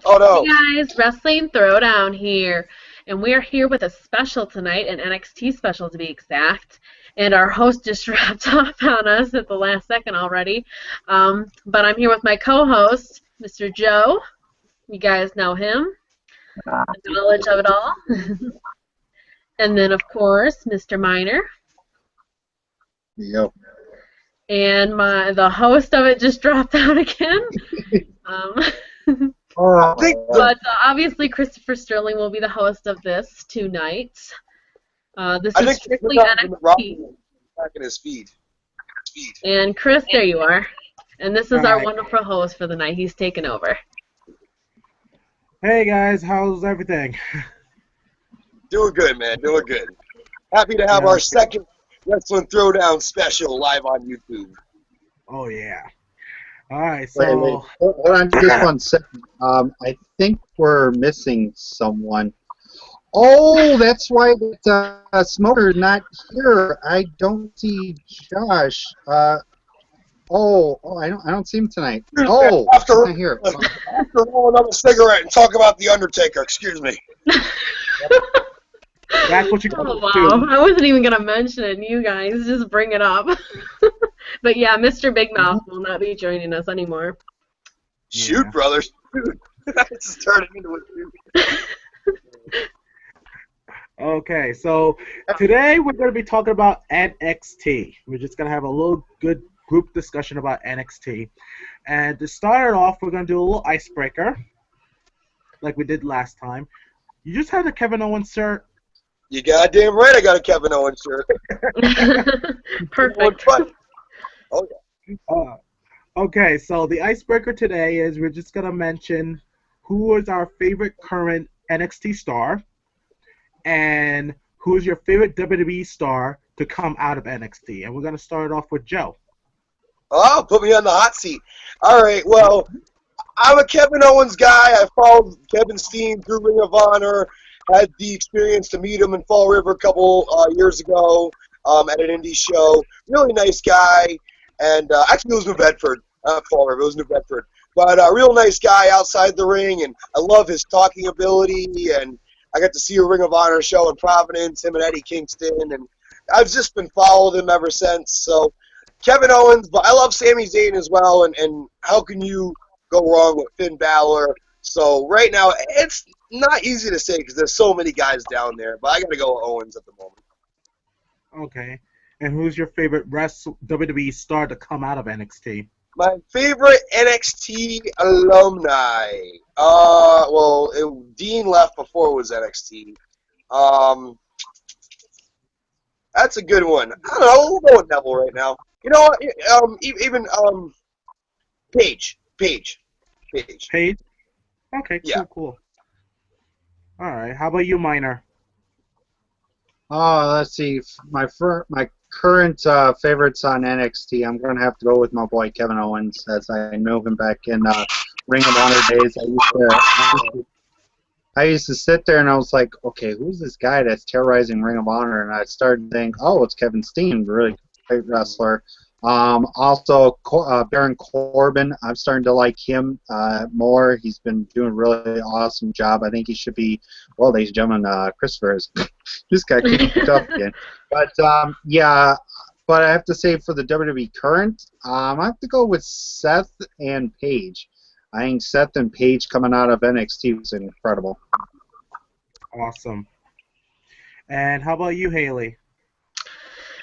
Oh Hey no. guys, Wrestling Throwdown here, and we're here with a special tonight, an NXT special to be exact. And our host just dropped off on us at the last second already. But I'm here with my co-host, Mr. Joe. You guys know him, the knowledge of it all. And then, of course, Mr. Miner. Yep. And the host of it just dropped out again. Um, I think but obviously, Christopher Sterling will be the host of this tonight. This I is think strictly Rob NXT. back in his feed. And Chris, there you are. And this is our Hi. wonderful host for the night. He's taken over. Hey guys, how's everything? Doing good, man. Doing good. Happy to have Yeah. our second Wrestling Throwdown special live on YouTube. Oh yeah. All right, Wait. so Hold on just 1 second. I think we're missing someone. Oh, that's why that Smoker's not here. I don't see Josh. I don't see him tonight. Oh, he's After not here. roll another cigarette and talk about the Undertaker. Excuse me. that's what you Oh, got wow. to do. I wasn't even going to mention it. You guys just bring it up. But yeah, Mr. Big Mouth will not be joining us anymore. Shoot, Yeah. brother. Shoot. This is turning into a shoot. Okay, so today we're going to be talking about NXT. We're just going to have a little good group discussion about NXT. And to start it off, we're going to do a little icebreaker, like we did last time. You just had a Kevin Owens shirt. You goddamn right I got a Kevin Owens shirt. Perfect. Oh, yeah. Okay, so the icebreaker today is we're just going to mention who is our favorite current NXT star and who is your favorite WWE star to come out of NXT. And we're going to start off with Joe. Oh, put me on the hot seat. All right, well, I'm a Kevin Owens guy. I followed Kevin Steen through Ring of Honor. Had the experience to meet him in Fall River a couple years ago at an indie show. Really nice guy. And actually, it was New Bedford. Fall River. It was New Bedford. But a real nice guy outside the ring. And I love his talking ability. And I got to see a Ring of Honor show in Providence, him and Eddie Kingston. And I've just been following him ever since. So Kevin Owens, but I love Sami Zayn as well. And how can you go wrong with Finn Balor? So right now, it's not easy to say because there's so many guys down there, but I got to go with Owens at the moment. Okay. And who's your favorite WWE star to come out of NXT? My favorite NXT alumni. Dean left before it was NXT. That's a good one. I don't know. We'll go with Neville right now. You know what? Even Paige. Paige? Okay, Yeah. cool. All right. How about you, Miner? Oh, let's see. My current favorites on NXT, I'm going to have to go with my boy Kevin Owens, as I know him back in Ring of Honor days. I used to sit there and I was like, okay, who's this guy that's terrorizing Ring of Honor? And I started to think, oh, it's Kevin Steen, really great wrestler. Also, Baron Corbin, I'm starting to like him more. He's been doing a really awesome job. I think he should be, well, ladies and gentlemen, Christopher is this guy kicked up again. But, yeah, but I have to say for the WWE current, I have to go with Seth and Paige. I think Seth and Paige coming out of NXT was incredible. Awesome. And how about you, Haley?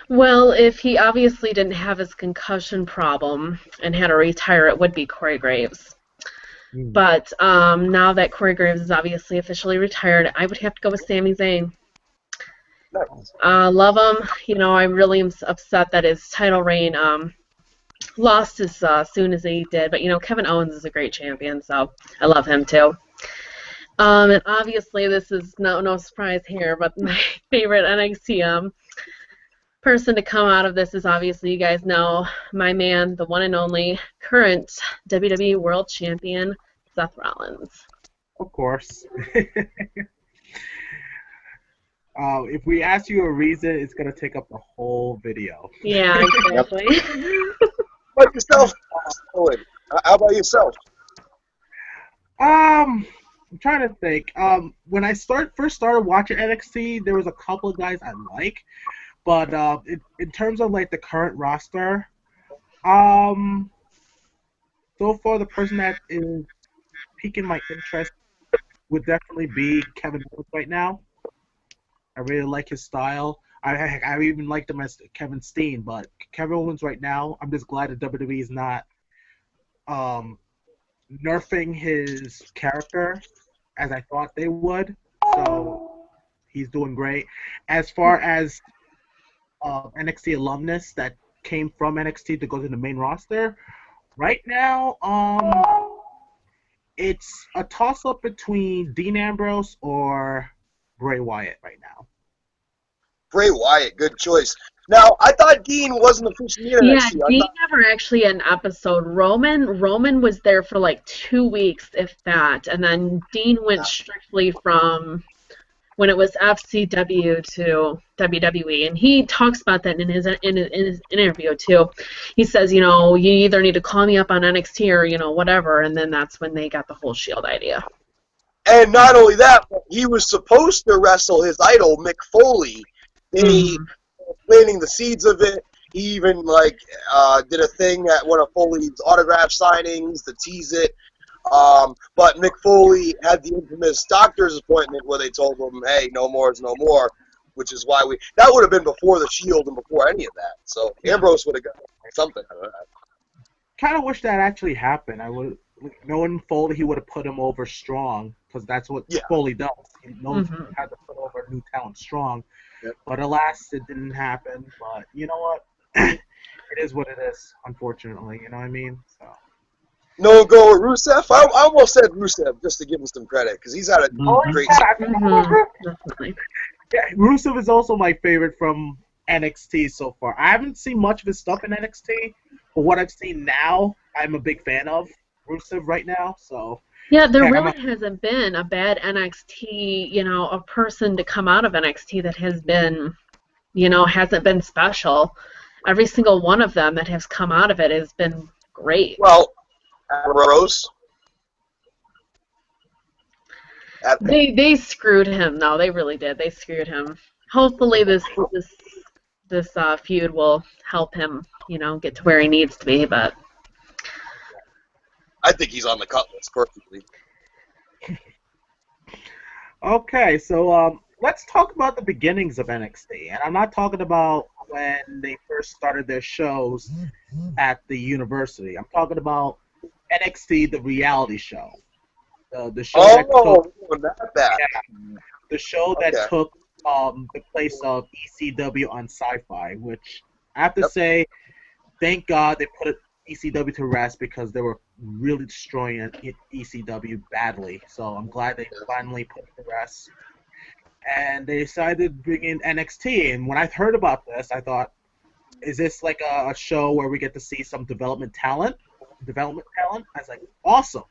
Well, if he obviously didn't have his concussion problem and had to retire, it would be Corey Graves. But now that Corey Graves is obviously officially retired, I would have to go with Sami Zayn. Nice. Love him. You know, I really am upset that his title reign lost as soon as he did. But, you know, Kevin Owens is a great champion, so I love him too. And obviously, this is no surprise here, but my favorite NXT person to come out of this is obviously, you guys know, my man, the one and only current WWE World Champion, Seth Rollins. Of course. If we ask you a reason, it's going to take up the whole video. Yeah, exactly. How about yourself? How about yourself? I'm trying to think. When I first started watching NXT, there was a couple of guys I like, but in terms of like the current roster, um, so far the person that is piquing my interest would definitely be Kevin Owens right now. I really like his style. I even liked him as Kevin Steen, but Kevin Owens right now, I'm just glad that WWE is not um, nerfing his character as I thought they would. So he's doing great. As far as NXT alumnus that came from NXT to go to the main roster, right now, it's a toss-up between Dean Ambrose or Bray Wyatt right now. Bray Wyatt, good choice. Now, I thought Dean wasn't officially in Yeah, NXT. I Dean thought, never actually had an episode. Roman was there for like 2 weeks, if that, and then Dean went strictly from when it was FCW to WWE, and he talks about that in his interview too. He says, you either need to call me up on NXT or whatever, and then that's when they got the whole Shield idea. and not only that, but he was supposed to wrestle his idol, Mick Foley. They were planting the seeds of it. He even did a thing at one of Foley's autograph signings to tease it. But Mick Foley had the infamous doctor's appointment where they told him, hey, no more is no more, which is why that would have been before the Shield and before any of that. So Ambrose would have got something out of that. Kind of wish that actually happened. Knowing Foley, he would have put him over strong, because that's what Foley does. He knows how to put over new talent strong. Yep. But alas, it didn't happen. But you know what? It is what it is, unfortunately. You know what I mean? So. No go with Rusev? I almost said Rusev just to give him some credit, because he's had a great Definitely. Yeah, Rusev is also my favorite from NXT so far. I haven't seen much of his stuff in NXT, but what I've seen now, I'm a big fan of Rusev right now. So Yeah, there really hasn't been a bad NXT, a person to come out of NXT that has been, hasn't been special. Every single one of them that has come out of it has been great. Well, Rose. They screwed him, though. They really did. They screwed him. Hopefully this feud will help him, get to where he needs to be, but I think he's on the cut list perfectly. Okay, so let's talk about the beginnings of NXT. And I'm not talking about when they first started their shows at the university. I'm talking about NXT, the reality show. The show that took the place of ECW on Sci-Fi, which I have to say, thank God they put ECW to rest, because they were really destroying ECW badly. So I'm glad they finally put it to rest. And they decided to bring in NXT. And when I heard about this, I thought, is this like a show where we get to see some development talent? I was like, awesome.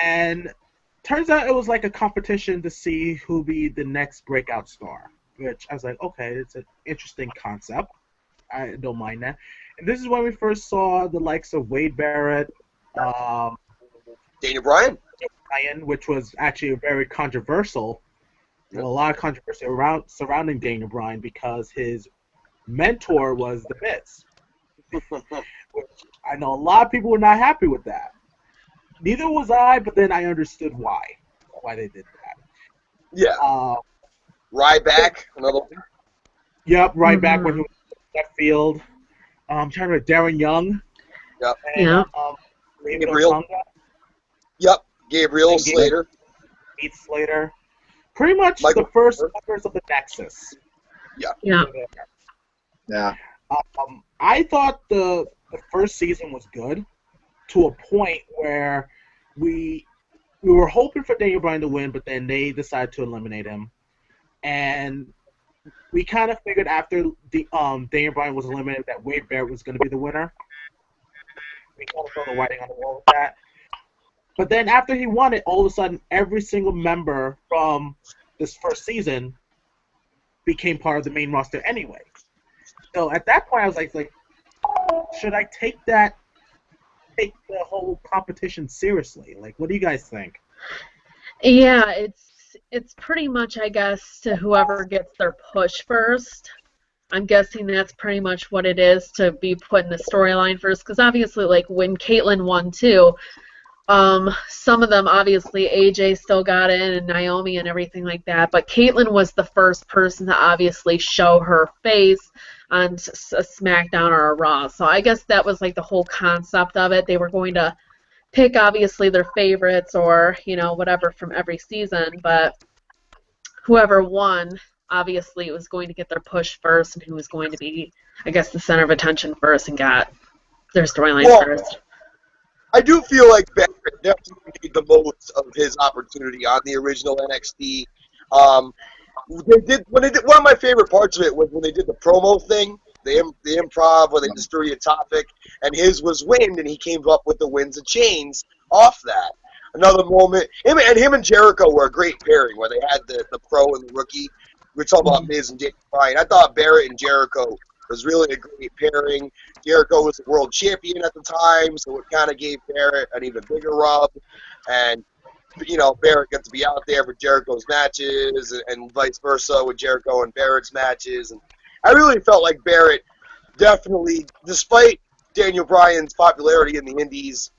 And turns out it was like a competition to see who'd be the next breakout star, which I was like, okay, it's an interesting concept. I don't mind that. And this is when we first saw the likes of Wade Barrett, Daniel Bryan, which was actually very controversial. A lot of controversy surrounding Daniel Bryan because his mentor was The Miz. Which I know a lot of people were not happy with that. Neither was I, but then I understood why they did that. Yeah. Ryback, another one. Yep, Ryback when he was in left field. I'm trying to remember Darren Young. Yep. Yeah. Gabriel. Yep. Gabriel Slater. Heath Slater. Pretty much the first members of the Nexus. Yeah. Yeah. Yeah. I thought the first season was good to a point where we were hoping for Daniel Bryan to win, but then they decided to eliminate him. And we kind of figured after Daniel Bryan was eliminated that Wade Barrett was going to be the winner. We kind of saw the writing on the wall with that. But then after he won it, all of a sudden, every single member from this first season became part of the main roster anyway. So at that point, I was like, should I take that take the whole competition seriously. Like, what do you guys think? Yeah, it's pretty much, I guess, to whoever gets their push first. I'm guessing that's pretty much what it is, to be put in the storyline first. Because obviously, like when Caitlyn won too, some of them, obviously, AJ still got in and Naomi and everything like that. But Caitlyn was the first person to obviously show her face on a SmackDown or a Raw. So I guess that was like the whole concept of it. They were going to pick obviously their favorites or, whatever from every season. But whoever won, obviously, it was going to get their push first, and who was going to be, I guess, the center of attention first and got their storyline first. I do feel like Barrett definitely made the most of his opportunity on the original NXT. One of my favorite parts of it was when they did the promo thing, the improv, where they just threw you a topic, and his was wind, and he came up with the winds of chains off that. Another moment, him and Jericho were a great pairing, where they had the pro and the rookie. We were talking about Miz and Daniel Bryan. I thought Barrett and Jericho was really a great pairing. Jericho was the world champion at the time, so it kind of gave Barrett an even bigger rub. And, Barrett got to be out there for Jericho's matches and vice versa with Jericho and Barrett's matches. And I really felt like Barrett definitely, despite Daniel Bryan's popularity in the Indies,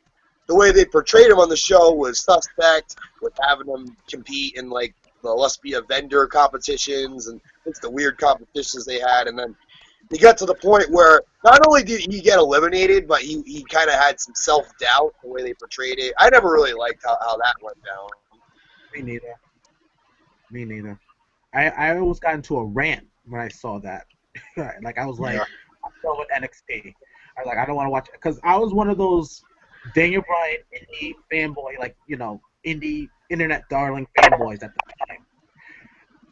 the way they portrayed him on the show was suspect, with having him compete in, like, the Let's Be a Vendor competitions and it's the weird competitions they had. And then he got to the point where not only did he get eliminated, but he kind of had some self-doubt the way they portrayed it. I never really liked how that went down. Me neither. I almost got into a rant when I saw that. Like, I was like, I'm done with NXT. I was like, I don't want to watch it. Because I was one of those Daniel Bryan indie fanboy, like, indie internet darling fanboys at the time.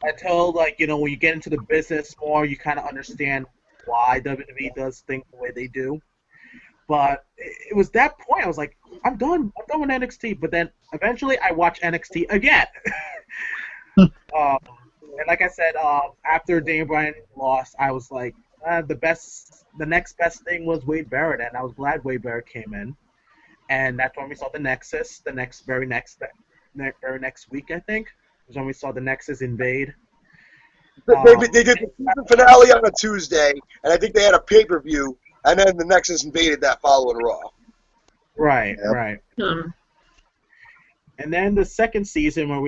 Until, like, when you get into the business more, you kind of understand why WWE does things the way they do. But it was that point I was like, I'm done with NXT. But then eventually I watched NXT again. And like I said, after Daniel Bryan lost, I was like, the next best thing was Wade Barrett, and I was glad Wade Barrett came in. And that's when we saw the Nexus, the very next week, I think, was when we saw the Nexus invade. They did the season finale on a Tuesday, and I think they had a pay-per-view, and then the Nexus invaded that following Raw. Right. And then the second season where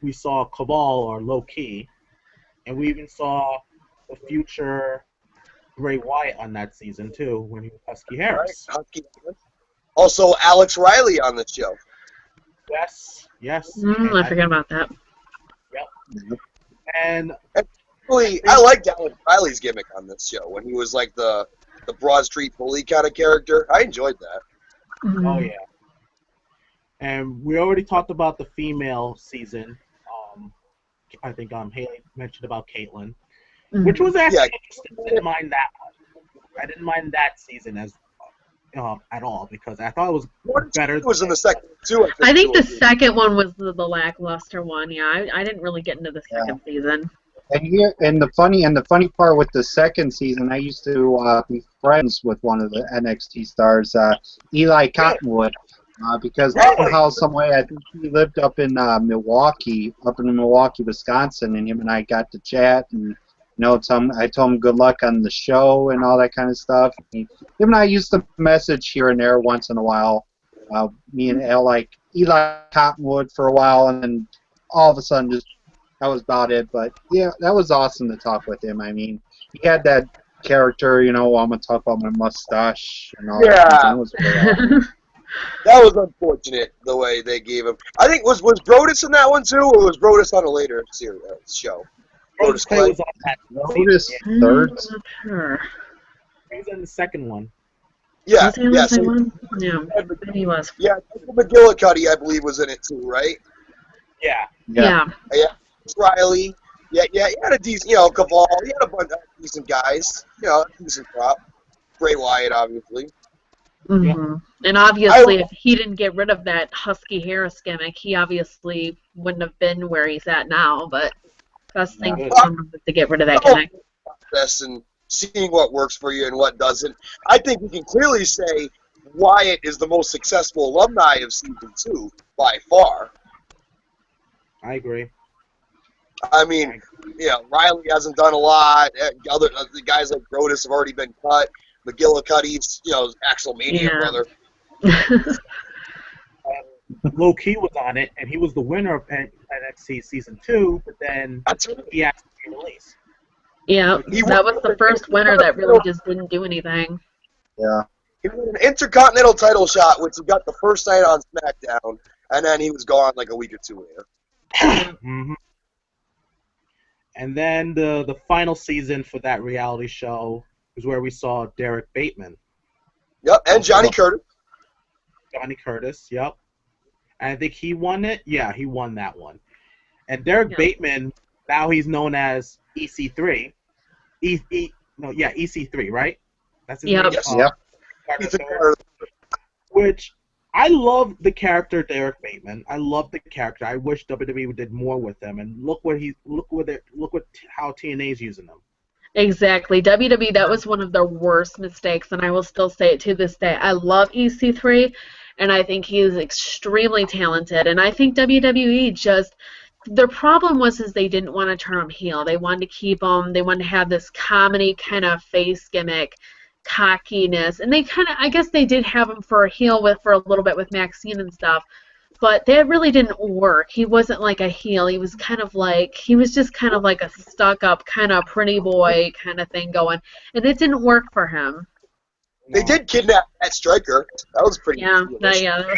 we saw Cabal or Low Key, and we even saw the future Bray Wyatt on that season too, when he was Husky Harris. Right. Also, Alex Riley on the show. Yes. I forgot about that. Yep. And really, I liked Alex Riley's gimmick on this show when he was like the Broad Street bully kind of character. I enjoyed that. Oh yeah. And we already talked about the female season. I think Haley mentioned about Caitlyn, which was actually interesting. I didn't mind that one. I didn't mind that season as at all because I thought it was better. It was in the second too. I think the second one was the lackluster one. Yeah, I didn't really get into the second season. And the funny part with the second season, I used to be friends with one of the NXT stars, Eli Cottonwood, because somehow, some way, I think he lived up in Milwaukee, Wisconsin, and him and I got to chat and. I told him good luck on the show and all that kind of stuff. Him and I used to message here and there once in a while. Me and Al, like Eli Cottonwood for a while, and then all of a sudden, just that was about it. But yeah, that was awesome to talk with him. I mean, he had that character, I'm gonna talk about my mustache and all that. It was really awesome. That was unfortunate the way they gave him. I think was Brodus in that one too, or was Brodus on a later show? Brodus Clay was on that. Brodus third. He was in the second one. Yeah, was he in the second one? Yeah, he was. Yeah, McGillicuddy, I believe, was in it too, right? Yeah. Riley. Yeah, he had a decent, Cabal. He had a bunch of decent guys. Decent crop. Bray Wyatt, obviously. Mm-hmm. And obviously, if he didn't get rid of that Husky Harris gimmick, he obviously wouldn't have been where he's at now. But best thing for someone to get rid of that gimmick. And seeing what works for you and what doesn't. I think we can clearly say Wyatt is the most successful alumni of season 2 by far. I agree. I mean, Riley hasn't done a lot. The guys like Brodus have already been cut. McGillicuddy's, Axel Mania brother. Low Key was on it, and he was the winner of NXT season 2. But then he asked to be released. Yeah, that was the first winner that really just didn't do anything. Yeah. He won an Intercontinental title shot, which he got the first night on SmackDown, and then he was gone like a week or two later. Mm-hmm. And then the final season for that reality show was where we saw Derek Bateman. Yep, and Johnny Curtis. Johnny Curtis, yep. And I think he won it. Yeah, he won that one. And Derek Bateman, now he's known as EC3. EC3, right? That's his name. Yes. Which I love the character Derek Bateman. I love the character. I wish WWE did more with him. And look how TNA's using him. Exactly. WWE, that was one of their worst mistakes, and I will still say it to this day. I love EC3, and I think he is extremely talented. And I think WWE just, their problem was they didn't want to turn him heel. They wanted to keep him. They wanted to have this comedy kind of face gimmick, cockiness, and they kind of, I guess they did have him for a heel for a little bit with Maxine and stuff. But that really didn't work. He wasn't like a heel. He was just kind of like a stuck-up, kind of pretty boy kind of thing going. And it didn't work for him. They did kidnap Matt Striker. That was pretty that was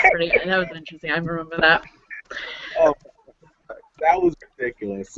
pretty good. That was interesting. I remember that. Oh, that was ridiculous.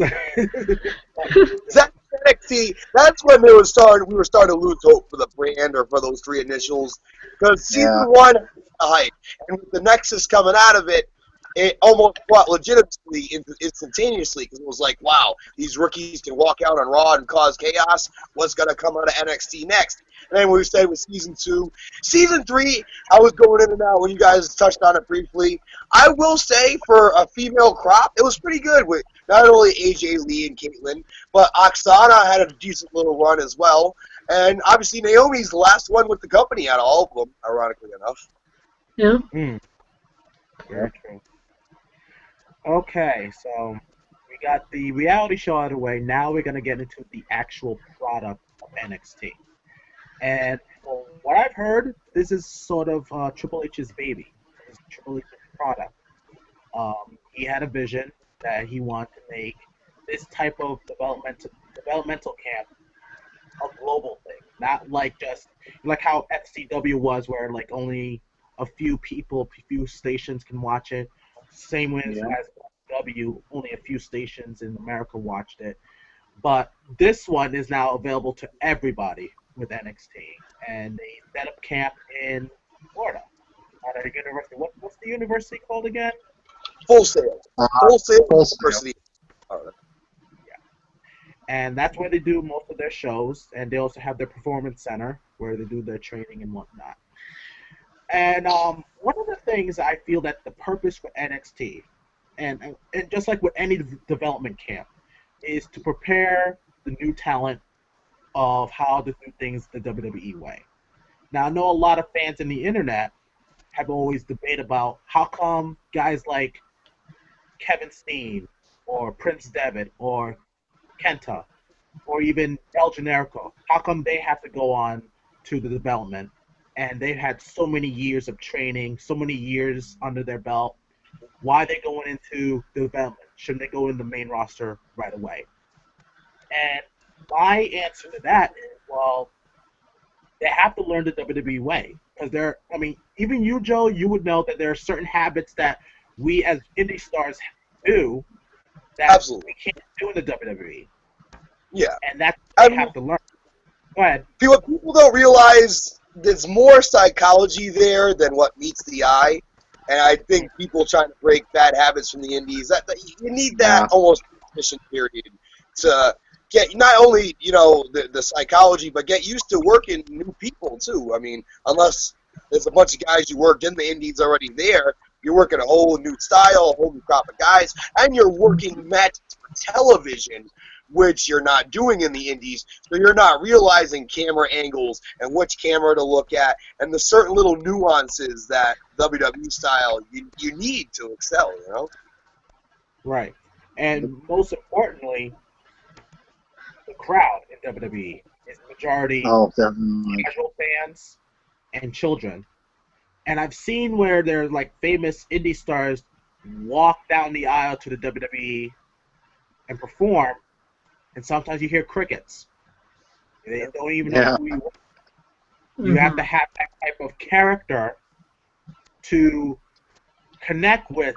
NXT, that's when we were starting to lose hope for the brand or for those 3 initials. Because season 1 had the hype. And with the Nexus coming out of it, it almost brought legitimately instantaneously, because it was like, wow, these rookies can walk out on Raw and cause chaos. What's going to come out of NXT next? And then we stayed with season 2. Season 3, I was going in and out when you guys touched on it briefly. I will say, for a female crop, it was pretty good with not only AJ Lee and Caitlyn, but Oksana had a decent little run as well. And obviously Naomi's the last one with the company out of all of them, ironically enough. Yeah. Very true. Okay, so we got the reality show out of the way. Now we're going to get into the actual product of NXT. And from what I've heard, this is sort of Triple H's baby. This is Triple H's product. He had a vision that he wanted to make this type of developmental camp a global thing, not like just like how FCW was, where like only a few stations can watch it. Same way as W, only a few stations in America watched it. But this one is now available to everybody with NXT, and they set up camp in Florida at a university. What's the university called again? Full Sail. Full Sail University. Yeah. And that's where they do most of their shows, and they also have their performance center where they do their training and whatnot. And one of the things I feel that the purpose for NXT, and just like with any development camp, is to prepare the new talent of how to do things the WWE way. Now, I know a lot of fans in the internet have always debated about how come guys like Kevin Steen or Prince Devitt or Kenta or even El Generico, how come they have to go on to the development, and they've had so many years of training, so many years under their belt. Why are they going into development? Shouldn't they go in the main roster right away? And my answer to that is, well, they have to learn the WWE way. Because even you, Joe, you would know that there are certain habits that we as indie stars do that Absolutely. we can't do in the WWE. Yeah. And that's what they have to learn. Go ahead. What people don't realize, there's more psychology there than what meets the eye. And I think people trying to break bad habits from the indies, that you need that almost transition period to get not only, the psychology, but get used to working new people too. I mean, unless there's a bunch of guys you worked in the indies already there, you're working a whole new style, a whole new crop of guys, and you're working matches for television which you're not doing in the indies. So you're not realizing camera angles and which camera to look at and the certain little nuances that WWE style you need to excel, you know? Right. And most importantly, the crowd in WWE is majority definitely. casual fans and children. And I've seen where they're like famous indie stars walk down the aisle to the WWE and perform, and sometimes you hear crickets. They don't even know who you are. You have to have that type of character to connect with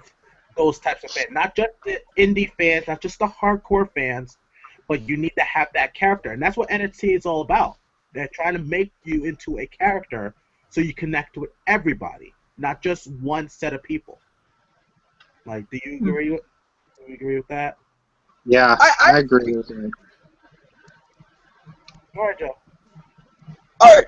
those types of fans. Not just the indie fans, not just the hardcore fans, but you need to have that character. And that's what NXT is all about. They're trying to make you into a character so you connect with everybody, not just one set of people. Like, do you agree with that? Yeah, I agree with it. All right, Joe. All right.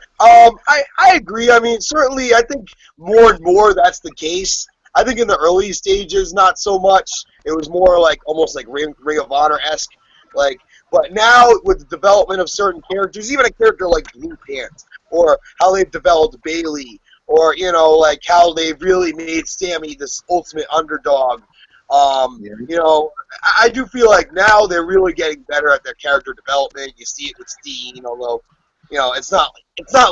I agree. I mean, certainly, I think more and more that's the case. I think in the early stages, not so much. It was more like almost like Ring of Honor-esque. Like, but now with the development of certain characters, even a character like Blue Pants, or how they've developed Bailey, or like how they've really made Sammy this ultimate underdog. I do feel like now they're really getting better at their character development. You see it with Steen, although it's not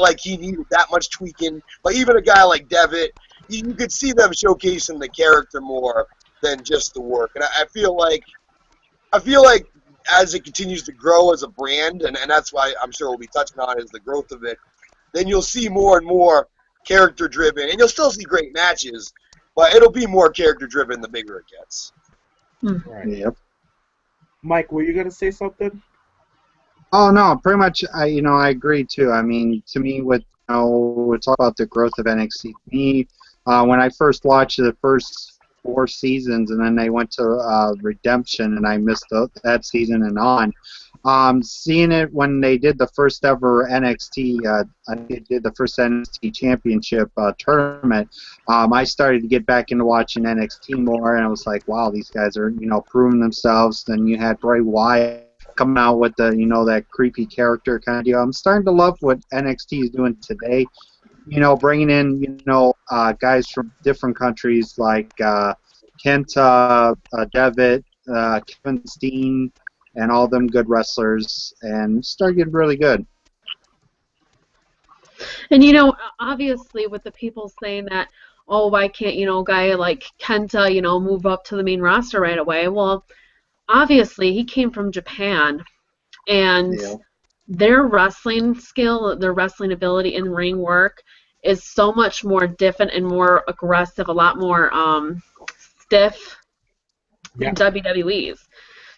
like he needed that much tweaking. But even a guy like Devitt, you could see them showcasing the character more than just the work. And I feel like as it continues to grow as a brand, and that's why I'm sure we'll be touching on is the growth of it, then you'll see more and more character-driven, and you'll still see great matches, but it'll be more character-driven the bigger it gets. Right. Yep. Mike, were you going to say something? Oh no, pretty much. I agree too. I mean, to me, we talk about the growth of NXT. To me, when I first watched the first 4 seasons, and then they went to Redemption, and I missed that season and on. Seeing it when they did the first ever NXT, they did the first NXT Championship tournament. I started to get back into watching NXT more, and I was like, wow, these guys are proving themselves. Then you had Bray Wyatt coming out with the that creepy character kind of deal. I'm starting to love what NXT is doing today. Bringing in guys from different countries like Kenta, Devitt, Kevin Steen, and all them good wrestlers, and start getting really good. And obviously with the people saying that, oh, why can't a guy like Kenta move up to the main roster right away? Well, obviously he came from Japan, and their wrestling skill, their wrestling ability in ring work is so much more different and more aggressive, a lot more stiff than WWE's.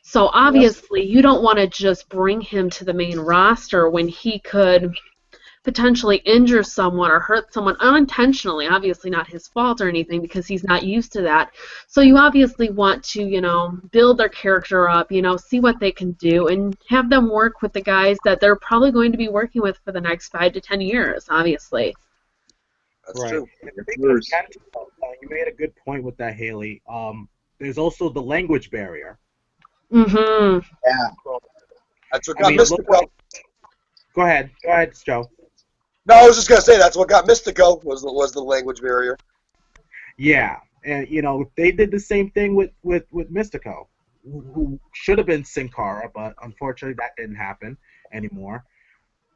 So obviously you don't want to just bring him to the main roster when he could potentially injure someone or hurt someone unintentionally, obviously not his fault or anything because he's not used to that. So you obviously want to, build their character up, see what they can do and have them work with the guys that they're probably going to be working with for the next 5 to 10 years, obviously. That's true. You made a good point with that, Haley. There's also the language barrier. Mm-hmm. Yeah. That's what got Mystico. Go ahead, Joe. No, I was just gonna say that's what got Mystico was the language barrier. Yeah, and they did the same thing with Mystico, who should have been Sin Cara, but unfortunately that didn't happen anymore.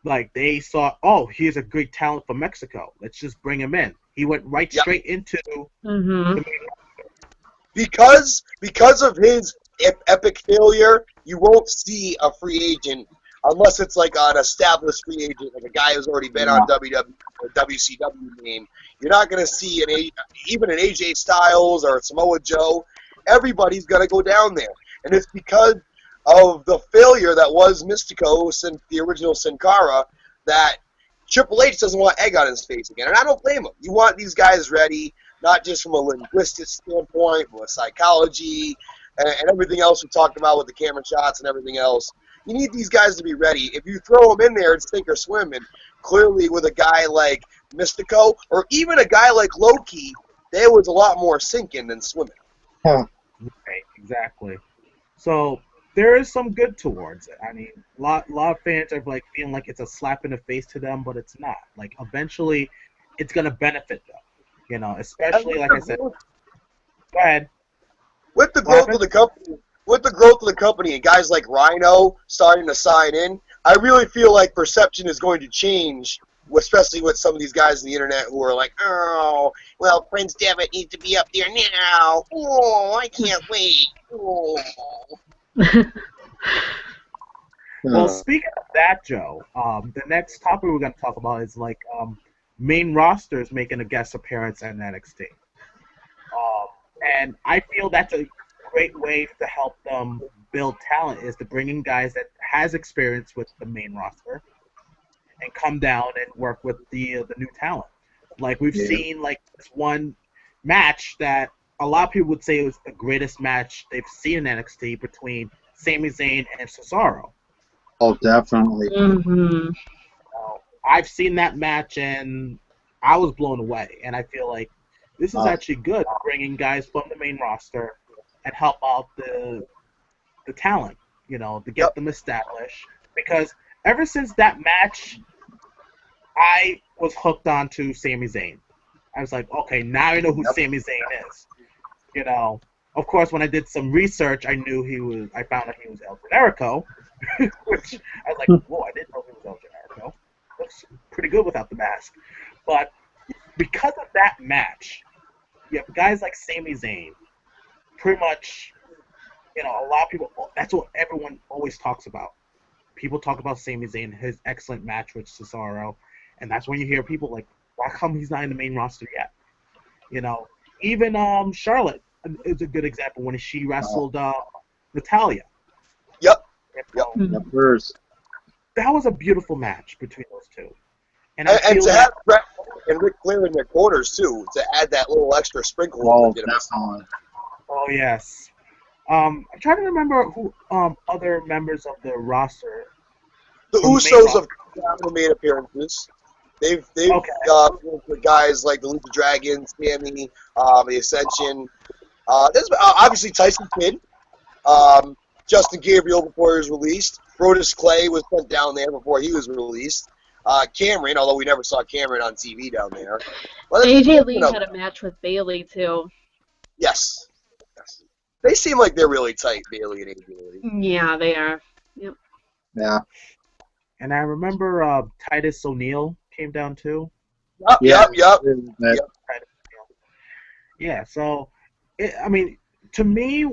Like they saw, oh, here's a good talent from Mexico. Let's just bring him in. He went straight into the because of his epic failure, you won't see a free agent unless it's like an established free agent, like a guy who's already been on WWE or WCW name. You're not going to see even an AJ Styles or Samoa Joe. Everybody's going to go down there. And it's because of the failure that was Mystico, the original Sin Cara, that Triple H doesn't want egg on his face again. And I don't blame him. You want these guys ready, not just from a linguistic standpoint, but psychology and everything else we talked about with the camera shots and everything else. You need these guys to be ready. If you throw them in there, it's sink or swim. And clearly with a guy like Mystico, or even a guy like Loki, there was a lot more sinking than swimming. Huh. Right, exactly. So there is some good towards it. I mean, a lot of fans are like feeling like it's a slap in the face to them, but it's not. Like eventually, it's gonna benefit them. You know, And especially like I said. Go ahead. with the What growth of happened? the company, and guys like Rhino starting to sign in, I really feel like perception is going to change, especially with some of these guys on the internet who are like, oh, well, Prince Devitt needs to be up there now. Oh, I can't wait. Oh. Well, speaking of that, Joe, the next topic we're going to talk about is like main rosters making a guest appearance at NXT. And I feel that's a great way to help them build talent is to bring in guys that has experience with the main roster and come down and work with the new talent. Like we've seen like this one match that a lot of people would say was the greatest match they've seen in NXT between Sami Zayn and Cesaro. Oh, definitely. Mm-hmm. I've seen that match and I was blown away. And I feel like this is actually good, bringing guys from the main roster and help out the talent, you know, to get them established. Because ever since that match, I was hooked onto Sami Zayn. I was like, okay, now I know who Sami Zayn is. You know, of course, when I did some research, I found out he was El Generico, which I was like, whoa, I didn't know he was El Generico. Looks pretty good without the mask. But because of that match, you have guys like Sami Zayn, pretty much, you know, a lot of people, that's what everyone always talks about. People talk about Sami Zayn, his excellent match with Cesaro, and that's when you hear people like, why come he's not in the main roster yet? You know, even Charlotte is a good example when she wrestled Natalya. Yep. That was a beautiful match between those two. And to have Bret and Ric Flair in their corners, too, to add that little extra sprinkle. Oh, yes. I'm trying to remember who other members of the roster. The Usos have made appearances. They've with guys like the Lucha Dragon, Sammy, the Ascension. There's obviously Tyson Kidd, Justin Gabriel before he was released. Brodus Clay was sent down there before he was released. Cameron, although we never saw Cameron on TV down there. Well, AJ Lee had a match with Bayley too. Yes. They seem like they're really tight, Bayley and AJ Lee. Yeah, they are. Yep. Yeah. And I remember Titus O'Neil came down too. Yep. Yeah, so, I mean, to me,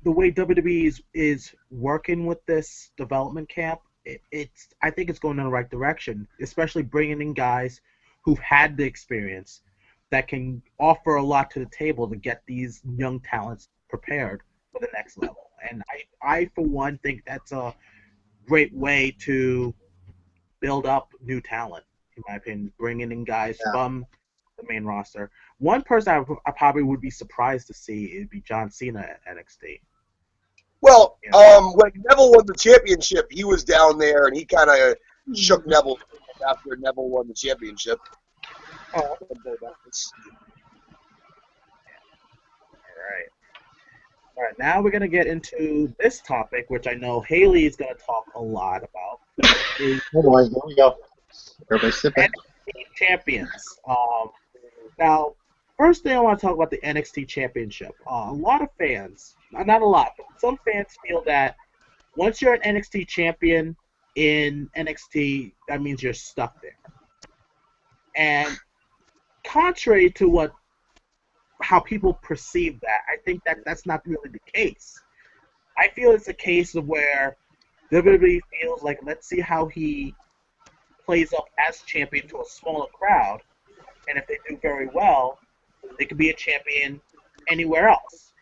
the way WWE is working with this development camp, I think it's going in the right direction, especially bringing in guys who've had the experience that can offer a lot to the table to get these young talents prepared for the next level. And I for one, think that's a great way to build up new talent, in my opinion, bringing in guys from the main roster. One person I probably would be surprised to see would be John Cena at NXT. Well, when Neville won the championship, he was down there, and he kind of shook Neville after Neville won the championship. All right, now we're going to get into this topic, which I know Haley is going to talk a lot about. Oh boy, here we go. Everybody sit back. NXT champions. Now, first thing I want to talk about the NXT championship. A lot of fans, not a lot, but some fans feel that once you're an NXT champion in NXT, that means you're stuck there. And contrary to how people perceive that, I think that's not really the case. I feel it's a case of where WWE feels like, let's see how he plays up as champion to a smaller crowd, and if they do very well, they could be a champion anywhere else.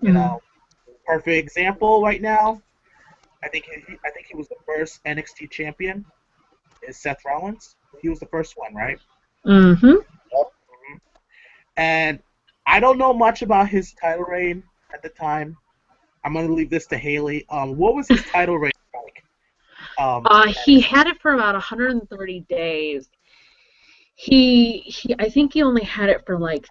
You know, perfect example right now. I think he was the first NXT champion. Is Seth Rollins? He was the first one, right? Mm-hmm. And I don't know much about his title reign at the time. I'm going to leave this to Haley. What was his title reign like? He had it for about 130 days. I think he only had it for like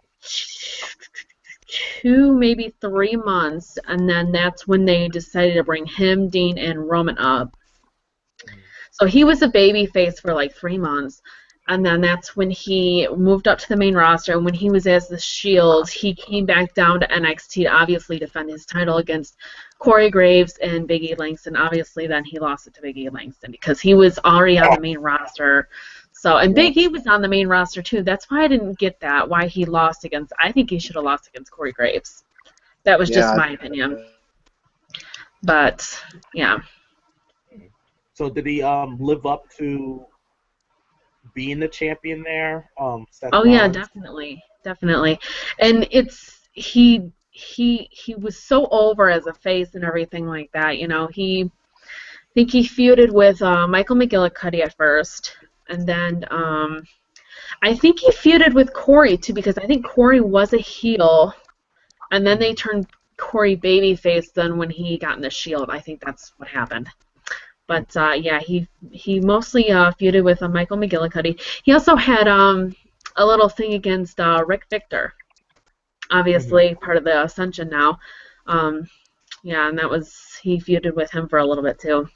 2, maybe 3 months, and then that's when they decided to bring him, Dean, and Roman up. So he was a baby face for like 3 months, and then that's when he moved up to the main roster. And when he was as the Shield, he came back down to NXT to obviously defend his title against Corey Graves and Big E Langston. Obviously, then he lost it to Big E Langston because he was already on the main roster. So, and Big E was on the main roster too. That's why I didn't get that, why he lost against. I think he should have lost against Corey Graves. That was just my opinion. But yeah. So did he live up to being the champion there? Seth Oh Rollins? yeah, definitely. And he was so over as a face and everything like that. You know, I think he feuded with Michael McGillicuddy at first, and then I think he feuded with Corey too, because I think Corey was a heel, and then they turned Corey babyface. Then when he got in the Shield, I think that's what happened. But yeah, he mostly feuded with Michael McGillicuddy. He also had a little thing against Rick Victor, obviously part of the Ascension now. Yeah, and he feuded with him for a little bit too.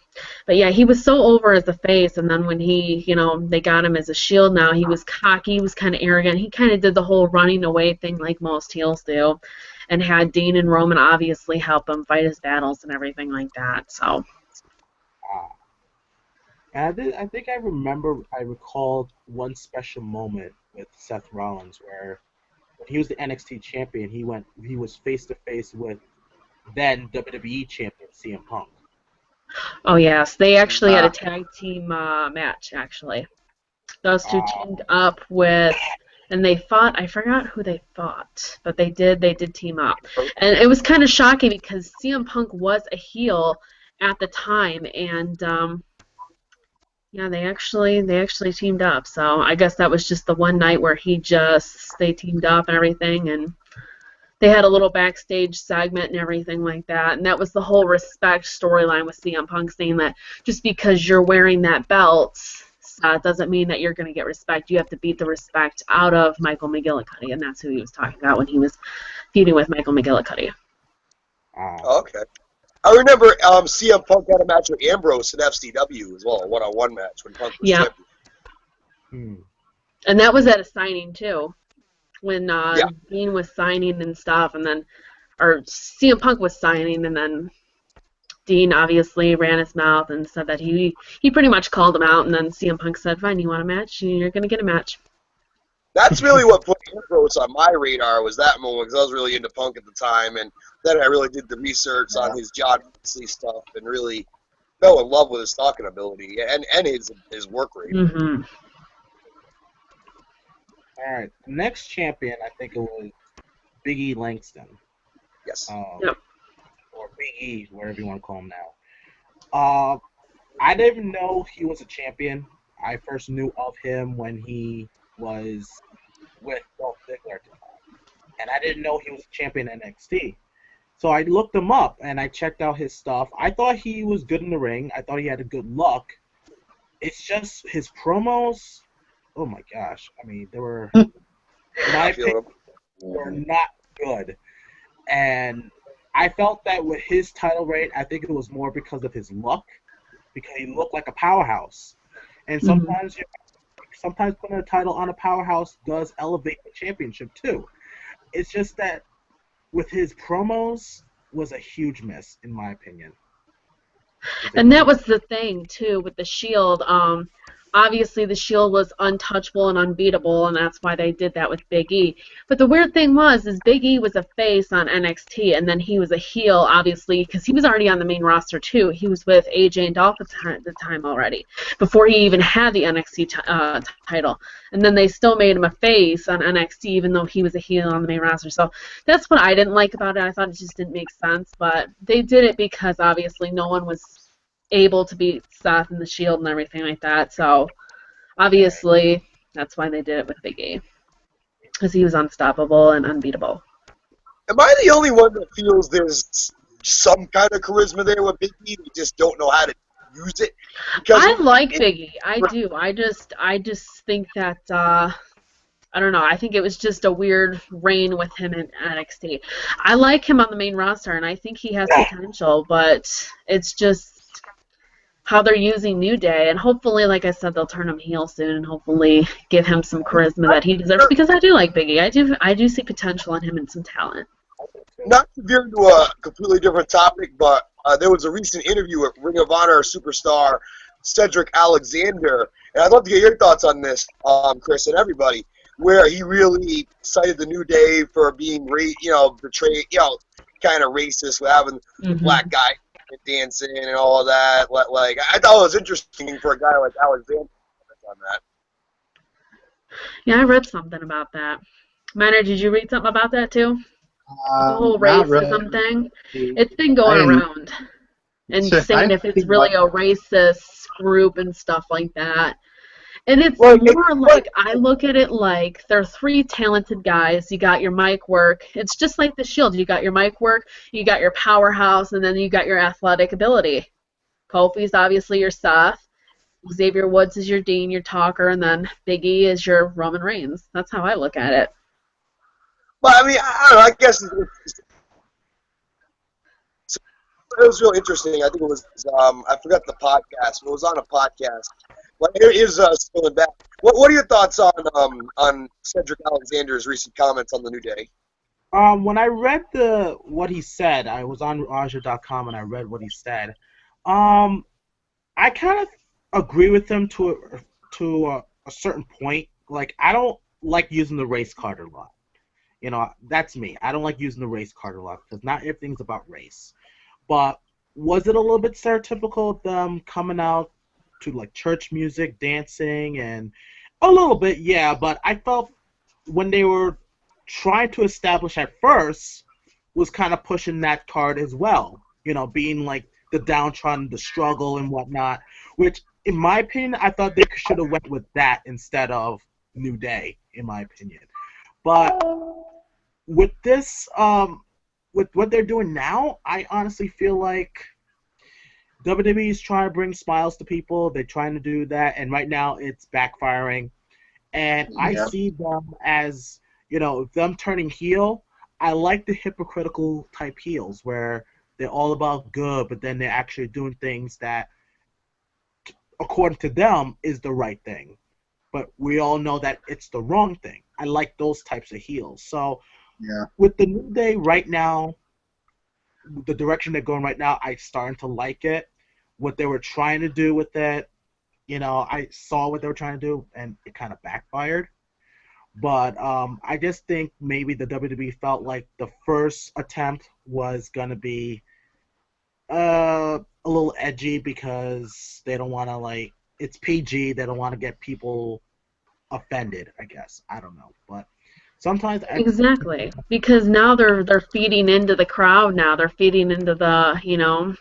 But yeah, he was so over as a face, and then when they got him as a Shield now, he was cocky, he was kind of arrogant. He kind of did the whole running away thing like most heels do, and had Dean and Roman obviously help him fight his battles and everything like that. So. And I think I recalled one special moment with Seth Rollins where when he was the NXT champion, he was face to face with then WWE champion CM Punk. Oh yes, they actually had a tag team match. Actually, those two teamed up with, and they fought. I forgot who they fought, but they did team up, and it was kind of shocking because CM Punk was a heel at the time, and yeah, they actually teamed up. So I guess that was just the one night where they teamed up and everything, and they had a little backstage segment and everything like that. And that was the whole respect storyline with CM Punk, saying that just because you're wearing that belt doesn't mean that you're going to get respect. You have to beat the respect out of Michael McGillicuddy, and that's who he was talking about when he was feuding with Michael McGillicuddy. Okay. I remember CM Punk had a match with Ambrose in FCW as well, a one-on-one match when Punk was champion. And that was at a signing too, when Dean was signing and stuff, and then CM Punk was signing, and then Dean obviously ran his mouth and said that he pretty much called him out, and then CM Punk said, "Fine, you want a match? You're gonna get a match." That's really what put Ambrose on my radar, was that moment, because I was really into Punk at the time, and then I really did the research on his John Moxley stuff and really fell in love with his talking ability and his work rate. Mm-hmm. All right, next champion, I think it was Big E Langston. Yes. Yep. Or Big E, whatever you want to call him now. I didn't know he was a champion. I first knew of him when he was with Dolph Ziggler at the time. And I didn't know he was a champion in NXT. So I looked him up, and I checked out his stuff. I thought he was good in the ring. I thought he had a good look. It's just his promos, oh my gosh. I mean, they were, in my opinion, were not good. And I felt that with his title reign, I think it was more because of his look, because he looked like a powerhouse. And sometimes putting a title on a powerhouse does elevate the championship too. It's just that with his promos was a huge miss, in my opinion. And that was the thing too with the Shield. Obviously, the Shield was untouchable and unbeatable, and that's why they did that with Big E. But the weird thing is Big E was a face on NXT, and then he was a heel, obviously, because he was already on the main roster, too. He was with AJ and Dolph at the time already, before he even had the NXT title. And then they still made him a face on NXT, even though he was a heel on the main roster. So that's what I didn't like about it. I thought it just didn't make sense, but they did it because, obviously, no one was able to beat Seth and the Shield and everything like that. So obviously that's why they did it with Big E, because he was unstoppable and unbeatable. Am I the only one that feels there's some kind of charisma there with Big E? We just don't know how to use it. I like Big E. I do. I just think that I don't know. I think it was just a weird reign with him in NXT. I like him on the main roster, and I think he has potential, but it's just how they're using New Day, and hopefully, like I said, they'll turn him heel soon, and hopefully give him some charisma that he deserves. Because I do like Biggie. I do see potential in him and some talent. Not to veer into a completely different topic, but there was a recent interview with Ring of Honor superstar Cedric Alexander, and I'd love to get your thoughts on this, Chris, and everybody, where he really cited the New Day for being, betrayed, kind of racist with having the black guy dancing and all of that. Like, I thought it was interesting for a guy like Alexander on that. Yeah, I read something about that. Manor, did you read something about that too? The whole Not racism really. thing? It's been going around. And saying if it's really a racist group and stuff like that. And it's more like, I look at it like there are three talented guys. You got your mic work. It's just like the Shield. You got your mic work, you got your powerhouse, and then you got your athletic ability. Kofi's obviously your Seth. Xavier Woods is your Dean, your talker, and then Big E is your Roman Reigns. That's how I look at it. Well, I mean, I don't know. I guess it was real interesting. I think it was, I forgot the podcast, but it was on a podcast. But here's spilling back. What are your thoughts on Cedric Alexander's recent comments on the New Day? When I read what he said, I was on Raja.com and I read what he said. I kind of agree with him to a certain point. Like, I don't like using the race card a lot. That's me. I don't like using the race card a lot because not everything's about race. But was it a little bit stereotypical of them coming out to like church music, dancing, and a little bit, yeah. But I felt when they were trying to establish at first was kind of pushing that card as well. Being like the downtrodden, the struggle and whatnot. Which, in my opinion, I thought they should have went with that instead of New Day, in my opinion. But with this, with what they're doing now, I honestly feel like WWE is trying to bring smiles to people. They're trying to do that, and right now it's backfiring. And I see them as, them turning heel. I like the hypocritical type heels where they're all about good, but then they're actually doing things that, according to them, is the right thing. But we all know that it's the wrong thing. I like those types of heels. So with the New Day right now, the direction they're going right now, I'm starting to like it. What they were trying to do with it, I saw what they were trying to do, and it kind of backfired. But I just think maybe the WWE felt like the first attempt was going to be a little edgy because they don't want to, it's PG. They don't want to get people offended, I guess. I don't know. But sometimes exactly, because now they're feeding into the crowd. Now they're feeding into the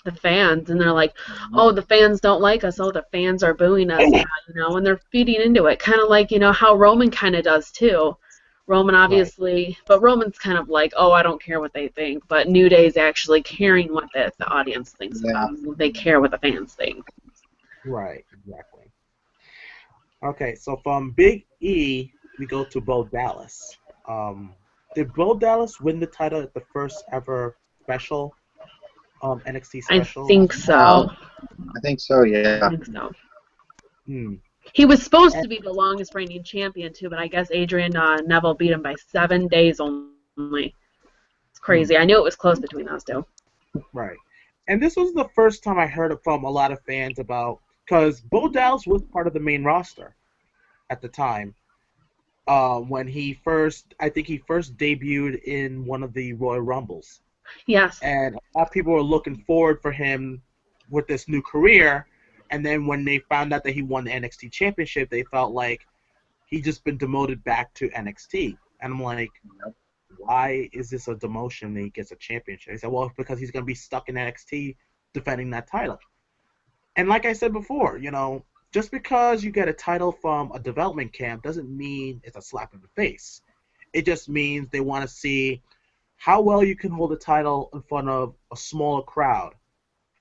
the fans, and they're like, oh, the fans don't like us. Oh, the fans are booing us now, and they're feeding into it, kind of like how Roman kind of does too. Roman obviously, but Roman's kind of like, oh, I don't care what they think, but New Day's actually caring what the audience thinks about them. They care what the fans think. Right, exactly. Okay, so from Big E, we go to Bo Dallas. Did Bo Dallas win the title at the first ever special, NXT special? I think so. I think so, yeah. I think so. He was supposed to be the longest reigning champion too, but I guess Adrian Neville beat him by 7 days only. It's crazy. I knew it was close between those two. Right. And this was the first time I heard from a lot of fans about, because Bo Dallas was part of the main roster at the time. When I think he first debuted in one of the Royal Rumbles. Yes. And a lot of people were looking forward for him with this new career. And then when they found out that he won the NXT Championship, they felt like he just been demoted back to NXT. And I'm like, why is this a demotion and he gets a championship? He said, well, because he's going to be stuck in NXT defending that title. And like I said before, just because you get a title from a development camp doesn't mean it's a slap in the face. It just means they want to see how well you can hold a title in front of a smaller crowd.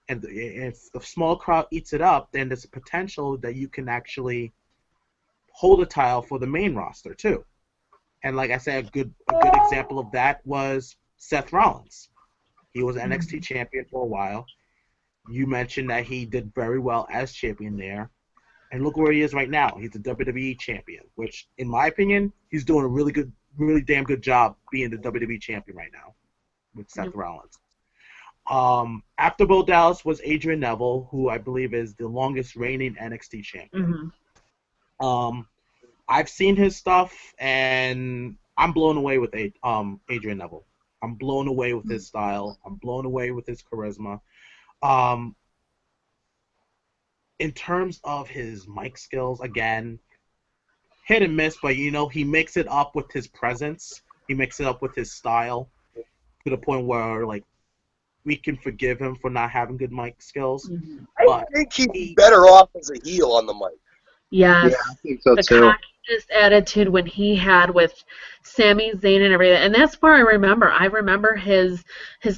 And if the small crowd eats it up, then there's a potential that you can actually hold a title for the main roster too. And like I said, a good example of that was Seth Rollins. He was NXT champion for a while. You mentioned that he did very well as champion there. And look where he is right now. He's the WWE champion, which, in my opinion, he's doing a really damn good job being the WWE champion right now with Seth Rollins. After Bo Dallas was Adrian Neville, who I believe is the longest reigning NXT champion. I've seen his stuff, and I'm blown away with Adrian Neville. I'm blown away with his style. I'm blown away with his charisma. In terms of his mic skills, again, hit and miss, but he makes it up with his presence. He makes it up with his style to the point where we can forgive him for not having good mic skills. I think he's better off as a heel on the mic. Yes. Yeah, I think so the too. cockiness attitude when he had with Sami Zayn and everything, and that's where I remember his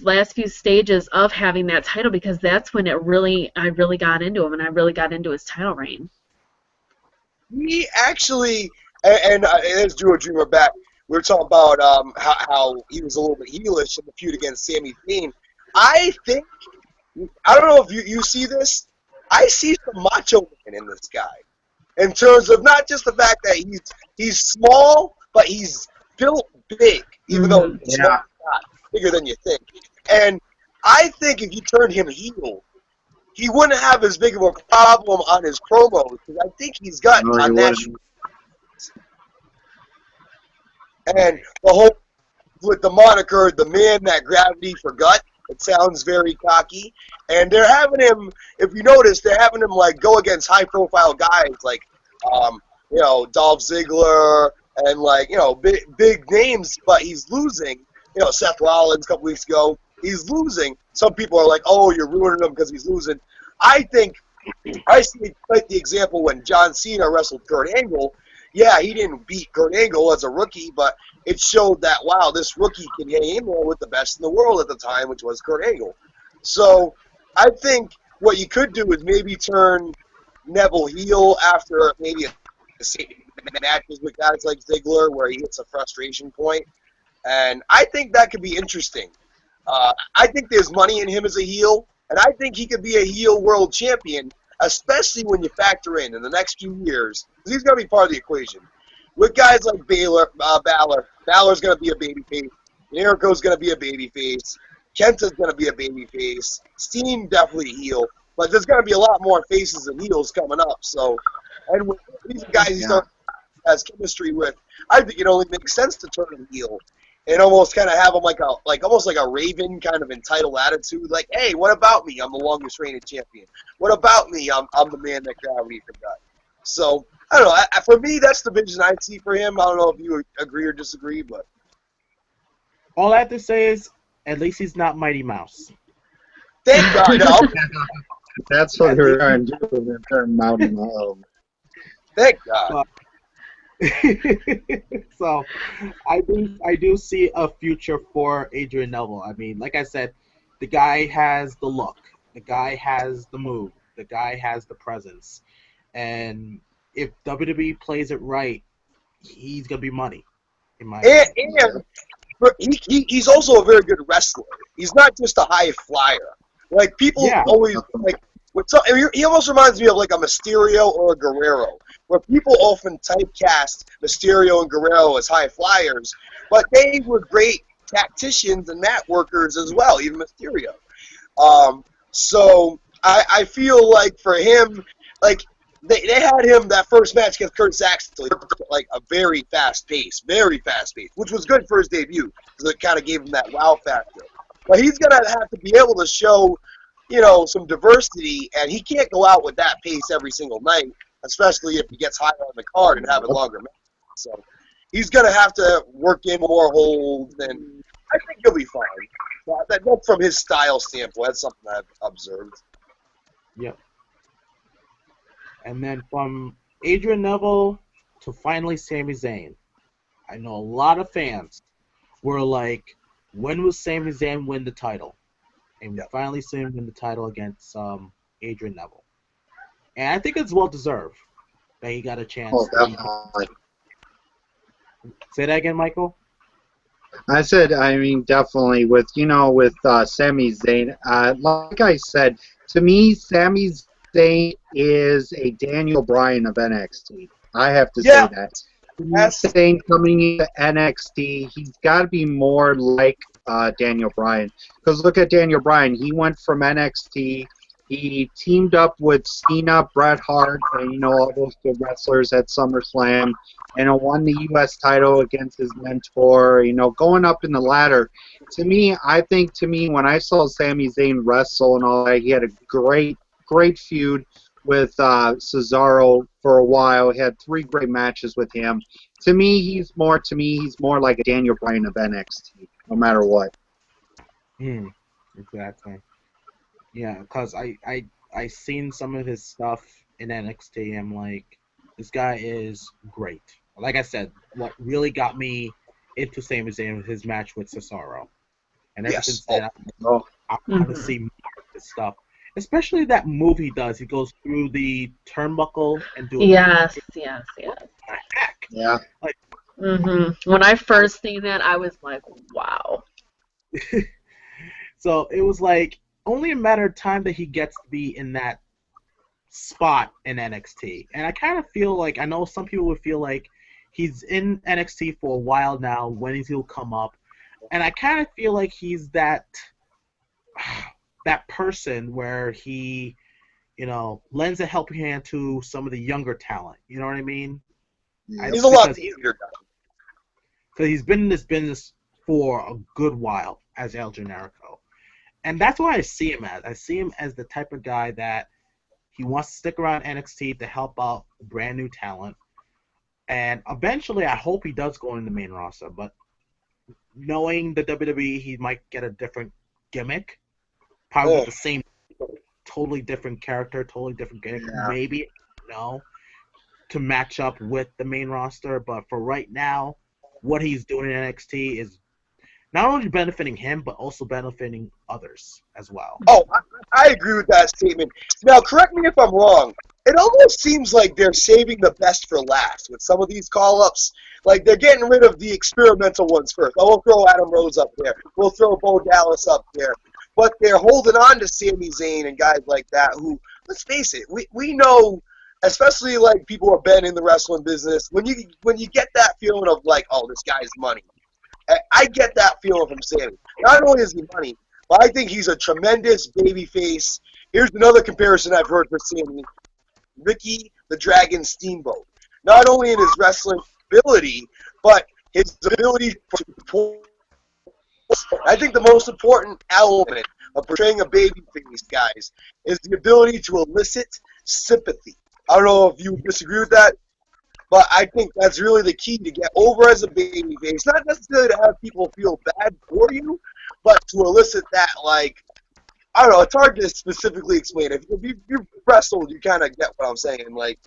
last few stages of having that title, because that's when I really got into him, and I really got into his title reign. He actually, and as Drew Dreamer back, we were talking about how he was a little bit heelish in the feud against Sami Zayn. I don't know if you see this. I see some macho man in this guy. In terms of not just the fact that he's small, but he's built big, even though he's small, not bigger than you think. And I think if you turned him heel, he wouldn't have as big of a problem on his promos, because I think he's got a natural. And the whole with the moniker, the man that gravity forgot. It sounds very cocky, and they're having him. If you notice, they're having him go against high-profile guys like, Dolph Ziggler and big names, but he's losing. Seth Rollins a couple weeks ago, he's losing. Some people are like, "Oh, you're ruining him because he's losing." I think I see the example when John Cena wrestled Kurt Angle. Yeah, he didn't beat Kurt Angle as a rookie, but it showed that, wow, this rookie can hang in there with the best in the world at the time, which was Kurt Angle. So I think what you could do is maybe turn Neville heel after maybe a matches with guys like Ziggler where he hits a frustration point. And I think that could be interesting. I think there's money in him as a heel, and I think he could be a heel world champion, especially when you factor in the next few years, because he's going to be part of the equation. With guys like Balor, Balor's going to be a babyface. Jericho's going to be a babyface. Kenta's going to be a babyface. Steen definitely a heel. But there's going to be a lot more faces and heels coming up. So, and with these guys he has chemistry with, I think it only makes sense to turn him heel and almost kind of have him almost like a Raven kind of entitled attitude. Like, hey, what about me? I'm the longest reigning champion. What about me? I'm the man that gravity forgot. So, I don't know. For me, that's the vision I see for him. I don't know if you agree or disagree, but all I have to say is, at least he's not Mighty Mouse. Thank God. No. That's what we're trying to do. Turn Mountain Home. Thank God. So, I do see a future for Adrian Neville. I mean, like I said, the guy has the look. The guy has the move. The guy has the presence. And if WWE plays it right, he's going to be money. In my opinion. And he's also a very good wrestler. He's not just a high flyer. Like, people always, he almost reminds me of like a Mysterio or a Guerrero, where people often typecast Mysterio and Guerrero as high flyers, but they were great tacticians and mat workers as well, even Mysterio. So I feel like for him, they had him that first match against Kurt Saxton, like a very fast pace, which was good for his debut because it kind of gave him that wow factor. But he's gonna have to be able to show, some diversity, and he can't go out with that pace every single night, especially if he gets higher on the card and having longer matches. So he's gonna have to work in more holds, and I think he'll be fine. That's from his style standpoint. That's something I've observed. Yep. And then from Adrian Neville to finally Sami Zayn. I know a lot of fans were like, when will Sami Zayn win the title? And we finally see him win the title against Adrian Neville. And I think it's well deserved that he got a chance. Oh, definitely. Say that again, Michael. I said, I mean, definitely with Sami Zayn. Like I said, to me, Sami Zayn is a Daniel Bryan of NXT. I have to say Yeah, that. To me, yes. Zayn coming into NXT, he's got to be more like Daniel Bryan. Because look at Daniel Bryan. He went from NXT. He teamed up with Cena, Bret Hart, and all those good wrestlers at SummerSlam, and won the U.S. title against his mentor, going up in the ladder. To me, when I saw Sami Zayn wrestle and all that, he had a great, great feud with Cesaro for a while. He had 3 great matches with him. To me, he's more like a Daniel Bryan of NXT, no matter what. Exactly. Yeah, because I seen some of his stuff in NXT. I'm like, this guy is great. Like I said, what really got me into Sami Zayn was his match with Cesaro, and ever Yes. since then, Oh, I want to see more of his stuff. Especially that move he does. He goes through the turnbuckle and do a Yes, yes, yes. heck. yeah. Like, When I first seen that, I was like, wow. so it was like only a matter of time that he gets to be in that spot in NXT. And I kind of feel like, I know some people would feel like he's in NXT for a while now, when he'll come up. And I kind of feel like he's that person where he, lends a helping hand to some of the younger talent. You know what I mean? Yeah. He's a lot easier guy. Because he's been in this business for a good while as El Generico. And that's what I see him as. I see him as the type of guy that he wants to stick around NXT to help out brand new talent. And eventually, I hope he does go in the main roster. But knowing the WWE, he might get a different gimmick. Probably with the same, totally different character, totally different gimmick. Yeah. Maybe, to match up with the main roster. But for right now, what he's doing in NXT is not only benefiting him, but also benefiting others as well. Oh, I agree with that statement. Now, correct me if I'm wrong. It almost seems like they're saving the best for last with some of these call-ups. Like, they're getting rid of the experimental ones first. Oh, we'll throw Adam Rose up there. We'll throw Bo Dallas up there. But they're holding on to Sami Zayn and guys like that who, let's face it, we know, especially like people who have been in the wrestling business, when you get that feeling of like, oh, this guy's money. I get that feeling from Sami. Not only is he money, but I think he's a tremendous babyface. Here's another comparison I've heard for Sami. Ricky the Dragon Steamboat. Not only in his wrestling ability, but his ability to... I think the most important element of portraying a babyface, guys, is the ability to elicit sympathy. I don't know if you disagree with that, but I think that's really the key to get over as a babyface. Not necessarily to have people feel bad for you, but to elicit that, like, I don't know, it's hard to specifically explain. If you've wrestled, you kind of get what I'm saying. Like,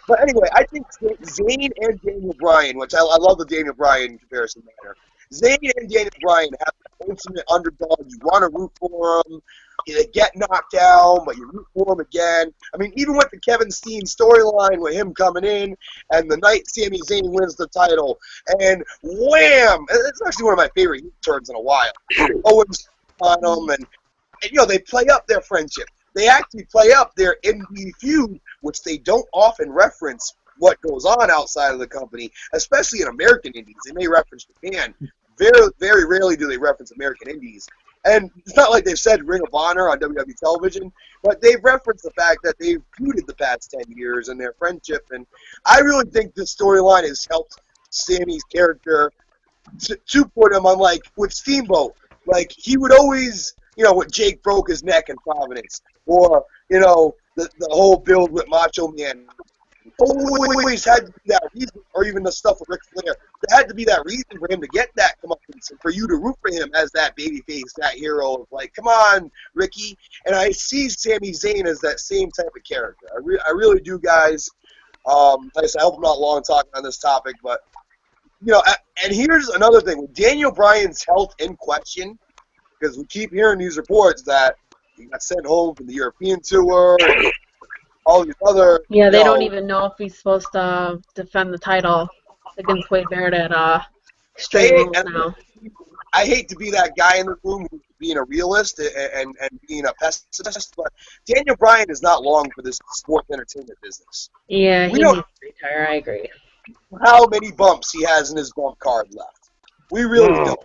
But anyway, I think Zayn and Daniel Bryan, which I love the Daniel Bryan comparison matter. Zayn and Daniel Bryan have the ultimate underdog. You want to root for them. They get knocked down, but you root for them again. I mean, even with the Kevin Steen storyline with him coming in, and the night Sami Zayn wins the title, and wham! It's actually one of my favorite turns in a while. Owens on them, and they play up their friendship. They actually play up their indie feud, which they don't often reference what goes on outside of the company, especially in American indies. They may reference Japan. Very, very rarely do they reference American indies. And it's not like they've said Ring of Honor on WWE television, but they've referenced the fact that they've feuded the past 10 years and their friendship. And I really think this storyline has helped Sammy's character to put him on, like, with Steamboat. Like, he would always, when Jake broke his neck in Providence, or, the whole build with Macho Man. Always had to be that reason, or even the stuff with Ric Flair. There had to be that reason for him to get that comeuppance, and for you to root for him as that babyface, that hero of like, come on, Ricky. And I see Sami Zayn as that same type of character. I really do, guys. Like I said, I hope I'm not long talking on this topic, but and here's another thing: with Daniel Bryan's health in question, because we keep hearing these reports that he got sent home from the European tour. And all these other... Yeah, they don't even know if he's supposed to defend the title. against Wade Barrett at Extreme Rules now. I hate to be that guy in the room who's being a realist and being a pessimist, but Daniel Bryan is not long for this sports entertainment business. Yeah, We he don't needs to retire. I agree. know how many bumps he has in his bump card left. We really don't.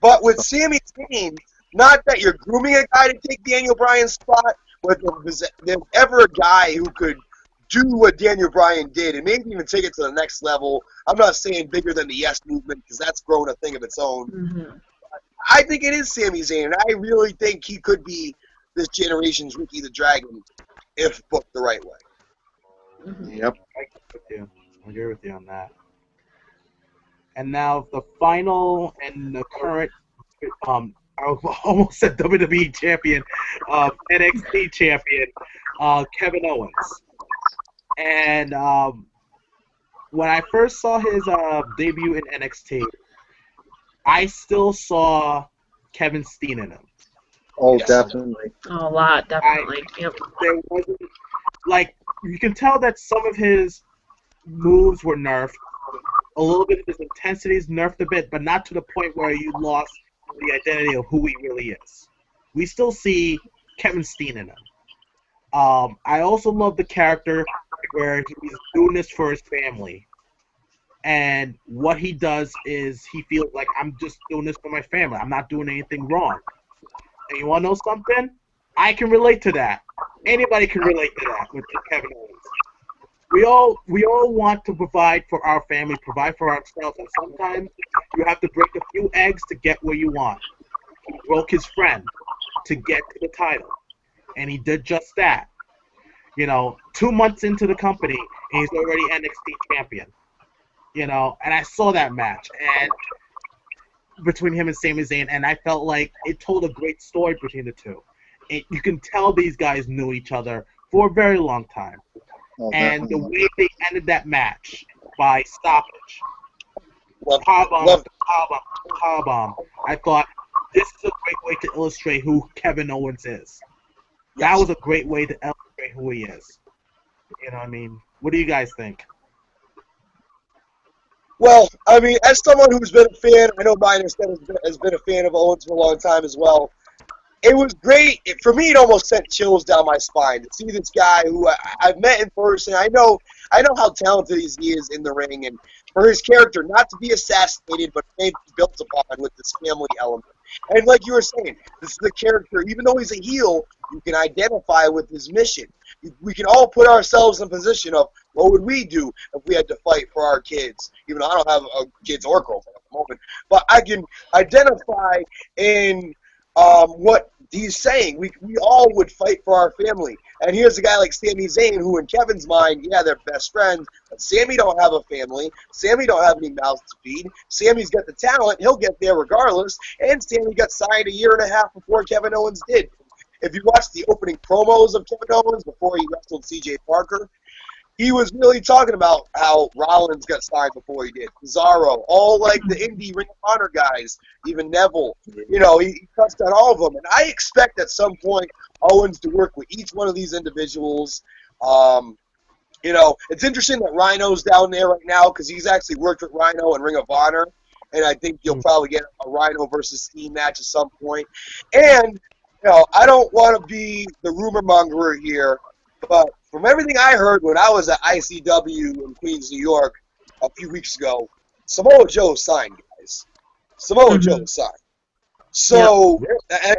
But with Sami Zayn, not that you're grooming a guy to take Daniel Bryan's spot, but if there's ever a guy who could do what Daniel Bryan did and maybe even take it to the next level. I'm not saying bigger than the Yes Movement because that's grown a thing of its own. Mm-hmm. I think it is Sami Zayn, and I really think he could be this generation's Ricky the Dragon if booked the right way. Mm-hmm. Yep. I agree with you on that. And now the final and the current, I almost said WWE champion, NXT champion, Kevin Owens. And when I first saw his debut in NXT, I still saw Kevin Steen in him. Oh, Yes. definitely. Oh, a lot, definitely. Yep. There wasn't, like, you can tell that some of his moves were nerfed. A little bit of his intensity is nerfed a bit, but not to the point where you lost the identity of who he really is. We still see Kevin Steen in him. I also love the character where he's doing this for his family. And what he does is he feels like, I'm just doing this for my family. I'm not doing anything wrong. And you want to know something? I can relate to that. Anybody can relate to that with Kevin Owens. We all want to provide for our family, provide for ourselves, and sometimes you have to break a few eggs to get where you want. He broke his friend to get to the title, and he did just that. 2 months into the company, and he's already NXT champion. And I saw that match and between him and Sami Zayn, and I felt like it told a great story between the two. You can tell these guys knew each other for a very long time. Oh, And the definitely. way they ended that match by stoppage, Love, powerbomb love, after powerbomb, I thought this is a great way to illustrate who Kevin Owens is. That was a great way to illustrate who he is. You know what I mean? What do you guys think? Well, I mean, as someone who's been a fan, I know Brian has been a fan of Owens for a long time as well. It was great. For me, it almost sent chills down my spine to see this guy who I've met in person. I know how talented he is in the ring, and for his character not to be assassinated, but maybe built upon with this family element. And like you were saying, this is a character, even though he's a heel, you can identify with his mission. We can all put ourselves in a position of, what would we do if we had to fight for our kids? Even though I don't have kids or girlfriend at the moment. But I can identify in what he's saying. We all would fight for our family. And here's a guy like Sami Zayn, who in Kevin's mind, yeah, they're best friends, but Sami don't have a family. Sami don't have any mouths to feed. Sami's got the talent. He'll get there regardless. And Sami got signed a year and a half before Kevin Owens did. If you watch the opening promos of Kevin Owens before he wrestled C.J. Parker, he was really talking about how Rollins got signed before he did. Cesaro, all like the indie Ring of Honor guys, even Neville. He touched on all of them. And I expect at some point Owens to work with each one of these individuals. It's interesting that Rhino's down there right now because he's actually worked with Rhino in Ring of Honor. And I think you'll probably get a Rhino versus Steen match at some point. And, I don't want to be the rumor mongerer here, but from everything I heard when I was at ICW in Queens, New York a few weeks ago, Samoa Joe signed, guys. Samoa Joe signed. So, and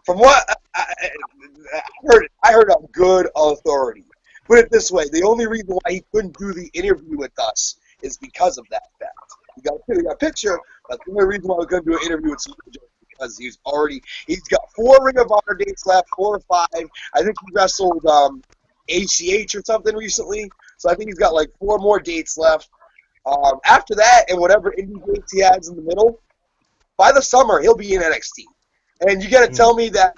from what I heard on good authority. Put it this way, the only reason why he couldn't do the interview with us is because of that fact. We got a picture, but the only reason why we couldn't do an interview with Samoa Joe is because he's got 4 Ring of Honor dates left, 4 or 5. I think he wrestled ACH or something recently, so I think he's got like 4 more dates left. After that, and whatever indie dates he has in the middle, by the summer he'll be in NXT. And you got to tell me that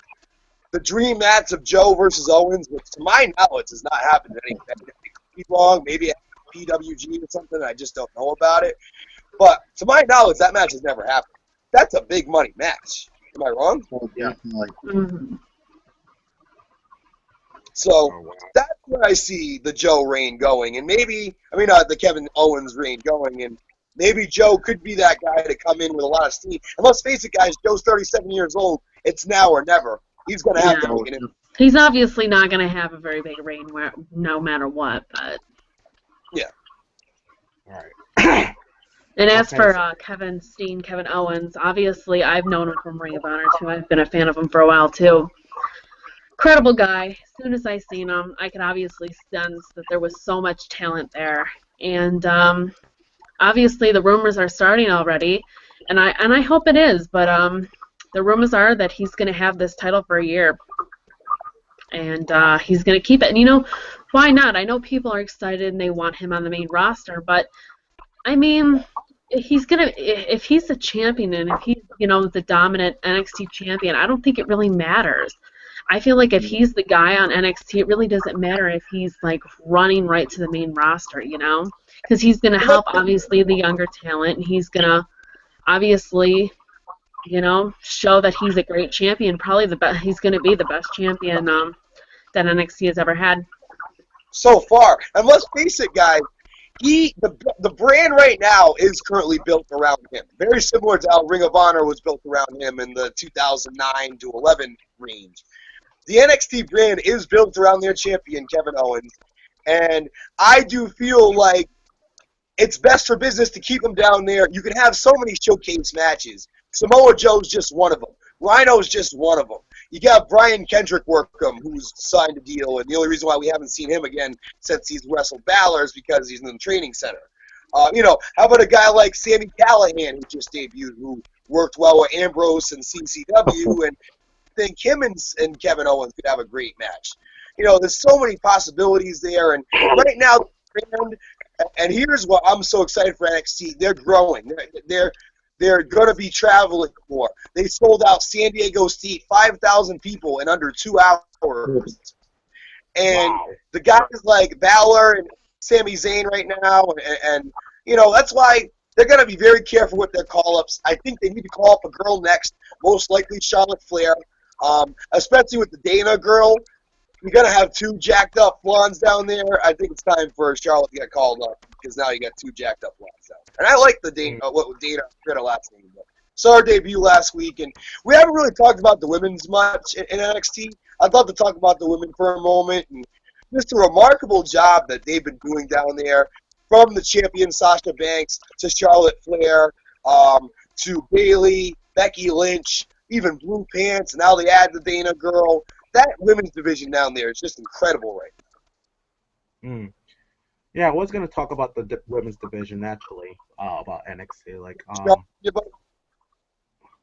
the dream match of Joe versus Owens, which to my knowledge has not happened any wrong, maybe at PWG or something, I just don't know about it. But to my knowledge, that match has never happened. That's a big money match. Am I wrong? Oh, definitely. Mm-hmm. So where I see the Joe reign going, and maybe the Kevin Owens reign going, and maybe Joe could be that guy to come in with a lot of steam. And let's face it, guys, Joe's 37 years old. It's now or never. He's going to have to make it in. He's obviously not going to have a very big reign no matter what, but... Yeah. All right. And as for Kevin Steen, Kevin Owens, obviously I've known him from Ring of Honor, too. I've been a fan of him for a while, too. Incredible guy. As soon as I seen him, I could obviously sense that there was so much talent there. And obviously the rumors are starting already, and I hope it is, but the rumors are that he's going to have this title for a year. And he's going to keep it. And, why not? I know people are excited and they want him on the main roster, but, I mean, if he's the champion and if he's, the dominant NXT champion, I don't think it really matters. I feel like if he's the guy on NXT, it really doesn't matter if he's, running right to the main roster, Because he's going to help, obviously, the younger talent, and he's going to, obviously, show that he's a great champion. Probably he's going to be the best champion that NXT has ever had. So far. And let's face it, guys, the brand right now is currently built around him. Very similar to how Ring of Honor was built around him in the 2009 to 11 range. The NXT brand is built around their champion, Kevin Owens. And I do feel like it's best for business to keep him down there. You can have so many showcase matches. Samoa Joe's just one of them. Rhino's just one of them. You got Brian Kendrick Workham, who's signed a deal, and the only reason why we haven't seen him again since he's wrestled Balor is because he's in the training center. How about a guy like Sami Callihan, who just debuted, who worked well with Ambrose and CCW, and I think him and Kevin Owens could have a great match. There's so many possibilities there, and right now, and here's what I'm so excited for NXT. They're growing. They're going to be traveling more. They sold out San Diego State, 5,000 people in under 2 hours. And the guys like Balor and Sami Zayn right now, and that's why they're going to be very careful with their call-ups. I think they need to call up a girl next, most likely Charlotte Flair, especially with the Dana girl. You're going to have 2 jacked up blondes down there. I think it's time for Charlotte to get called up because now you got 2 jacked up blondes down there. And I like the Dana, I forget her last name, but saw her debut last week. And we haven't really talked about the women's much in NXT. I'd love to talk about the women for a moment. And just a remarkable job that they've been doing down there, from the champion Sasha Banks to Charlotte Flair to Bayley, Becky Lynch, even Blue Pants, and now they add the Dana girl. That women's division down there is just incredible right now. Yeah, I was going to talk about the women's division naturally, about NXT.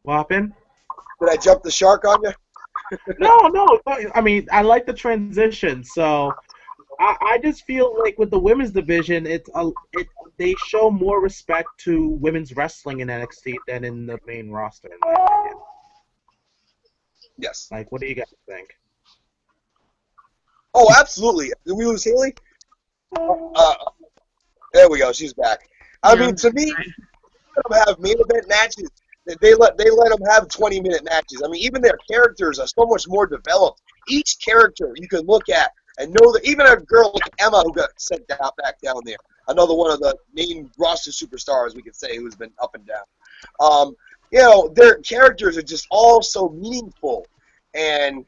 What happened? Did I jump the shark on you? No. I mean, I like the transition. So I just feel like with the women's division, they show more respect to women's wrestling in NXT than in the main roster, in my opinion. Yes. What do you guys think? Oh, absolutely. Did we lose Haley? There we go. She's back. I mean, to me, let them have main event matches. They let them have 20-minute matches. I mean, even their characters are so much more developed. Each character you can look at and know that, even a girl like Emma who got sent back down there, another one of the main roster superstars, we could say, who's been up and down. Their characters are just all so meaningful. And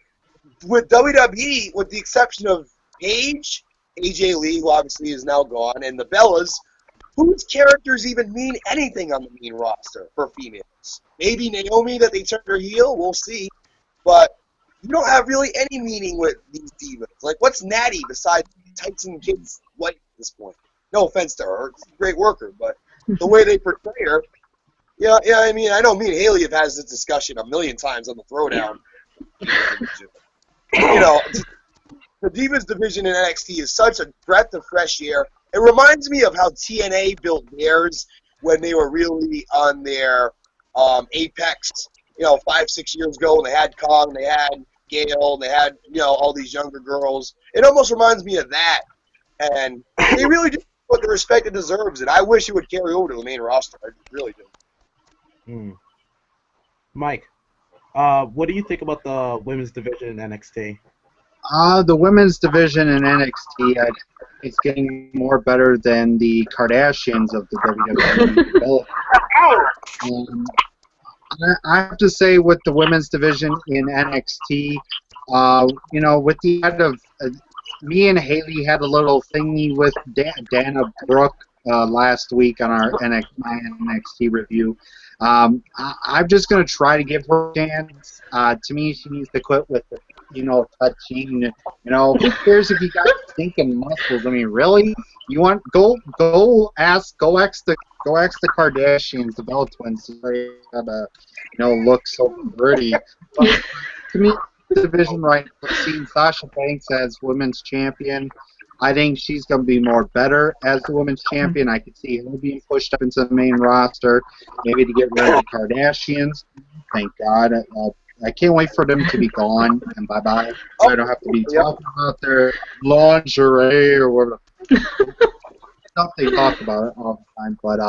with WWE, with the exception of Paige, AJ Lee, who obviously is now gone, and the Bellas, whose characters even mean anything on the main roster for females? Maybe Naomi, that they turned her heel, we'll see. But you don't have really any meaning with these divas. What's Natty besides Tyson Kidd's wife at this point? No offense to her, she's a great worker, but the way they portray her, yeah. I mean, I know me and Haley have had this discussion a million times on the Throwdown. The Divas division in NXT is such a breath of fresh air. It reminds me of how TNA built theirs when they were really on their apex, 5-6 years ago. They had Kong, they had Gail, they had, all these younger girls. It almost reminds me of that. And they really do what the respect it deserves. And I wish it would carry over to the main roster. I really do. Mike, what do you think about the women's division in NXT? The women's division in NXT, it's getting more better than the Kardashians of the WWE. Um, I have to say, with the women's division in NXT, with the end of me and Haley had a little thingy with Dana Brooke last week on my NXT review. I'm just gonna try to give her a chance. To me, she needs to quit with the, touching. Who cares if you got stinking muscles? I mean, really? You want ask the Kardashians, the Bell twins, to look so pretty. But to me, the division right now, seeing Sasha Banks as women's champion, I think she's going to be more better as the women's champion. I could see her being pushed up into the main roster, maybe to get rid of the Kardashians. Thank God. I can't wait for them to be gone and bye-bye. So I don't have to be talking about their lingerie or whatever. Stuff they talk about it all the time. But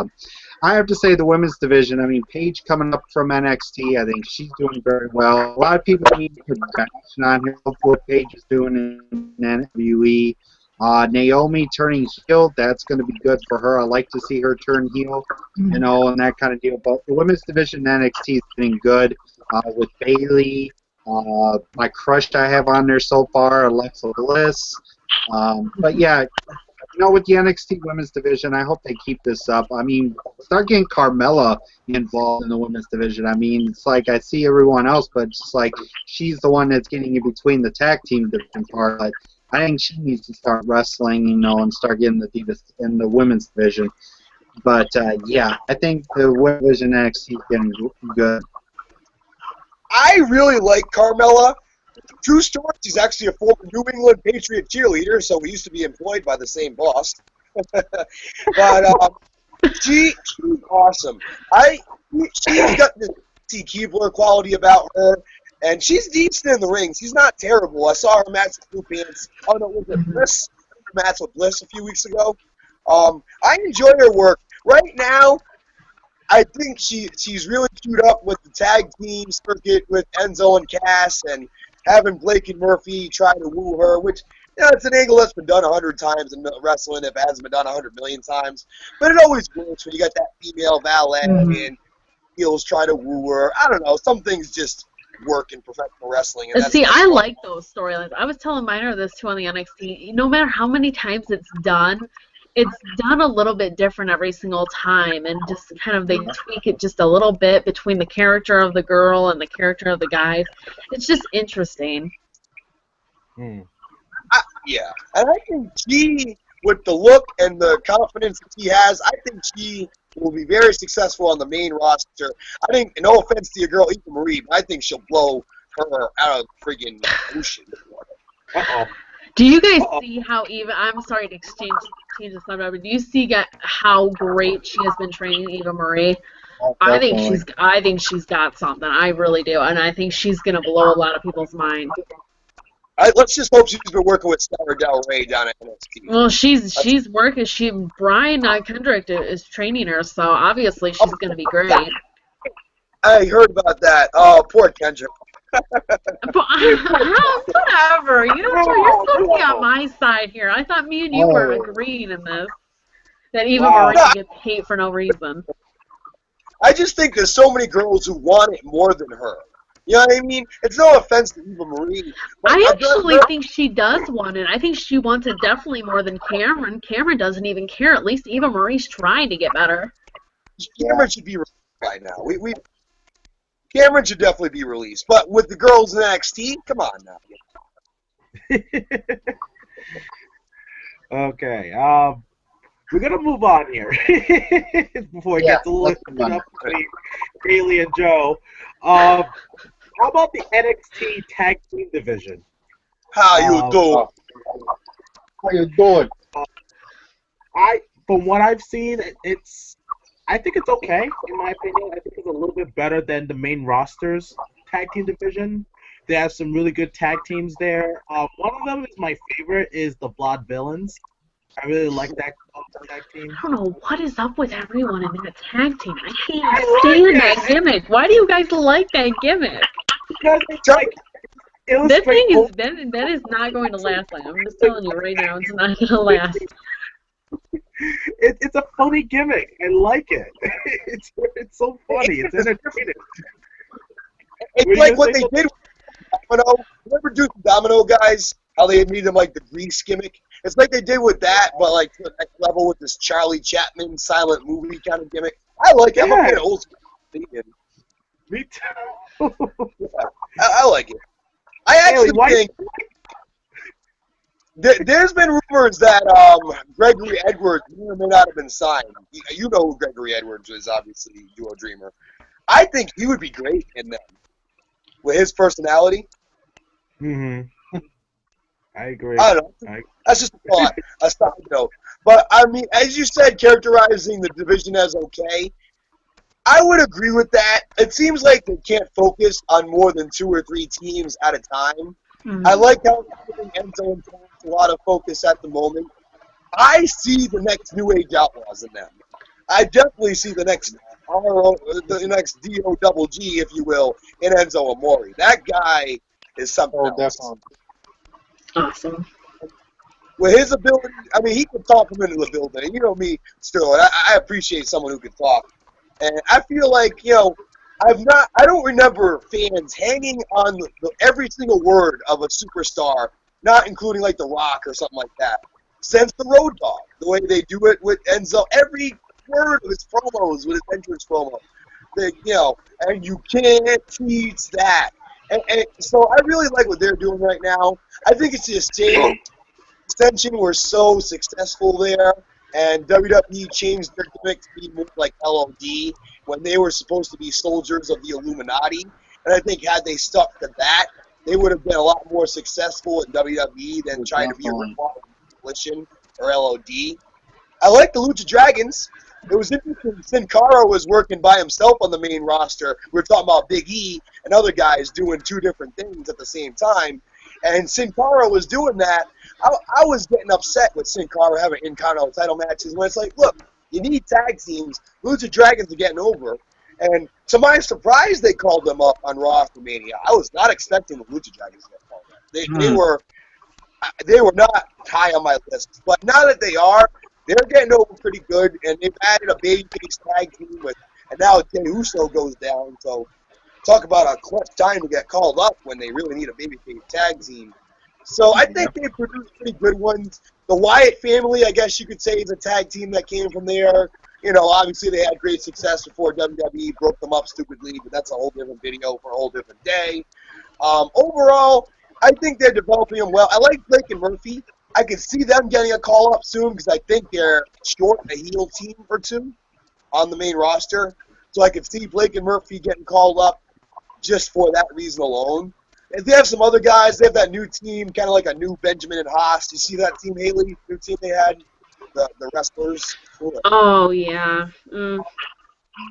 I have to say the women's division, I mean, Paige coming up from NXT, I think she's doing very well. A lot of people need to mention on her what Paige is doing in WWE. Naomi turning heel, that's going to be good for her. I like to see her turn heel, and that kind of deal. But the women's division in NXT is getting good with Bayley. My crush I have on there so far, Alexa Bliss. But yeah, with the NXT women's division, I hope they keep this up. I mean, start getting Carmella involved in the women's division. I mean, it's like I see everyone else, but it's just like she's the one that's getting in between the tag team division part. But I think she needs to start wrestling, and start getting the divas in the women's division. But yeah, I think the women's division NXT is getting good. I really like Carmella. True story, she's actually a former New England Patriot cheerleader, so we used to be employed by the same boss. But she's awesome. She's got this T. Keebler quality about her, and she's decent in the ring. She's not terrible. I saw her match with Blue Pants. Oh no, was it Bliss? Her match with Bliss a few weeks ago. I enjoy her work. Right now, I think she's really queued up with the tag team circuit with Enzo and Cass, and having Blake and Murphy try to woo her, which, it's an angle that's been done 100 times in wrestling if it hasn't been done 100 million times. But it always works when you got that female valet and heels try to woo her. I don't know. Some things just work in professional wrestling. And see, I like those storylines. I was telling Minor this too on the NXT. No matter how many times it's done a little bit different every single time, and just kind of they tweak it just a little bit between the character of the girl and the character of the guys. It's just interesting. Yeah, and I think she, with the look and the confidence that she has, I think she will be very successful on the main roster. I think, no offense to your girl Eva Marie, but I think she'll blow her out of the friggin' ocean. Uh-oh. Do you guys see how I'm sorry to change the subject, but do you see how great she has been training Eva Marie? Oh, I think she's got something. I really do, and I think she's gonna blow a lot of people's mind. Let's just hope she's been working with Sarah Del Rey down at NXT. Well, she's working. Brian Kendrick is training her, so obviously she's gonna be great. I heard about that. Oh, poor Kendrick. But whatever, you're supposed to be on my side here. I thought me and you were agreeing in this. That Eva Marie gets hate for no reason. I just think there's so many girls who want it more than her. You know what I mean? It's no offense to Eva Marie. I actually think she does want it. I think she wants it definitely more than Cameron. Cameron doesn't even care. At least Eva Marie's trying to get better. Cameron should be right now. Cameron should definitely be released. But with the girls in NXT, come on now. Okay. We're going to move on here before we get to listen up between Haley and Joe. How about the NXT Tag Team Division? How you doing? How you doing? From what I've seen, I think it's okay, in my opinion. I think it's a little bit better than the main roster's tag team division. They have some really good tag teams there. One of them is my favorite, is the Blood Villains. I really like that tag team. I don't know what is up with everyone in that tag team. I can't stand that gimmick. Why do you guys like that gimmick? Because it's like It was That thing is straightforward. that is not going to last long. I'm just telling you right now, it's not going to last. It's a funny gimmick. I like it. It's so funny. It's entertaining. It's Were you like gonna what say they something? did with Domino. Remember Duke Domino guys? How they made them like the grease gimmick? It's like they did with that, but like to the next level with this Charlie Chaplin silent movie kind of gimmick. I like it. I'm a Yeah, fan of old school. Yeah, me too. I like it. I Haley, actually why? think there's been rumors that Gregory Edwards may or may not have been signed. You know who Gregory Edwards is, obviously, Duo Dreamer. I think he would be great in them with his personality. Mm-hmm. I agree. I don't know. That's just a thought, a side note. But, I mean, as you said, characterizing the division as okay, I would agree with that. It seems like they can't focus on more than 2 or 3 teams at a time. Mhm. I like how they're giving Enzo and Tom a lot of focus at the moment. I see the next New Age Outlaws in them. I definitely see the next the next DO double G, if you will, in Enzo Amore. That guy is something Oh, else. definitely. Awesome. With his ability, I mean, he can talk him into the building. You know me, Sterling. I appreciate someone who can talk. And I feel like, I don't remember fans hanging on every single word of a superstar, not including like The Rock or something like that, since the Road Dogg. The way they do it with Enzo, every word of his promos, with his entrance promo, and you can't teach that. And so I really like what they're doing right now. I think it's just shame Ascension were so successful there, and WWE changed their gimmick to be more like LOD when they were supposed to be soldiers of the Illuminati. And I think had they stuck to that, they would have been a lot more successful in WWE than trying to be a Definitely. Coalition or LOD. I like the Lucha Dragons. It was interesting. Sin Cara was working by himself on the main roster. We were talking about Big E and other guys doing 2 different things at the same time. And Sin Cara was doing that. I was getting upset with Sin Cara having Intercontinental title matches when it's like, look, you need tag teams. Lucha Dragons are getting over. And to my surprise, they called them up on Raw for Mania. I was not expecting the Lucha Dragons to get called up. They were not high on my list. But now that they are, they're getting over pretty good, and they've added a babyface tag team and now Jey Uso goes down. So talk about a clutch time to get called up when they really need a babyface tag team. So I think they produced pretty good ones. The Wyatt family, I guess you could say, is a tag team that came from there. Obviously they had great success before WWE broke them up stupidly, but that's a whole different video for a whole different day. Overall, I think they're developing them well. I like Blake and Murphy. I could see them getting a call up soon because I think they're short a heel team or 2 on the main roster. So I could see Blake and Murphy getting called up just for that reason alone. And they have some other guys. They have that new team, kind of like a new Benjamin and Haas. You see that team, Haley? New team they had? The wrestlers? Oh yeah. Mm.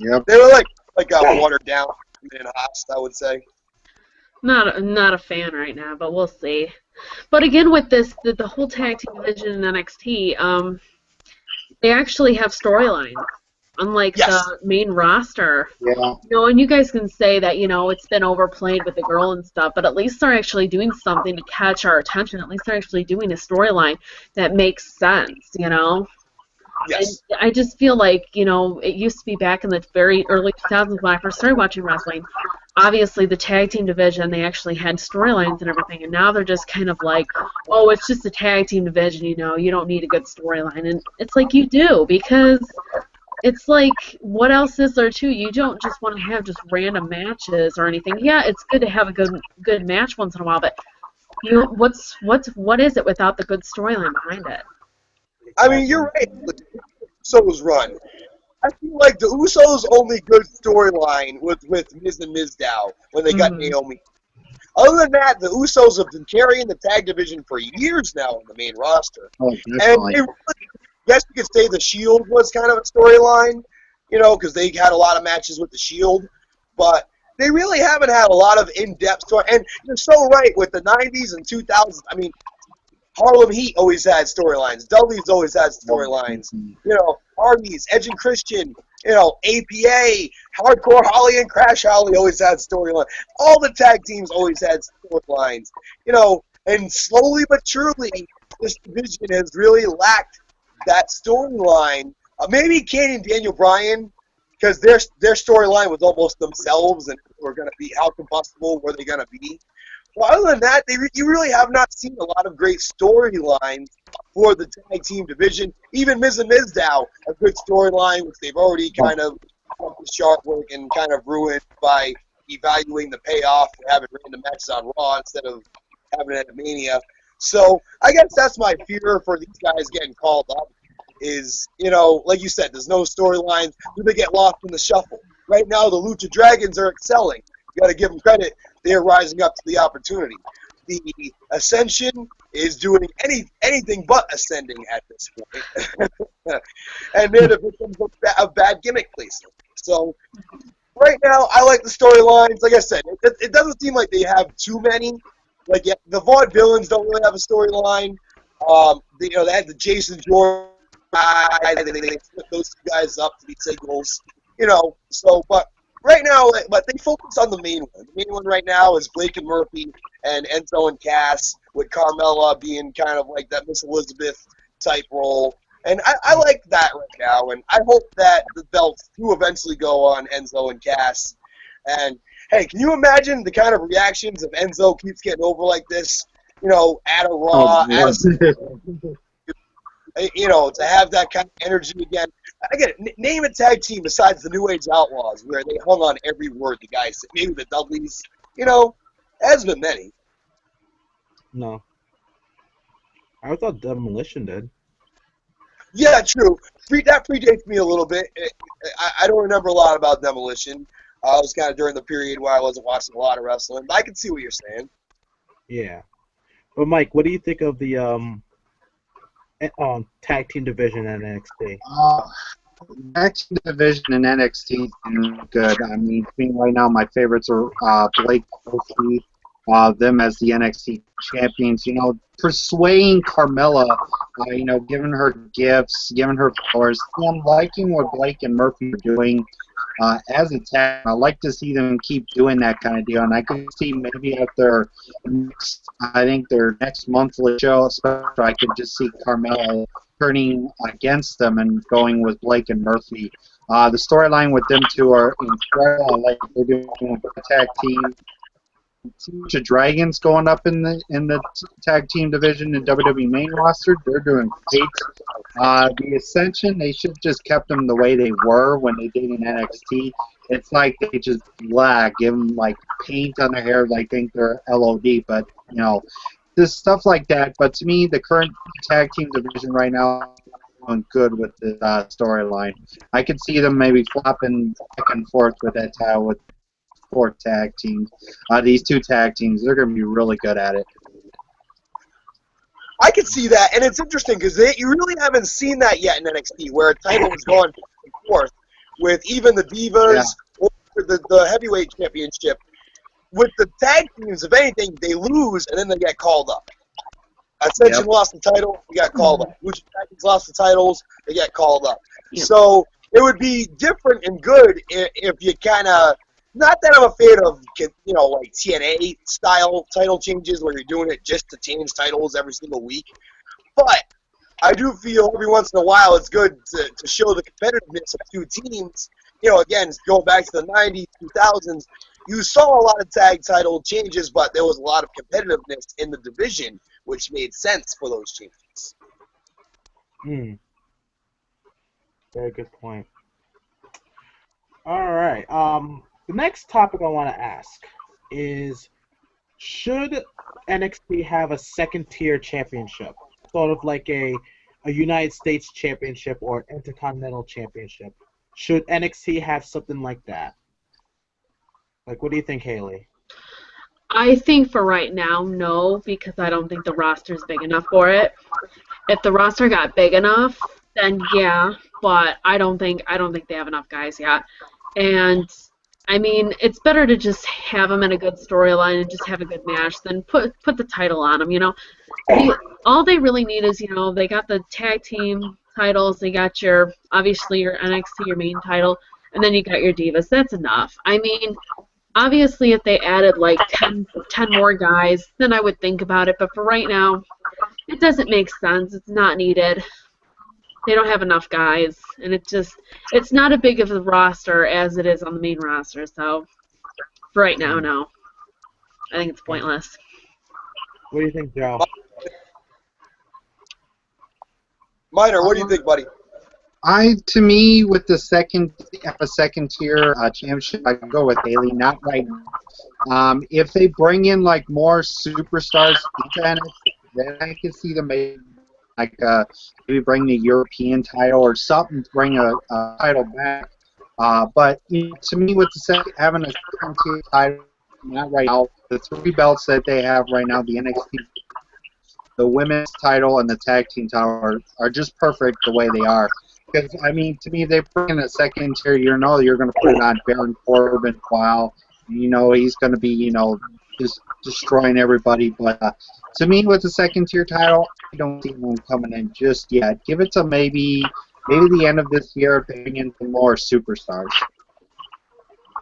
Yep. They were like a watered down Benjamin and Haas, I would say. Not a fan right now, but we'll see. But again, with this, the whole tag team division in NXT, they actually have storylines, unlike Yes. the main roster. Yeah. And you guys can say that, it's been overplayed with the girl and stuff, but at least they're actually doing something to catch our attention. At least they're actually doing a storyline that makes sense. Yes. I just feel like, it used to be back in the very early 2000s when I first started watching wrestling. Obviously, the tag team division, they actually had storylines and everything, and now they're just kind of like, oh, it's just a tag team division, you don't need a good storyline. And it's like you do, because it's like, what else is there to? You don't just want to have just random matches or anything. Yeah, it's good to have a good match once in a while, but what is it without the good storyline behind it? I mean, you're right. The Usos run. I feel like the Usos' only good storyline was with Miz and Mizdow when they got Mhm. Naomi. Other than that, the Usos have been carrying the tag division for years now on the main roster. Oh, And definitely. they really, I guess you could say the Shield was kind of a storyline, because they had a lot of matches with the Shield. But they really haven't had a lot of in-depth story. And you're so right with the 90s and 2000s. I mean, Harlem Heat always had storylines. Dudley's always had storylines. You know, Hardy's, Edge and Christian, you know, APA, Hardcore Holly and Crash Holly always had storylines. All the tag teams always had storylines. You know, and slowly but surely, this division has really lacked that storyline. Maybe Kane and Daniel Bryan, because their storyline was almost themselves, and were going to be how combustible were they going to be. Well, other than that, you really have not seen a lot of great storylines for the tag team division. Even Miz and Mizdow, a good storyline, which they've already kind of put the sharp work and kind of ruined by evaluating the payoff for having random matches on Raw instead of having it at Mania. So I guess that's my fear for these guys getting called up is, you know, like you said, there's no storylines. Do they get lost in the shuffle? Right now, the Lucha Dragons are excelling. You got to give them credit. They're rising up to the opportunity. The Ascension is doing anything but ascending at this point. And they're the victims of bad gimmick placement. So right now, I like the storylines. Like I said, it doesn't seem like they have too many. Like, yeah, the Vaudevillains don't really have a storyline. They had the Jason Jordan guy. They split those two guys up to be singles. You know, so, but right now, but they focus on the main one. The main one right now is Blake and Murphy and Enzo and Cass, with Carmella being kind of like that Miss Elizabeth type role. And I like that right now, and I hope that the belts do eventually go on Enzo and Cass. And, hey, can you imagine the kind of reactions if Enzo keeps getting over like this, you know, at a Raw, you know, to have that kind of energy again. Again, name a tag team besides the New Age Outlaws where they hung on every word the guys said. Maybe the Dudleys. You know, there hasn't been many. No. I thought Demolition did. Yeah, true. That predates me a little bit. I don't remember a lot about Demolition. It was kind of during the period where I wasn't watching a lot of wrestling. But I can see what you're saying. Yeah. But, Mike, what do you think of the tag team division at NXT? Tag team division in NXT is good. I mean, right now my favorites are Blake Murphy, them as the NXT champions. You know, persuading Carmella, you know, giving her gifts, giving her flowers. I'm liking what Blake and Murphy are doing as a tag. I like to see them keep doing that kind of deal, and I could see maybe at their next, I think their next monthly show, especially, I could just see Carmella turning against them and going with Blake and Murphy. The storyline with them two are incredible. I like what they're doing with the tag team. The Dragons going up in the tag team division in WWE main roster. They're doing great. The Ascension, they should have just kept them the way they were when they did in NXT. It's like they just give them like paint on their hair, like think they're LOD, but you know, just stuff like that. But to me, the current tag team division right now is doing good with the storyline. I could see them maybe flopping back and forth with that title with 4 tag teams. These 2 tag teams, they're going to be really good at it. I could see that, and it's interesting because you really haven't seen that yet in NXT, where a title has gone back and forth with even the Divas or the Heavyweight Championship. With the tag teams, if anything, they lose and then they get called up. Ascension lost the title, they got called up. Lucha Dragons lost the titles, they get called up. Yep. So it would be different and good if you kind of, not that I'm a fan of, you know, like TNA style title changes where you're doing it just to change titles every single week, but I do feel every once in a while it's good to show the competitiveness of 2 teams. You know, again, going back to the 90s, 2000s, you saw a lot of tag title changes, but there was a lot of competitiveness in the division, which made sense for those changes. Very good point. All right. The next topic I want to ask is, should NXT have a second-tier championship, sort of like a United States championship or an Intercontinental championship? Should NXT have something like that? Like, what do you think, Haley? I think for right now, no, because I don't think the roster's big enough for it. If the roster got big enough, then yeah, but I don't think they have enough guys yet. And I mean, it's better to just have them in a good storyline and just have a good match than put the title on them. All they really need is, they got the tag team titles, they got obviously your NXT, your main title, and then you got your Divas. That's enough. I mean, obviously, if they added like 10 more guys, then I would think about it. But for right now, it doesn't make sense. It's not needed. They don't have enough guys, and it's not as big of a roster as it is on the main roster. So for right now, no, I think it's pointless. What do you think, Joe? Minor, what do you think, buddy? To me, with the second tier championship, I can go with Haley. Not right now. If they bring in like more superstars into NXT, then I can see them maybe bring the European title or something to bring a title back. But to me, with having a second tier title, not right now, the 3 belts that they have right now, the NXT, the women's title, and the tag team title are just perfect the way they are. Because, I mean, to me, they bring in a second tier, you're going to put it on Baron Corbin while, he's going to be, just destroying everybody. But to me, with the second tier title, I don't see one coming in just yet. Give it to maybe the end of this year if they bring in some more superstars.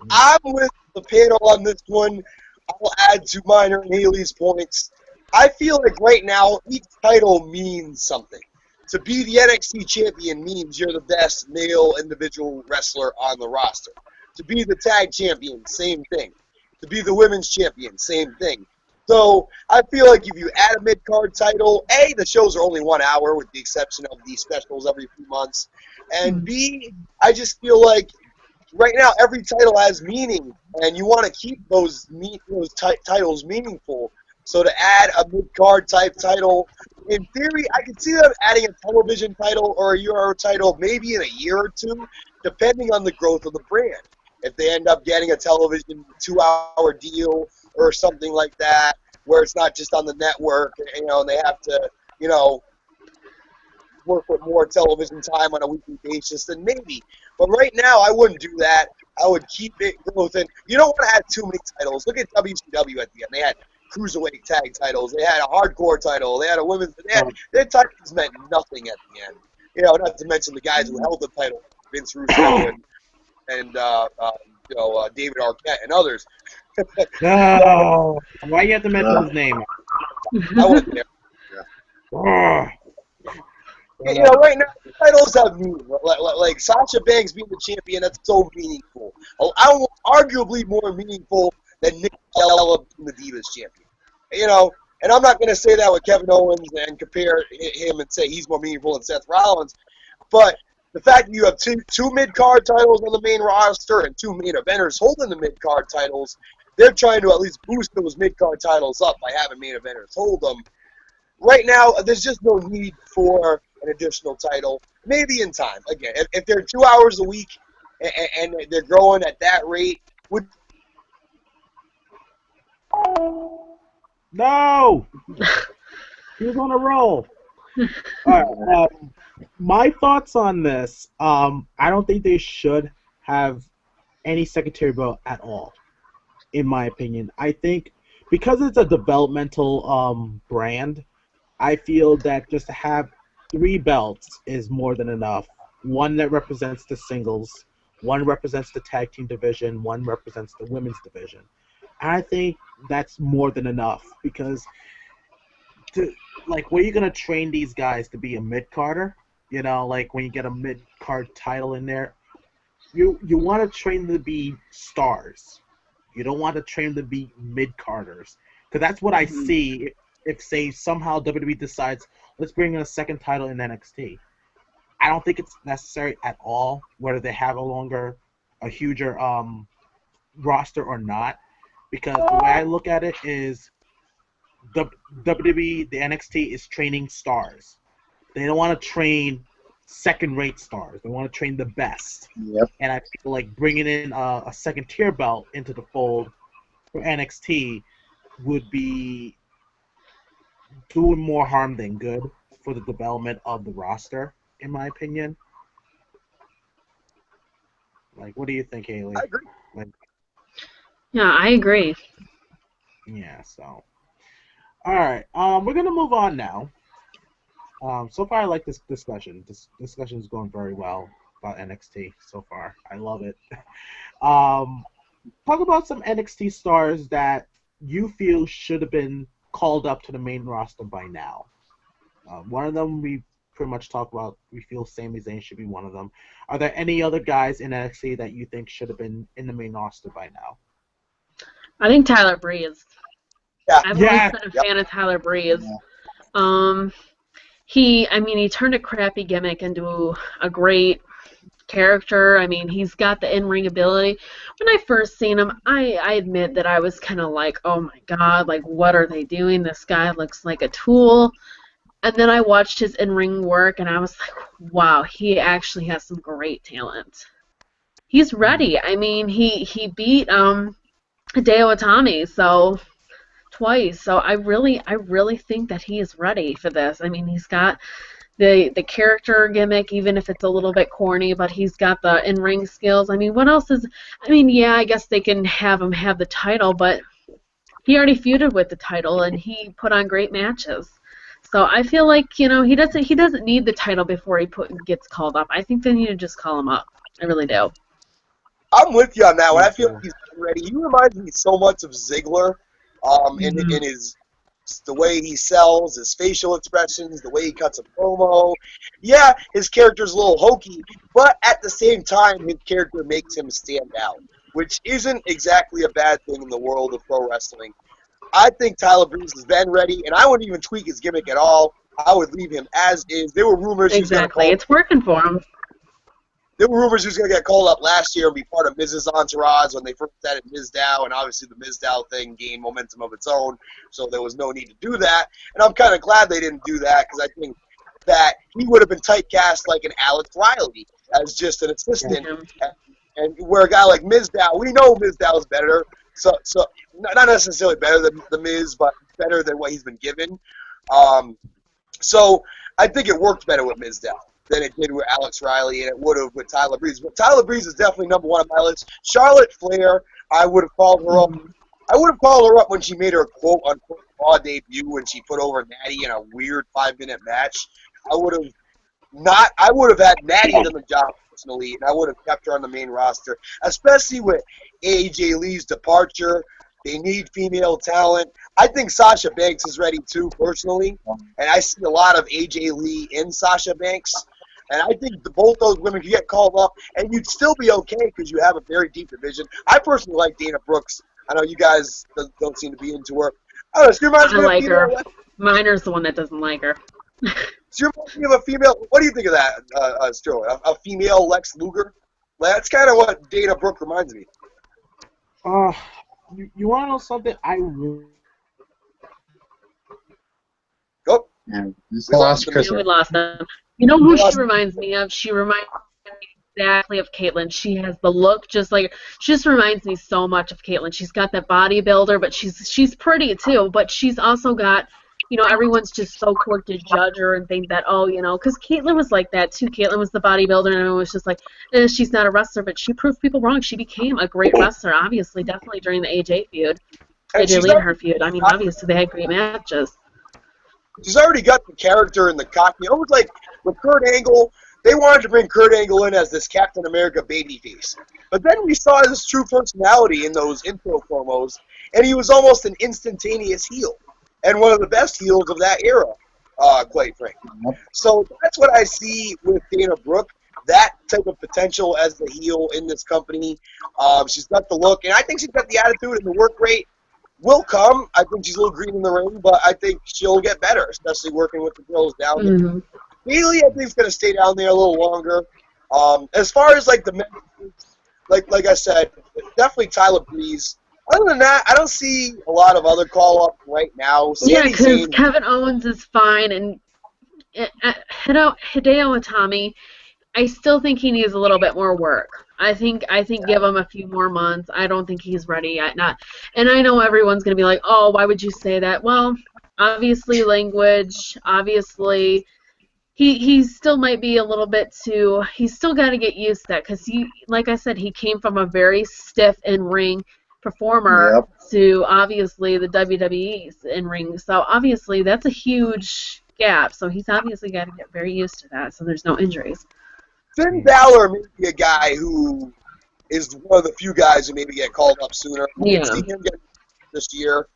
I'm with the panel on this one. I'll add to Minor and Haley's points. I feel like right now each title means something. To be the NXT champion means you're the best male individual wrestler on the roster. To be the tag champion, same thing. To be the women's champion, same thing. So I feel like if you add a mid-card title, A, the shows are only 1 hour with the exception of these specials every few months. And B, I just feel like right now every title has meaning, and you want to keep those titles meaningful. So to add a mid-card type title, in theory, I could see them adding a television title or a Euro title maybe in a year or two, depending on the growth of the brand. If they end up getting a television 2-hour deal or something like that, where it's not just on the network, and they have to, work with more television time on a weekly basis, then maybe. But right now, I wouldn't do that. I would keep it growth. And you don't want to have too many titles. Look at WCW at the end. They had cruiserweight tag titles. They had a hardcore title. They had a women's. Their titles meant nothing at the end. Not to mention the guys who held the title, Vince Russo and David Arquette and others. No, why you have to mention his name? I wasn't there. Right now, titles have meaning. Like Sasha Banks being the champion, that's so meaningful. Arguably more meaningful than Nick Bella being the Divas champion. And I'm not going to say that with Kevin Owens and compare him and say he's more meaningful than Seth Rollins. But the fact that you have two mid-card titles on the main roster and 2 main eventers holding the mid-card titles, they're trying to at least boost those mid-card titles up by having main eventers hold them. Right now, there's just no need for an additional title. Maybe in time. Again, if they're 2 hours a week and they're growing at that rate, No! He was on a roll. All right, my thoughts on this, I don't think they should have any secondary belt at all, in my opinion. I think because it's a developmental brand, I feel that just to have 3 belts is more than enough. One that represents the singles, one represents the tag team division, one represents the women's division. I think that's more than enough because, where are you going to train these guys to be a mid-carder? When you get a mid-card title in there, you want to train them to be stars. You don't want to train them to be mid-carders. Because that's what I see if, say, somehow WWE decides, let's bring in a second title in NXT. I don't think it's necessary at all, whether they have a huger roster or not. Because the way I look at it is the WWE, the NXT is training stars. They don't want to train second-rate stars. They want to train the best. Yep. And I feel like bringing in a second-tier belt into the fold for NXT would be doing more harm than good for the development of the roster, in my opinion. What do you think, Haley? I agree. Yeah, I agree. Yeah, so. All right, we're gonna move on now. So far, I like this discussion. This discussion is going very well about NXT so far. I love it. Um, talk about some NXT stars that you feel should have been called up to the main roster by now. One of them we pretty much talked about. We feel Sami Zayn should be one of them. Are there any other guys in NXT that you think should have been in the main roster by now? I think Tyler Breeze. Yeah. I've always Yes. been a Yep. fan of Tyler Breeze. Yeah. He turned a crappy gimmick into a great character. I mean, he's got the in-ring ability. When I first seen him, I admit that I was kind of like, oh my God, like, what are they doing? This guy looks like a tool. And then I watched his in-ring work, and I was like, wow, he actually has some great talent. He's ready. I mean, he beat Hideo Itami twice. So I really think that he is ready for this. I mean, he's got the character gimmick, even if it's a little bit corny, but he's got the in-ring skills. I mean, what else is? I mean, yeah, I guess they can have him have the title, but he already feuded with the title, and he put on great matches. So I feel like he doesn't need the title before gets called up. I think they need to just call him up. I really do. I'm with you on that one. Me I feel too. like he's ready. He reminds me so much of Ziggler, Mhm. in his the way he sells, his facial expressions, the way he cuts a promo. Yeah, his character's a little hokey, but at the same time, his character makes him stand out, which isn't exactly a bad thing in the world of pro wrestling. I think Tyler Breeze has been ready, and I wouldn't even tweak his gimmick at all. I would leave him as is. There were rumors he was going to Exactly. call. It's working for him. There were rumors he was going to get called up last year and be part of Miz's entourage when they first added Mizdow, and obviously the Mizdow thing gained momentum of its own, so there was no need to do that. And I'm kind of glad they didn't do that because I think that he would have been typecast like an Alex Riley as just an assistant, Yeah. and where a guy like Mizdow, we know Mizdow is better, so not necessarily better than the Miz, but better than what he's been given. Um, so I think it worked better with Mizdow than it did with Alex Riley, and it would have with Tyler Breeze. But Tyler Breeze is definitely number one on my list. Charlotte Flair, I would have called her up. Mhm. I would have called her up when she made her quote unquote Raw debut when she put over Natty in a weird 5-minute match. I would have not. I would have had Natty in the job personally, and I would have kept her on the main roster, especially with AJ Lee's departure. They need female talent. I think Sasha Banks is ready too, personally, and I see a lot of AJ Lee in Sasha Banks. And I think both those women could get called up, and you'd still be okay because you have a very deep division. I personally like Dana Brooks. I know you guys don't seem to be into her. I don't know. She reminds I me of a like her. female. Miner's the one that doesn't like her. She reminds me of a female. What do you think of that, Sterling? A female Lex Luger? That's kind of what Dana Brooke reminds me. You want to know something? I really Go. And this We lost lost him. Chris. Yeah, we lost them. You know who We lost she reminds me of? She reminds me exactly of Caitlyn. She has the look just like she just reminds me so much of Caitlyn. She's got that bodybuilder, but she's pretty too. But she's also got, everyone's just so quick to judge her and think that, oh, because Caitlyn was like that too. Caitlyn was the bodybuilder, and everyone was just like, she's not a wrestler, but she proved people wrong. She became a great wrestler, obviously, definitely during the AJ feud, And AJ Lee and her feud. I mean, obviously they had great matches. she's already got the character and the cocky. Almost like with Kurt Angle, they wanted to bring Kurt Angle in as this Captain America babyface. But then we saw his true personality in those intro promos, and he was almost an instantaneous heel. And one of the best heels of that era, quite frankly. So that's what I see with Dana Brooke, that type of potential as the heel in this company. She's got the look, and I think she's got the attitude and the work rate. Will come. I think she's a little green in the ring, but I think she'll get better, especially working with the girls down there. Hmm. Bailey, I think, is going to stay down there a little longer. As far as like the men, like I said, definitely Tyler Breeze. Other than that, I don't see a lot of other call up right now. Yeah, Sami because Zayn, Kevin Owens is fine, and Hideo Itami, I still think he needs a little bit more work. I think give him a few more months. I don't think he's ready yet. And I know everyone's gonna be like, oh, why would you say that? Well, obviously language, obviously he still might be a little bit too. He's still got to get used to that because like I said, he came from a very stiff in ring performer Yep. to obviously the WWE's in ring. So obviously that's a huge gap. So he's obviously got to get very used to that. So there's no injuries. Finn Balor may be a guy who is one of the few guys who maybe get called up sooner. We can Yeah. see him get this year.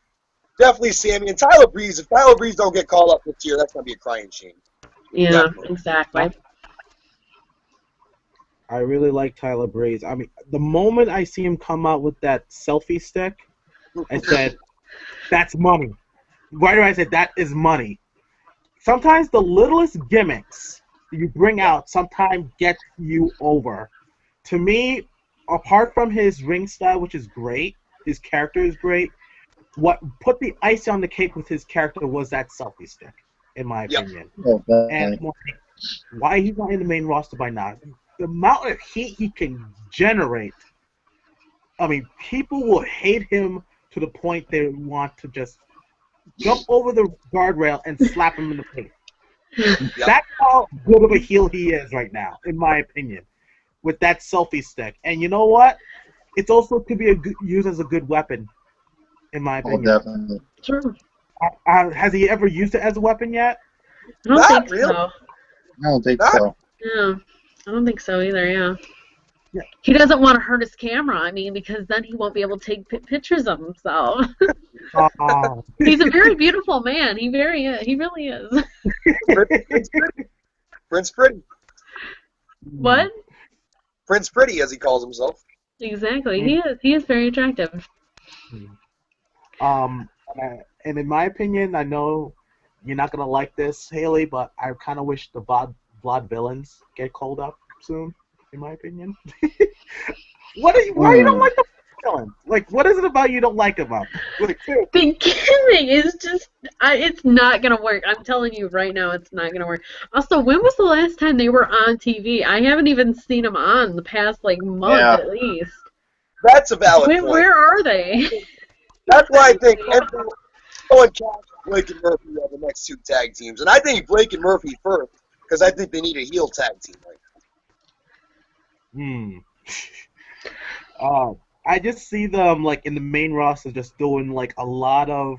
Definitely Sammy and Tyler Breeze. If Tyler Breeze don't get called up this year, that's gonna be a crying shame. Yeah, Definitely. exactly. I really like Tyler Breeze. I mean, the moment I see him come out with that selfie stick, I said, that's money. Why do I say that is money? Sometimes the littlest gimmicks you bring out sometimes get you over. To me, apart from his ring style, which is great, his character is great, what put the ice on the cake with his character was that selfie stick, in my Yep. opinion. Oh, And definitely. why he's not in the main roster by now. The amount of heat he can generate, I mean, people will hate him to the point they want to just jump over the guardrail and slap him in the face. Yep. That's how good of a heel he is right now, in my opinion, with that selfie stick. And you know what? It's also to be used as a good weapon, in my Oh, opinion. definitely. Sure. Has he ever used it as a weapon yet? I don't Not think really. so. I don't think Not- so. Yeah, I don't think so either. Yeah. Yeah. He doesn't want to hurt his camera. I mean, because then he won't be able to take pictures of himself. Oh. He's a very beautiful man. He really is. Prince Pretty. Prince Pretty. What? Prince Pretty, as he calls himself. Exactly. He is. He is very attractive. And in my opinion, I know you're not gonna like this, Haley, but I kind of wish the Vlad villains get called up soon. In my opinion, why you don't like the villains? Like, what is it about you don't like about them? Like, The gimmick is just, it's not going to work. I'm telling you right now, it's not going to work. Also, when was the last time they were on TV? I haven't even seen them on the past, like, month Yeah. at least. That's a valid point. Where are they? That's why I think Enzo and Cash, Blake and Murphy are the next two tag teams. And I think Blake and Murphy first, because I think they need a heel tag team right I just see them like in the main roster just doing like a lot of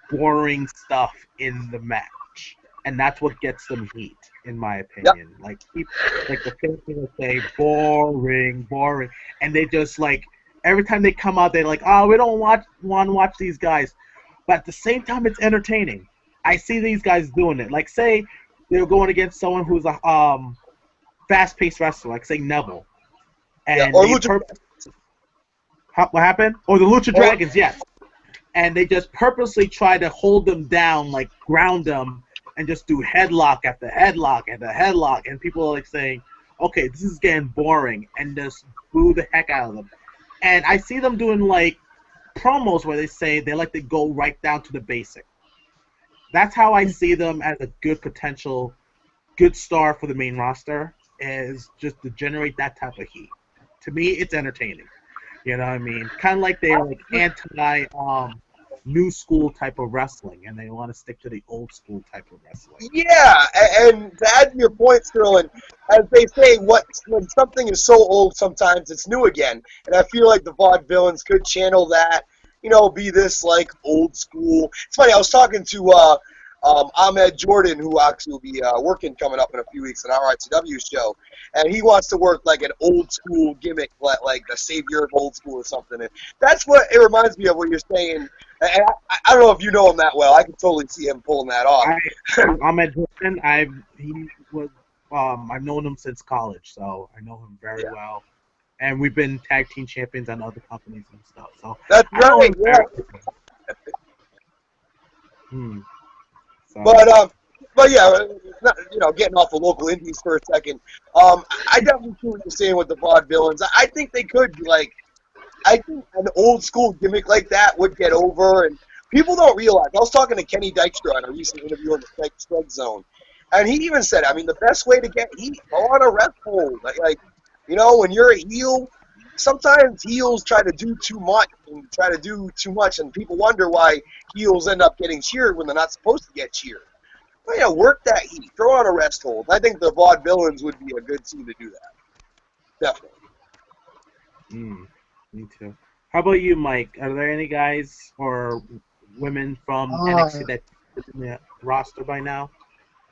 boring stuff in the match, and that's what gets them heat, in my opinion. Yep. Like the same thing will say boring, and they just like every time they come out, they're like, oh, we don't want to watch these guys, but at the same time, it's entertaining. I see these guys doing it. Like say they're going against someone who's a fast-paced wrestler, like say Neville. And or Lucha. What happened? Or the Lucha Dragons, yes. And they just purposely try to hold them down, like ground them, and just do headlock after headlock after headlock. And people are like saying, okay, this is getting boring, and just boo the heck out of them. And I see them doing like promos where they say they like to go right down to the basic. That's how I see them as a good potential, good star for the main roster, is just to generate that type of heat. To me, it's entertaining. You know what I mean? Kind of like they're like anti new school type of wrestling, and they want to stick to the old school type of wrestling. Yeah, and to add to your point, Sterling, as they say, when something is so old, sometimes it's new again. And I feel like the Vaudevillains could channel that, be this like old school. It's funny, I was talking to Ahmed Jordan, who actually will be working coming up in a few weeks on our ICW show, and he wants to work like an old school gimmick, like the savior of old school or something. And that's what it reminds me of what you're saying. And I don't know if you know him that well. I can totally see him pulling that off. Ahmed Jordan, I've known him since college, so I know him very well. And we've been tag team champions on other companies and stuff. So that's right. Yeah. But yeah, getting off the local indies for a second. I definitely see what you're saying with the Vaudevillains. I think they could I think an old school gimmick like that would get over, and people don't realize. I was talking to Kenny Dykstra on a recent interview on the Strike Zone, and he even said, the best way to get heat, go on a rest hold. Like, when you're a heel, sometimes heels try to do too much and people wonder why heels end up getting cheered when they're not supposed to get cheered. But, work that heat. Throw on a rest hold. I think the Vaudevillains would be a good team to do that. Definitely. Me too. How about you, Mike? Are there any guys or women from NXT Uh, that are in the roster by now?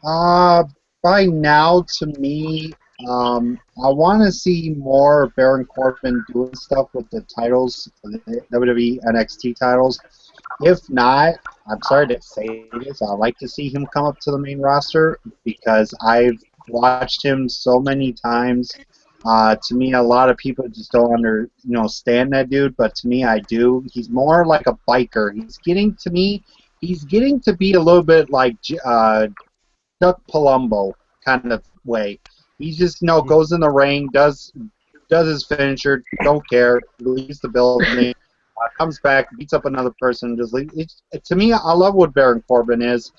uh, by now, to me, I want to see more Baron Corbin doing stuff with the titles, the WWE NXT titles. If not, I'm sorry to say this, I'd like to see him come up to the main roster because I've watched him so many times. To me, a lot of people just don't stand that dude, but to me, I do. He's more like a biker. He's getting to be a little bit like Chuck Palumbo kind of way. He just goes in the ring, does his finisher, don't care, leaves the building, comes back, beats up another person, just leaves. To me, I love what Baron Corbin is.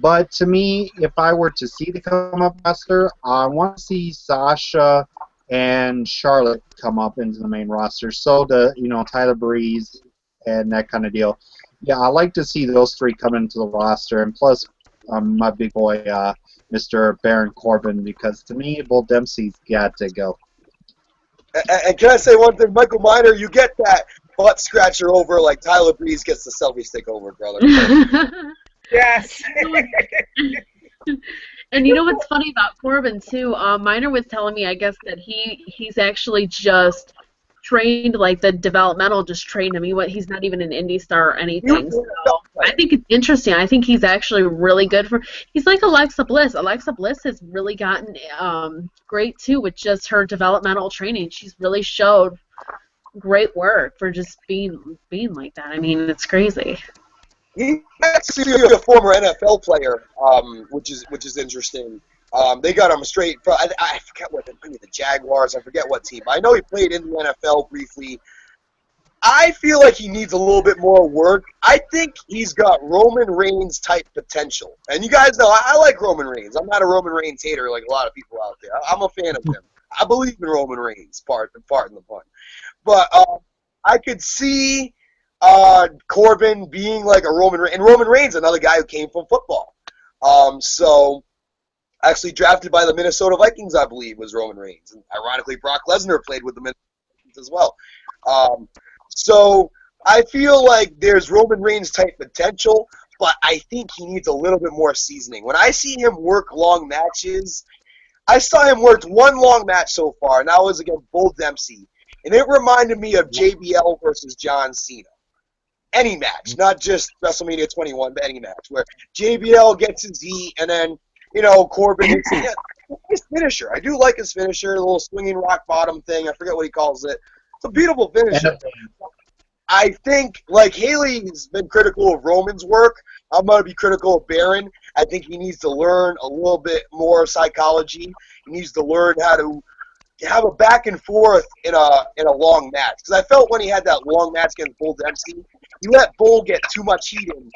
But to me, if I were to see the come up roster, I want to see Sasha and Charlotte come up into the main roster. So Tyler Breeze and that kind of deal. Yeah, I like to see those three come into the roster, and plus my big boy, Mr. Baron Corbin, because to me, Bull Dempsey's got to go. And can I say one thing, Michael Miner? You get that butt scratcher over like Tyler Breeze gets the selfie stick over, brother. Yes. And you know what's funny about Corbin too? Miner was telling me, I guess, that he's actually just trained, like the developmental just trained him. He's not even an indie star or anything. So I think it's interesting. I think he's actually really good he's like Alexa Bliss. Alexa Bliss has really gotten great too with just her developmental training. She's really showed great work for just being like that. I mean, it's crazy. He's actually a former NFL player, which is interesting. They got him straight from, I forget what, maybe the Jaguars, I forget what team. I know he played in the NFL briefly. I feel like he needs a little bit more work. I think he's got Roman Reigns type potential. And you guys know I like Roman Reigns. I'm not a Roman Reigns hater like a lot of people out there. I'm a fan of him. I believe in Roman Reigns, pardon the pun. But I could see Corbin being like a Roman Reigns. And Roman Reigns, another guy who came from football. So actually drafted by the Minnesota Vikings, I believe, was Roman Reigns. And ironically, Brock Lesnar played with the Minnesota Vikings as well. So I feel like there's Roman Reigns type potential, but I think he needs a little bit more seasoning. When I see him work long matches, I saw him work one long match so far, and that was against Bull Dempsey. And it reminded me of JBL versus John Cena. Any match, not just WrestleMania 21, but any match, where JBL gets his heat, and then, Corbin hits his finisher. I do like his finisher, the little swinging rock bottom thing. I forget what he calls it. It's a beautiful finisher. I think, like Haley's been critical of Roman's work, I'm going to be critical of Baron. I think he needs to learn a little bit more psychology. He needs to learn how to have a back and forth in a long match. Because I felt when he had that long match against Bull Dempsey, he let Bull get too much heat in.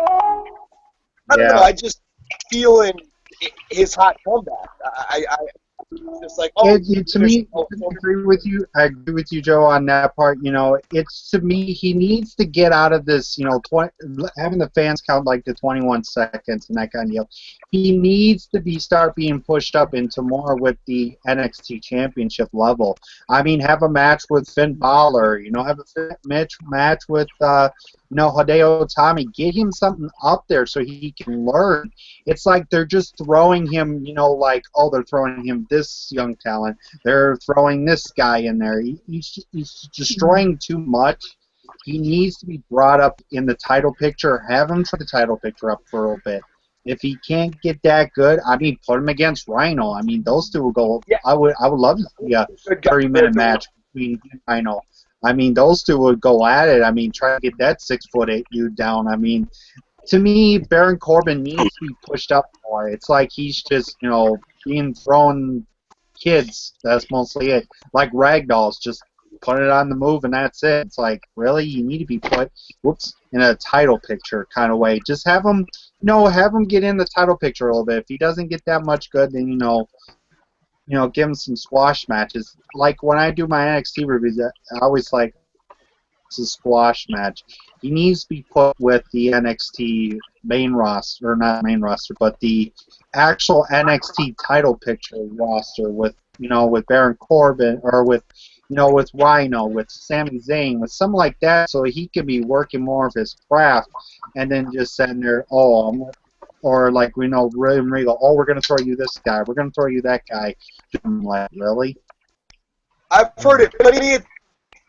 I don't know. I just feeling his hot comeback. I just like, to me, I agree with you. I agree with you, Joe, on that part. It's to me, he needs to get out of this. Having the fans count like the 21 seconds and that kind of deal. He needs to start being pushed up into more with the NXT Championship level. I mean, have a match with Finn Balor. Have a match with Hideo Itami. Get him something up there so he can learn. It's like they're just throwing him, they're throwing him this young talent. They're throwing this guy in there. He's destroying too much. He needs to be brought up in the title picture. Have him try the title picture up for a little bit. If he can't get that good, put him against Rhino. Those two will go. Yeah. I would love to see a 30-minute match between Rhino. Those two would go at it. Try to get that 6'8" dude down. To me, Baron Corbin needs to be pushed up more. It's like he's just, being thrown kids. That's mostly it. Like ragdolls, just put it on the move and that's it. It's like, really? You need to be put, in a title picture kind of way. Just have him, have him get in the title picture a little bit. If he doesn't get that much good, then, give him some squash matches. Like when I do my NXT reviews, I always like, it's a squash match. He needs to be put with the NXT main roster, or not main roster, but the actual NXT title picture roster with, with Baron Corbin, or with, with Rhino, with Sami Zayn, with something like that, so he could be working more of his craft, and then just sitting there, or like we know William Regal, we're gonna throw you this guy, we're gonna throw you that guy. I'm like, really? I've heard it plenty of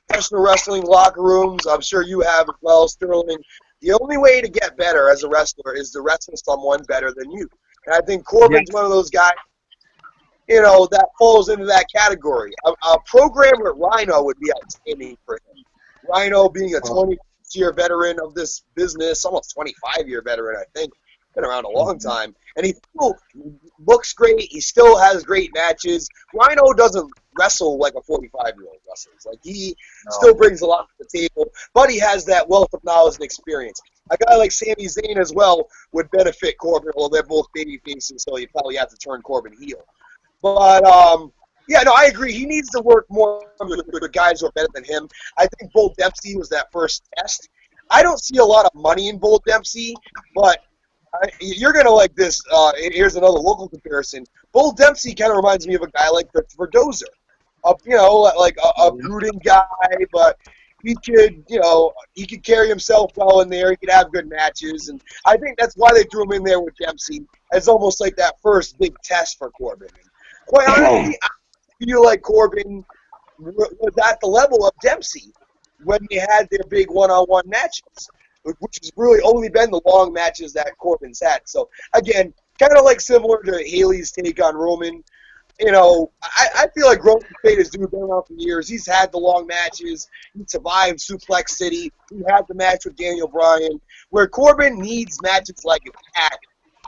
professional wrestling locker rooms. I'm sure you have as well, Sterling. The only way to get better as a wrestler is to wrestle someone better than you. And I think Corbin's one of those guys, that falls into that category. A program with Rhino would be outstanding for him. Rhino being a 20-year veteran of this business, almost 25-year veteran, I think. Been around a long time. And he still looks great. He still has great matches. Rhino doesn't wrestle like a 45-year-old wrestles. Like, he still brings a lot to the table, but he has that wealth of knowledge and experience. A guy like Sami Zayn as well would benefit Corbin. Well, they're both baby faces, so you probably have to turn Corbin heel. But, I agree. He needs to work more with guys who are better than him. I think Bull Dempsey was that first test. I don't see a lot of money in Bull Dempsey, but you're going to like this. Here's another local comparison. Bull Dempsey kind of reminds me of a guy like Christopher Dozer. Like a brooding guy, but he could carry himself well in there. He could have good matches, and I think that's why they threw him in there with Dempsey. It's almost like that first big test for Corbin. And quite honestly, I feel like Corbin was at the level of Dempsey when they had their big one-on-one matches, which has really only been the long matches that Corbin's had. So, again, kind of like similar to Haley's take on Roman. I feel like Roman paid his due, been around for years. He's had the long matches. He survived Suplex City. He had the match with Daniel Bryan. Where Corbin needs matches like that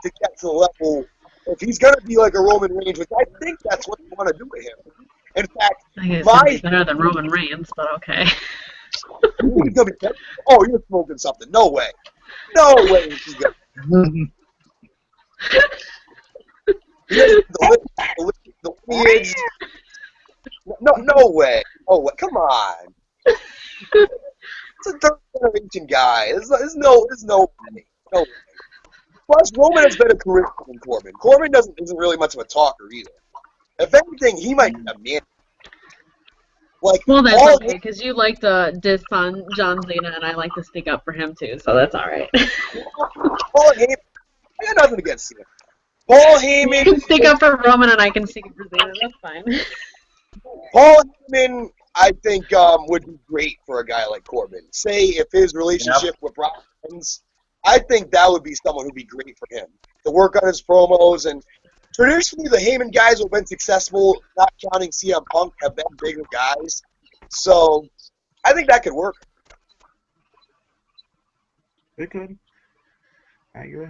to get to the level. If he's going to be like a Roman Reigns, which I think that's what they want to do to him. In fact, I think it's going to be better than Roman Reigns, but okay. You're smoking something. No way. No way he's going the lineage. No way. Oh, what? Come on. It's a third generation guy. There's no way. No way. Plus, Roman has been a career than Corbin. Corbin isn't really much of a talker either. If anything, he might be a man. Well, that's okay, because you like to diss on John Cena, and I like to stick up for him, too, so that's all right. Paul Heyman, I got nothing against Cena. Paul Heyman... You can stick up for Roman, and I can stick up for Cena, that's fine. Paul Heyman, I think, would be great for a guy like Corbin. Say, if his relationship with Brock ends, I think that would be someone who'd be great for him. To work on his promos, and traditionally, the Heyman guys who have been successful, not counting CM Punk, have been bigger guys. So, I think that could work. It could. I agree.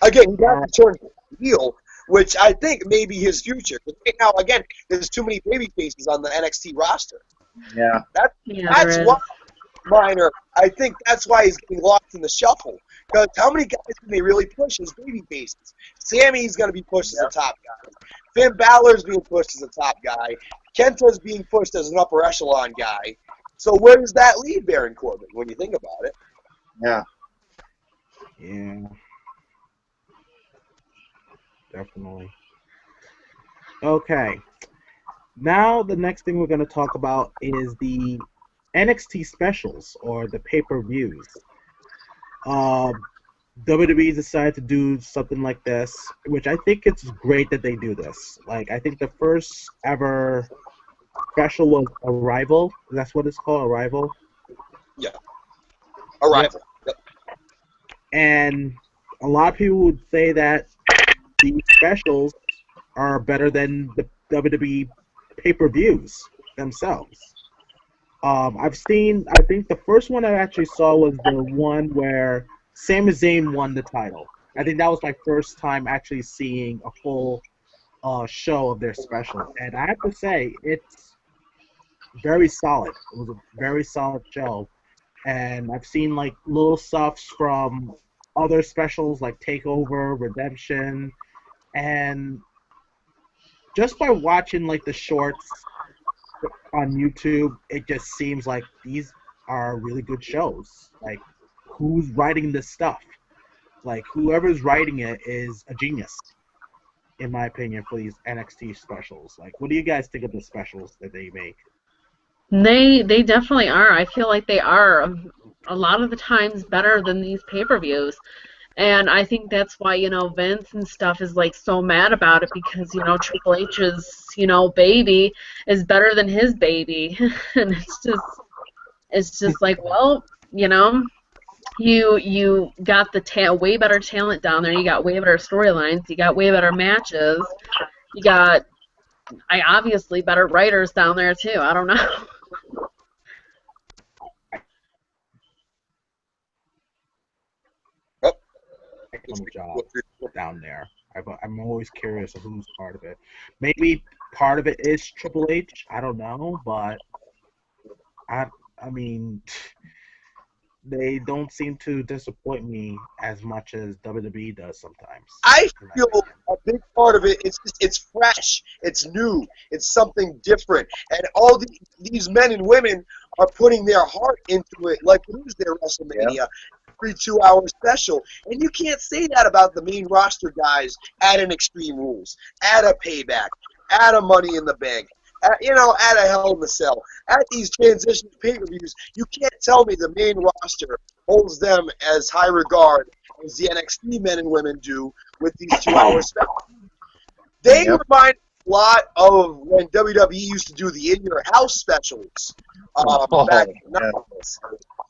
Again, he got to turn heel, which I think may be his future. But right now, again, there's too many baby faces on the NXT roster. Yeah. That's why, Minor, I think that's why he's getting lost in the shuffle. Because how many guys can they really push as baby faces? Sammy's going to be pushed as a top guy. Finn Balor's being pushed as a top guy. Kenta's being pushed as an upper echelon guy. So where does that leave Baron Corbin when you think about it? Yeah. Yeah. Definitely. Okay. Now the next thing we're going to talk about is the NXT specials, or the pay-per-views. WWE decided to do something like this, which I think it's great that they do this. Like, I think the first ever special was Arrival. That's what it's called, Arrival? Yeah. Arrival. Yep. And a lot of people would say that the specials are better than the WWE pay-per-views themselves. I think the first one I actually saw was the one where Sami Zayn won the title. I think that was my first time actually seeing a full show of their special. And I have to say, it's very solid. It was a very solid show. And I've seen like little stuffs from other specials like Takeover, Redemption, and just by watching like the shorts on YouTube, it just seems like these are really good shows. Like, who's writing this stuff? Like, whoever's writing it is a genius. in my opinion, for these NXT specials. Like, what do you guys think of the specials that they make? They definitely are. I feel like they are a lot of the times better than these pay-per-views. And I think that's why, Vince and stuff is like so mad about it because, Triple H's, baby is better than his baby. And it's just like, well, you got the way better talent down there. You got way better storylines. You got way better matches. You got obviously better writers down there too. I don't know. Job down there. I'm always curious of who's part of it. Maybe part of it is Triple H. I don't know, but I mean, they don't seem to disappoint me as much as WWE does sometimes. I feel a big part of it is it's fresh, it's new, it's something different, and all these men and women are putting their heart into it, like it is their WrestleMania. Yeah. Every 2-hour special, and you can't say that about the main roster guys at an Extreme Rules, at a Payback, at a Money in the Bank, at a Hell in a Cell, at these transition pay-per-views. You can't tell me the main roster holds them as high regard as the NXT men and women do with these 2-hour specials. They remind a lot of when WWE used to do the In Your House specials back in the 90s.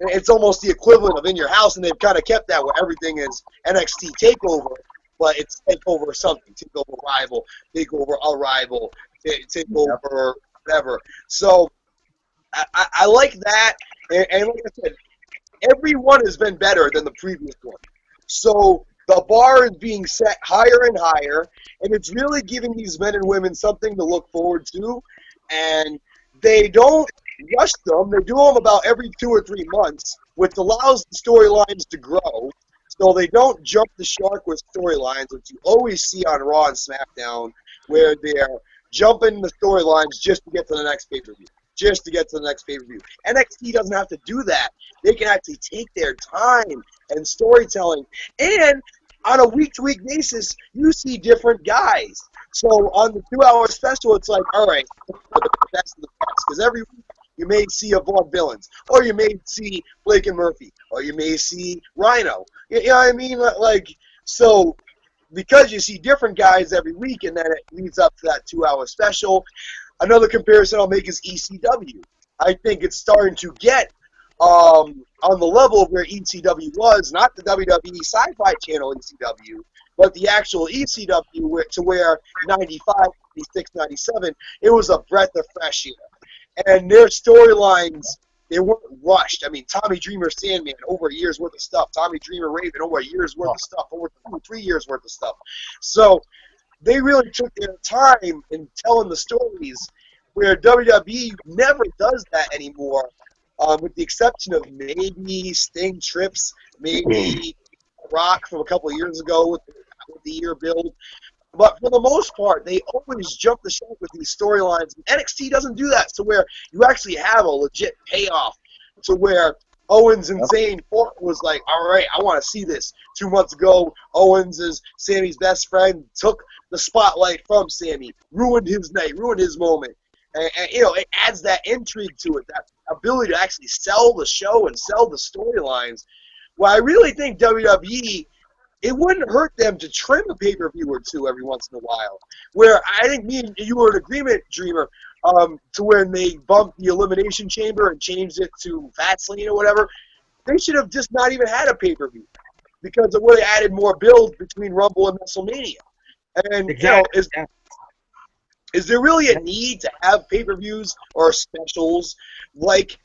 It's almost the equivalent of In Your House, and they've kind of kept that where everything is NXT TakeOver, but it's TakeOver something, TakeOver Rival, TakeOver a Rival, TakeOver whatever. So I like that, and like I said, every one has been better than the previous one. So the bar is being set higher and higher, and it's really giving these men and women something to look forward to, and they don't rush them. They do them about every 2 or 3 months, which allows the storylines to grow. So they don't jump the shark with storylines, which you always see on Raw and SmackDown, where they're jumping the storylines just to get to the next pay-per-view. NXT doesn't have to do that. They can actually take their time and storytelling. And on a week-to-week basis, you see different guys. So on the 2-hour special, it's like, all right, the best of the best. Because every week you may see a Vaughn Billings, or you may see Blake and Murphy, or you may see Rhino. You know what I mean? Like, so because you see different guys every week, and then it leads up to that 2-hour special. Another comparison I'll make is ECW. I think it's starting to get on the level of where ECW was, not the WWE Sci-Fi Channel ECW, but the actual ECW to where 95, 96, 97, it was a breath of fresh air. And their storylines, they weren't rushed. I mean, Tommy Dreamer Sandman, over a year's worth of stuff. Tommy Dreamer Raven, over a year's worth of stuff. Over 2 or 3 years worth of stuff. So they really took their time in telling the stories, where WWE never does that anymore, with the exception of maybe Sting Trips, maybe Rock from a couple of years ago with the year build. But for the most part, they always jump the shark with these storylines. NXT doesn't do that, so where you actually have a legit payoff, to where Owens and Zayn was like, all right, I want to see this. 2 months ago, Owens is Sammy's best friend, took the spotlight from Sammy, ruined his night, ruined his moment. And it adds that intrigue to it, that ability to actually sell the show and sell the storylines. Well, I really think WWE, it wouldn't hurt them to trim a pay-per-view or two every once in a while. Where I think me and you were in agreement, Dreamer, to when they bumped the Elimination Chamber and changed it to Fastlane or whatever. They should have just not even had a pay-per-view, because it would have added more build between Rumble and WrestleMania. And exactly. Is there really a need to have pay-per-views or specials like,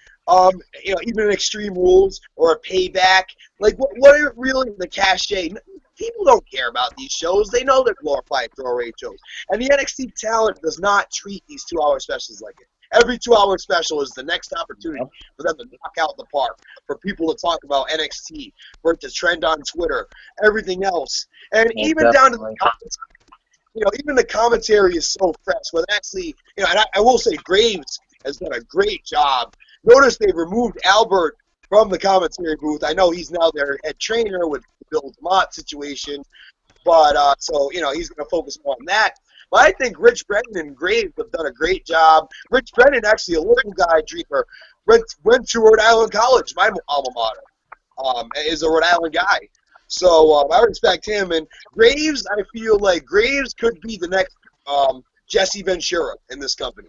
even an Extreme Rules or a Payback? Like, what are really the cachet? People don't care about these shows. They know they're glorified throwaway shows. And the NXT talent does not treat these 2-hour specials like it. Every 2-hour special is the next opportunity for them to knock out the park, for people to talk about NXT, for it to trend on Twitter, everything else. And even down to the comments. Even the commentary is so fresh. But actually, and I will say Graves has done a great job. Notice they've removed Albert from the commentary booth. I know he's now their head trainer with the Bill DeMott situation. But so he's going to focus more on that. But I think Rich Brennan and Graves have done a great job. Rich Brennan, actually a local guy, dreamer, went to Rhode Island College, my alma mater. Is a Rhode Island guy. So I respect him. And Graves, I feel like Graves could be the next Jesse Ventura in this company.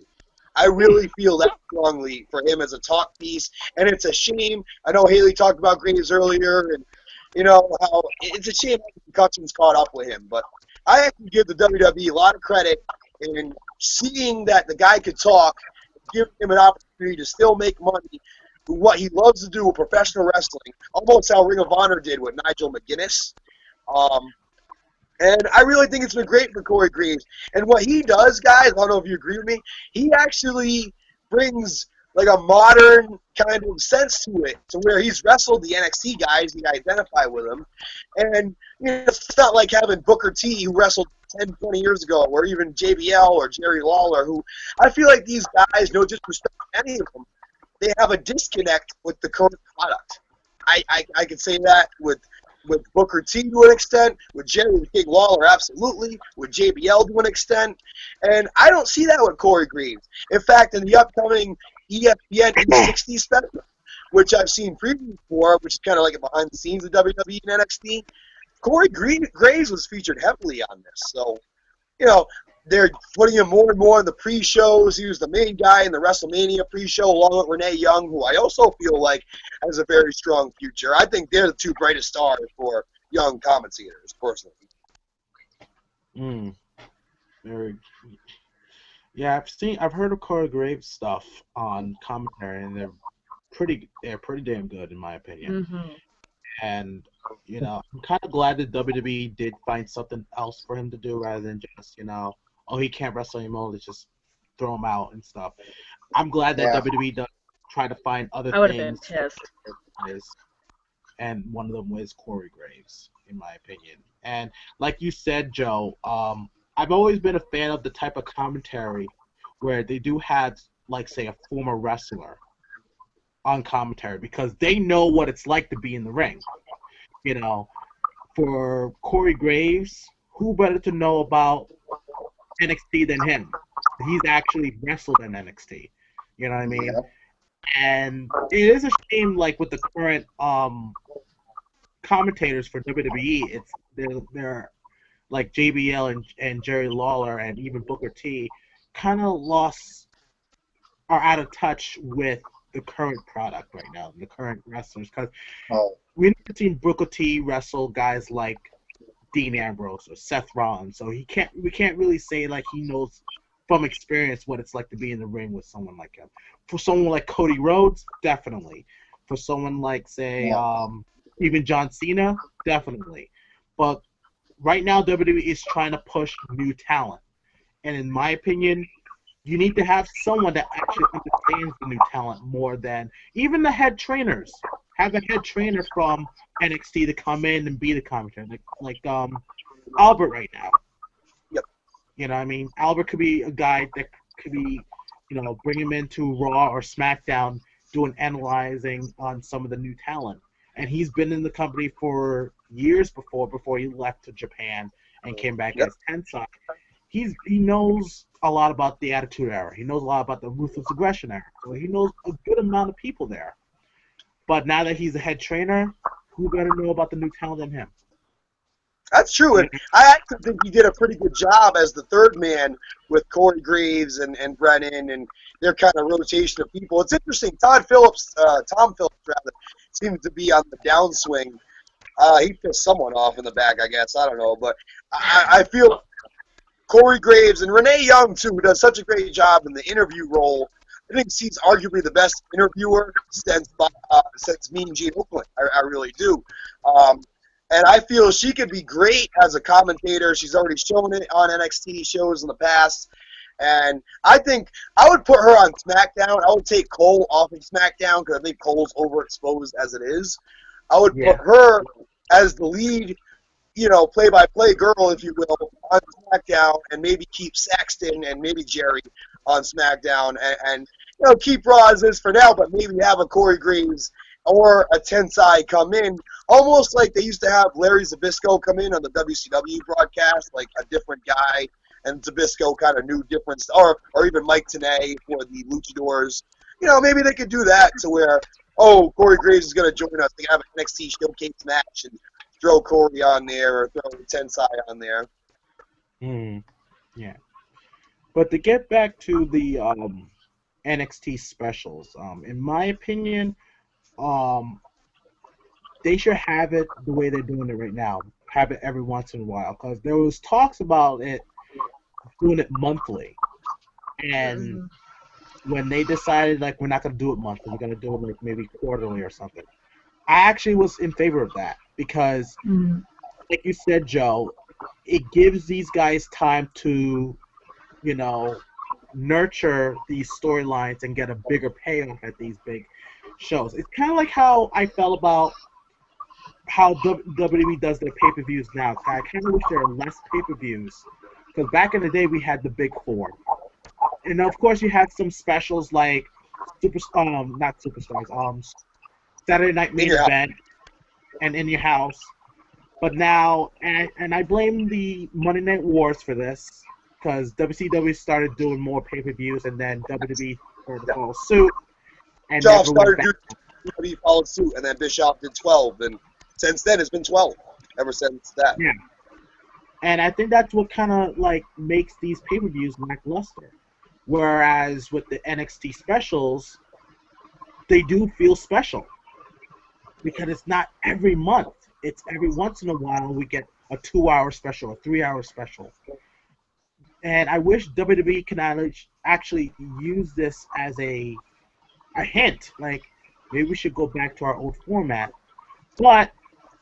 I really feel that strongly for him as a talk piece. And it's a shame. I know Haley talked about Graves earlier, and how it's a shame that concussions caught up with him. But I have to give the WWE a lot of credit in seeing that the guy could talk, giving him an opportunity to still make money, what he loves to do with professional wrestling, almost how Ring of Honor did with Nigel McGuinness. And I really think it's been great for Corey Graves. And what he does, guys, I don't know if you agree with me, he actually brings like a modern kind of sense to it, to where he's wrestled the NXT guys, you identify with him. And it's not like having Booker T, who wrestled 10, 20 years ago, or even JBL or Jerry Lawler, who I feel like these guys, no disrespect to any of them, they have a disconnect with the current product. I could say that with Booker T to an extent, with Jerry King Lawler, absolutely, with JBL to an extent, and I don't see that with Corey Graves. In fact, in the upcoming ESPN 60 special, which I've seen previews for, which is kind of like a behind the scenes of WWE and NXT, Corey Graves was featured heavily on this. So, they're putting him more and more in the pre-shows. He was the main guy in the WrestleMania pre-show, along with Renee Young, who I also feel like has a very strong future. I think they're the two brightest stars for young commentators, personally. Very. Yeah, I've heard of Corey Graves stuff on commentary, and they're pretty damn good in my opinion. Mm-hmm. And I'm kind of glad that WWE did find something else for him to do rather than just he can't wrestle anymore, let's just throw him out and stuff. I'm glad that WWE does try to find other I would have things. been pissed. And one of them was Corey Graves, in my opinion. And like you said, Joe, I've always been a fan of the type of commentary where they do have, like, say, a former wrestler on commentary, because they know what it's like to be in the ring. For Corey Graves, who better to know about NXT than him? He's actually wrestled in NXT. You know what I mean? Yeah. And it is a shame, like, with the current commentators for WWE, they're like JBL and Jerry Lawler and even Booker T kind of are out of touch with the current product right now, the current wrestlers, because we've never seen Booker T wrestle guys like Dean Ambrose or Seth Rollins, so we can't really say like he knows from experience what it's like to be in the ring with someone like him. For someone like Cody Rhodes, definitely. For someone like, say, even John Cena, definitely. But right now, WWE is trying to push new talent, and in my opinion, you need to have someone that actually understands the new talent more than even the head trainers. Have a head trainer from NXT to come in and be the commentator, like Albert right now. Yep. You know what I mean? Albert could be a guy that could be, bring him into Raw or SmackDown, doing analyzing on some of the new talent. And he's been in the company for years before he left to Japan and came back as Tensai. He knows a lot about the Attitude Era. He knows a lot about the Ruthless Aggression Era. So he knows a good amount of people there. But now that he's a head trainer, who better know about the new talent than him? That's true, and I actually think he did a pretty good job as the third man with Corey Graves and Brennan and their kind of rotation of people. It's interesting. Tom Phillips, seems to be on the downswing. He pissed someone off in the back, I guess. I don't know, but I feel Corey Graves and Renee Young, too, who does such a great job in the interview role. I think she's arguably the best interviewer since Mean Gene Oakland. I really do. And I feel she could be great as a commentator. She's already shown it on NXT shows in the past. And I think I would put her on SmackDown. I would take Cole off of SmackDown because I think Cole's overexposed as it is. I would put her as the lead, play-by-play girl, if you will, on SmackDown, and maybe keep Saxton and maybe Jerry on SmackDown, and keep Raw as is for now, but maybe have a Corey Graves or a Tensai come in, almost like they used to have Larry Zbyszko come in on the WCW broadcast, like a different guy, and Zbyszko kind of knew different, or even Mike Tenay for the Luchadors. You know, maybe they could do that to where, oh, Corey Graves is going to join us. They have an NXT showcase match and throw Corey on there or throw Tensai on there. Yeah. But to get back to the NXT specials, in my opinion, they should have it the way they're doing it right now. Have it every once in a while, because there was talks about it doing it monthly, and when they decided like we're not gonna do it monthly, we're gonna do it like maybe quarterly or something. I actually was in favor of that because, like you said, Joe, it gives these guys time to, you know, nurture these storylines and get a bigger payoff at these big shows. It's kind of like how I felt about how WWE does their pay-per-views now. I kind of wish there were less pay-per-views, because back in the day we had the big four, and of course you had some specials like not superstars, Saturday Night Main Event and In Your House. But now, and I blame the Monday Night Wars for this, because WCW started doing more pay-per-views, and then WWE started to follow suit. And Bischoff started doing WWE followed suit, and then Bischoff did 12, and since then it's been 12 ever since that. Yeah. And I think that's what kind of like makes these pay-per-views lackluster. Whereas with the NXT specials, they do feel special because it's not every month. It's every once in a while we get a 2-hour special, a 3-hour special. And I wish WWE can actually use this as a hint. Like, maybe we should go back to our old format. But,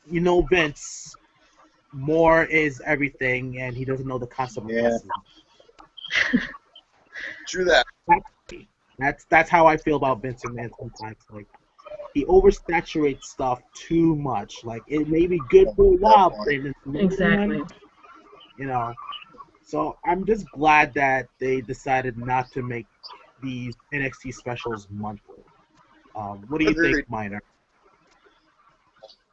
you know, Vince, more is everything, and he doesn't know the concept of wrestling. True that. That's how I feel about Vince McMahon sometimes. Like, he oversaturates stuff too much. Like, it may be good for a while, but then Exactly. You know. So I'm just glad that they decided not to make these NXT specials monthly. What do you think, Minor?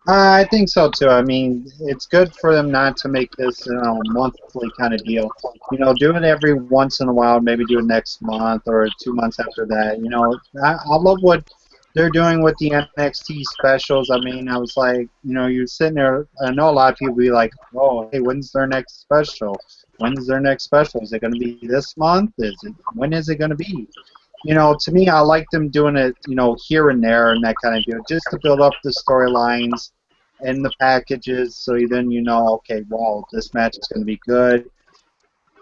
I think so too. I mean, it's good for them not to make this monthly kind of deal. You know, do it every once in a while. Maybe do it next month or 2 months after that. You know, I love what they're doing with the NXT specials. I mean, I was like, you know, you're sitting there. I know a lot of people be like, oh, hey, when's their next special? When's their next special? Is it going to be this month? When is it going to be? You know, to me, I like them doing it, you know, here and there and that kind of deal, just to build up the storylines and the packages, so then you know, okay, well, this match is going to be good.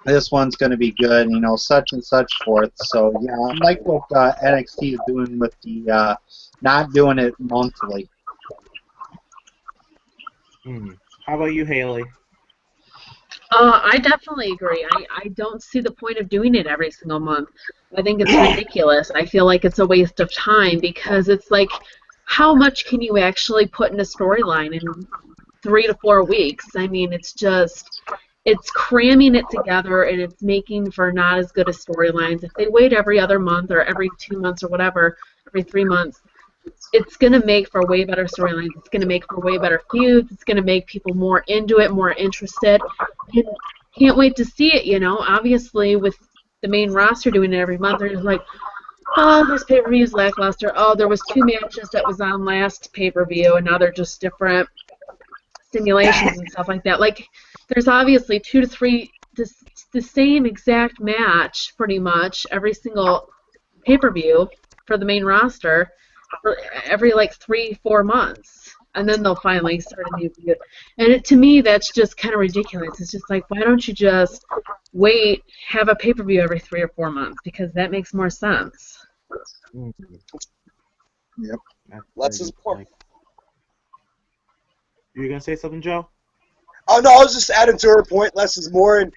This one's going to be good, you know, such and such forth. So, yeah, I like what NXT is doing with the not doing it monthly. How about you, Haley? I definitely agree. I don't see the point of doing it every single month. I think it's ridiculous. I feel like it's a waste of time because it's like, how much can you actually put in a storyline in 3 to 4 weeks? I mean, it's cramming it together, and it's making for not as good a storylines. If they wait every other month or every 2 months or whatever, every 3 months, it's going to make for way better storylines. It's going to make for way better feuds. It's going to make people more into it, more interested. And can't wait to see it, you know. Obviously, with the main roster doing it every month, they're just like, oh, this pay-per-view is lackluster. Oh, there was 2 matches that was on last pay-per-view, and now they're just different simulations and stuff like that. Like, there's obviously 2 to 3, the same exact match, pretty much, every single pay-per-view for the main roster for every, like, 3-4 months. And then they'll finally start a new feud. And to me, that's just kind of ridiculous. It's just like, why don't you just wait, have a pay-per-view every 3 or 4 months? Because that makes more sense. Yep. Less is more. You gonna say something, Joe? Oh no, I was just adding to her point. Less is more, and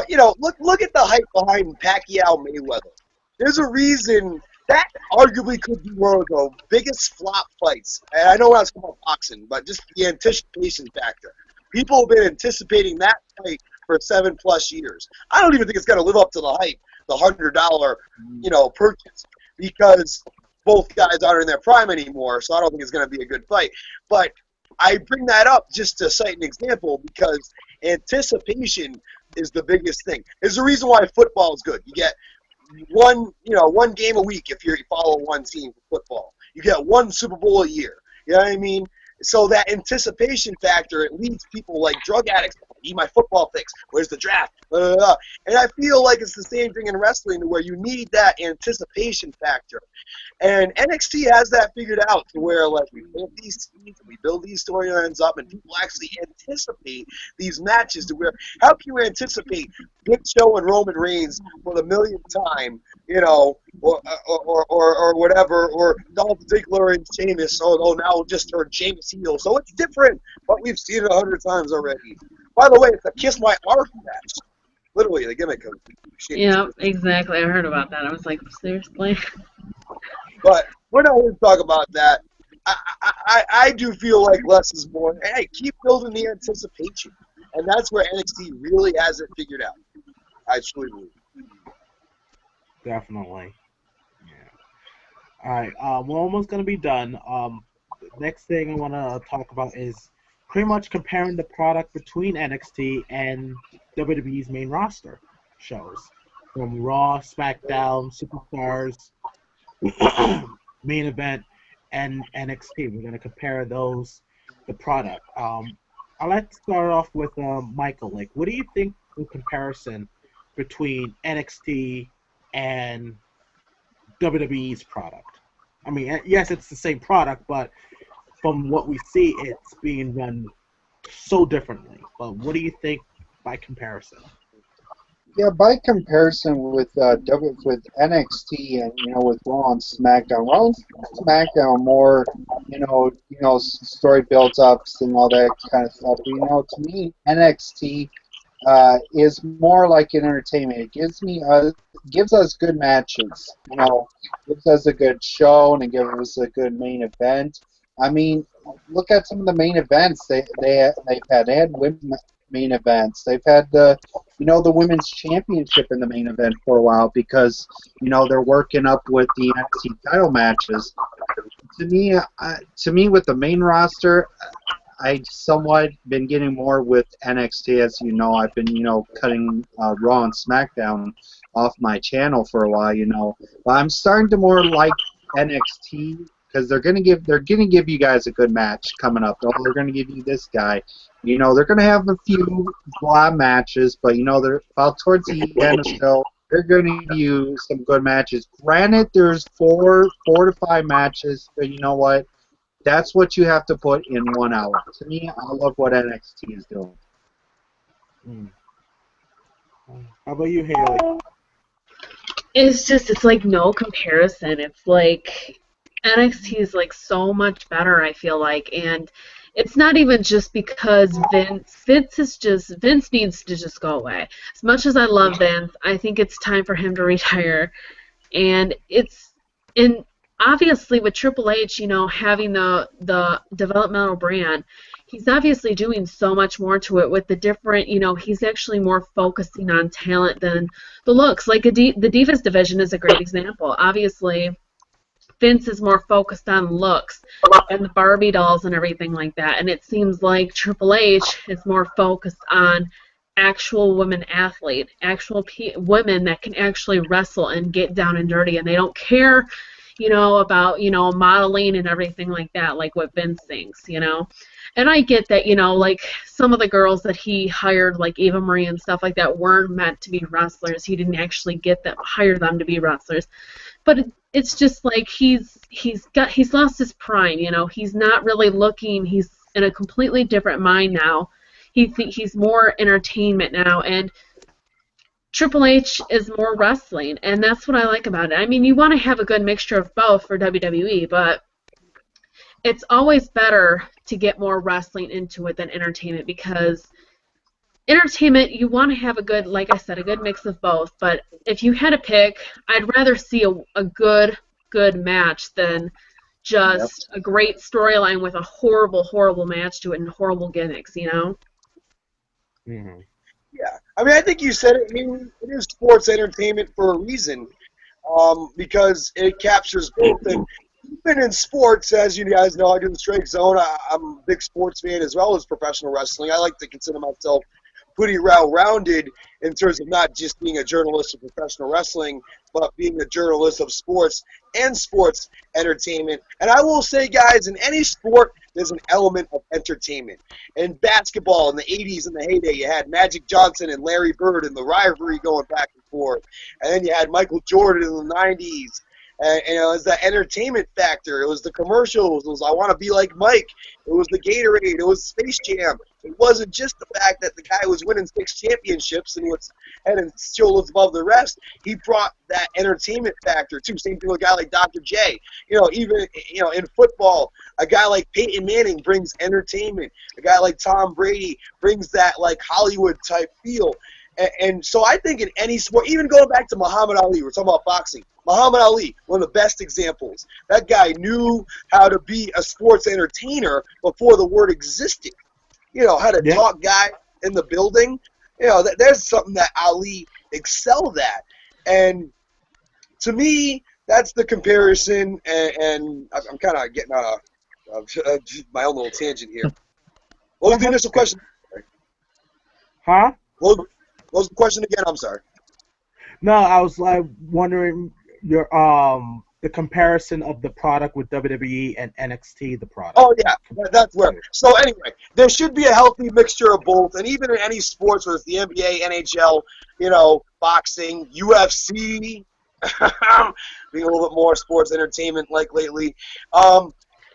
you know, look at the hype behind Pacquiao Mayweather. There's a reason that arguably could be one of the biggest flop fights. And I know I was talking about boxing, but just the anticipation factor. People have been anticipating that fight for 7+ years. I don't even think it's going to live up to the hype, the $100, you know, purchase, because both guys aren't in their prime anymore, so I don't think it's going to be a good fight. But I bring that up just to cite an example because anticipation is the biggest thing. There's a reason why football is good. You get one game a week if you follow one team for football. You get one Super Bowl a year. You know what I mean? So that anticipation factor, it leads people like drug addicts, eat my football fix, where's the draft? Blah, blah, blah. And I feel like it's the same thing in wrestling where you need that anticipation factor. And NXT has that figured out to where like we build these teams, we build these storylines up, and people actually anticipate these matches to where how can you anticipate Big Show and Roman Reigns for the millionth time, or whatever, or Dolph Ziggler and Sheamus, now we'll just turn Sheamus heel. So it's different, but we've seen it 100 times already. By the way, it's a Kiss My Arse match. Literally, the gimmick of Sheamus. Yeah, exactly. I heard about that. I was like, seriously? But we're not going to talk about that. I do feel like less is more. Hey, keep building the anticipation. And that's where NXT really has it figured out. I truly believe. Definitely. Yeah. All right. We're almost going to be done. Next thing I want to talk about is pretty much comparing the product between NXT and WWE's main roster shows. From Raw, SmackDown, Superstars, main event, and NXT. We're going to compare those, the product. I'd like to start off with Michael. Like, what do you think in comparison between NXT and WWE's product? I mean, yes, it's the same product, but from what we see, it's being run so differently. But what do you think by comparison? Yeah, by comparison with NXT and with Raw and SmackDown, Raw and SmackDown more story builds ups and all that kind of stuff. To me, NXT is more like an entertainment. It gives us good matches. Gives us a good show and it gives us a good main event. I mean, look at some of the main events they've had. They had women main events. They've had the women's championship in the main event for a while because they're working up with the NXT title matches. To me, with the main roster, I somewhat been getting more with NXT. As you know, I've been cutting Raw and SmackDown off my channel for a while. But I'm starting to more like NXT. Because they're gonna give you guys a good match coming up. They're gonna give you this guy. They're gonna have a few blah matches, but they're about towards the end of the show. They're gonna give you some good matches. Granted, there's four to five matches, but you know what? That's what you have to put in 1 hour. To me, I love what NXT is doing. How about you, Haley? It's like no comparison. It's like NXT is like so much better, I feel like, and it's not even just because Vince needs to just go away. As much as I love Vince, I think it's time for him to retire. And obviously with Triple H, having the developmental brand, he's obviously doing so much more to it with the different, he's actually more focusing on talent than the looks. Like the Divas division is a great example. Obviously, Vince is more focused on looks and the Barbie dolls and everything like that. And it seems like Triple H is more focused on actual women athlete, actual women that can actually wrestle and get down and dirty. And they don't care, about, modeling and everything like that, like what Vince thinks, And I get that, like some of the girls that he hired, like Eva Marie and stuff like that, weren't meant to be wrestlers. He didn't actually hire them to be wrestlers. But it's just like he's lost his prime, He's not really looking. He's in a completely different mind now. He's more entertainment now, and Triple H is more wrestling, and that's what I like about it. I mean, you want to have a good mixture of both for WWE, but it's always better to get more wrestling into it than entertainment because entertainment, you want to have a good, like I said, a good mix of both. But if you had to pick, I'd rather see a good match than just a great storyline with a horrible match to it and horrible gimmicks, Mm-hmm. Yeah. I mean, I think you said it. I mean, it is sports entertainment for a reason. because it captures both. And even in sports, as you guys know, I do the Strike Zone. I'm a big sports fan as well as professional wrestling. I like to consider myself pretty well-rounded in terms of not just being a journalist of professional wrestling, but being a journalist of sports and sports entertainment. And I will say, guys, in any sport, there's an element of entertainment. In basketball in the 80s, in the heyday, you had Magic Johnson and Larry Bird and the rivalry going back and forth. And then you had Michael Jordan in the 90s. And it was that entertainment factor. It was the commercials. It was I Want to Be Like Mike. It was the Gatorade. It was Space Jam. It wasn't just the fact that the guy was winning 6 championships and was head and shoulders above the rest. He brought that entertainment factor too. Same thing with a guy like Dr. J. Even in football, a guy like Peyton Manning brings entertainment. A guy like Tom Brady brings that like Hollywood type feel. And so I think in any sport, even going back to Muhammad Ali, we're talking about boxing. Muhammad Ali, one of the best examples. That guy knew how to be a sports entertainer before the word existed. How to talk guy in the building. There's something that Ali excelled at. And to me, that's the comparison. And I'm kind of getting out of my own little tangent here. What was the initial question? Huh? What was the question again? I'm sorry. No, I was wondering your the comparison of the product with WWE and NXT, the product. Oh yeah, that's where. So anyway, there should be a healthy mixture of both, and even in any sports, whether it's the NBA, NHL, boxing, UFC, being a little bit more sports entertainment like lately.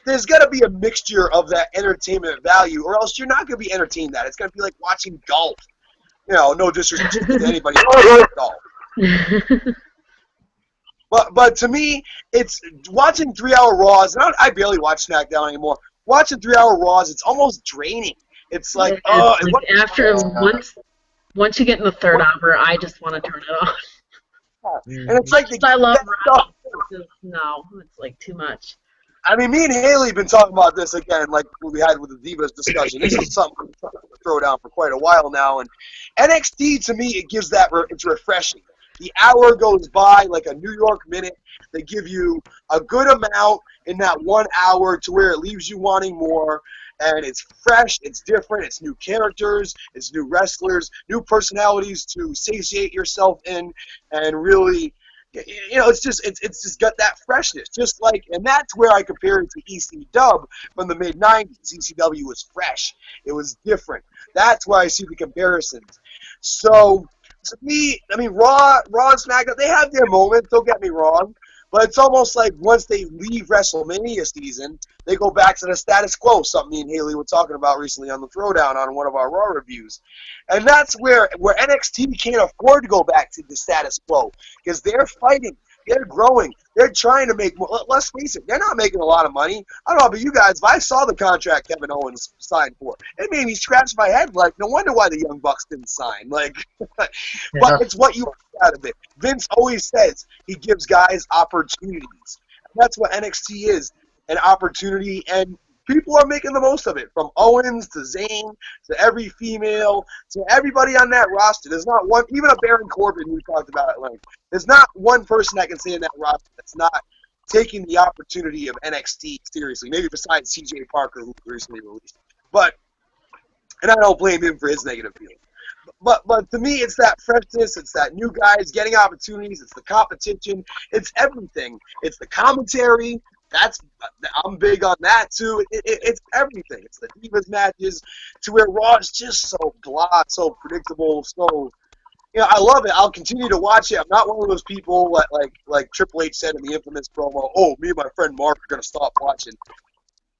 There's got to be a mixture of that entertainment value, or else you're not going to be entertained. That it's going to be like watching golf. No disrespect to anybody who golf. But to me, it's watching 3-hour Raws. And I barely watch SmackDown anymore. Watching 3-hour Raws, it's almost draining. It's like, once you get in the third hour, I just want to turn it off. And it's like I love Raw. No, it's like too much. I mean, me and Haley have been talking about this again, like we had with the Divas discussion. This is something we're trying to throw down for quite a while now. And NXT, to me, it gives that it's refreshing. The hour goes by like a New York minute. They give you a good amount in that 1 hour to where it leaves you wanting more. And it's fresh, it's different, it's new characters, it's new wrestlers, new personalities to satiate yourself in, and really, it's just got that freshness. Just like, and that's where I compare it to ECW from the mid-90s. ECW was fresh. It was different. That's why I see the comparisons. So, to me, I mean, Raw and SmackDown, they have their moments, don't get me wrong, but it's almost like once they leave WrestleMania season, they go back to the status quo, something me and Haley were talking about recently on the Throwdown on one of our Raw reviews. And that's where NXT can't afford to go back to the status quo, because they're fighting. They're growing. They're trying to make more. Let's face it, they're not making a lot of money. I don't know about you guys, but I saw the contract Kevin Owens signed for. It made me scratch my head like, no wonder why the Young Bucks didn't sign. Like, but it's what you want out of it. Vince always says he gives guys opportunities. And that's what NXT is, an opportunity, and people are making the most of it, from Owens to Zayn to every female to everybody on that roster. There's not one, even a Baron Corbin we talked about at length. There's not one person that can say in that roster that's not taking the opportunity of NXT seriously. Maybe besides CJ Parker, who recently released. And I don't blame him for his negative feelings. But to me, it's that freshness, it's that new guys getting opportunities, it's the competition, it's everything. It's the commentary. I'm big on that too. It's everything. It's the Divas matches to where Raw is just so blah, so predictable, so I love it. I'll continue to watch it. I'm not one of those people that like Triple H said in the infamous promo, "Oh, me and my friend Mark are gonna stop watching."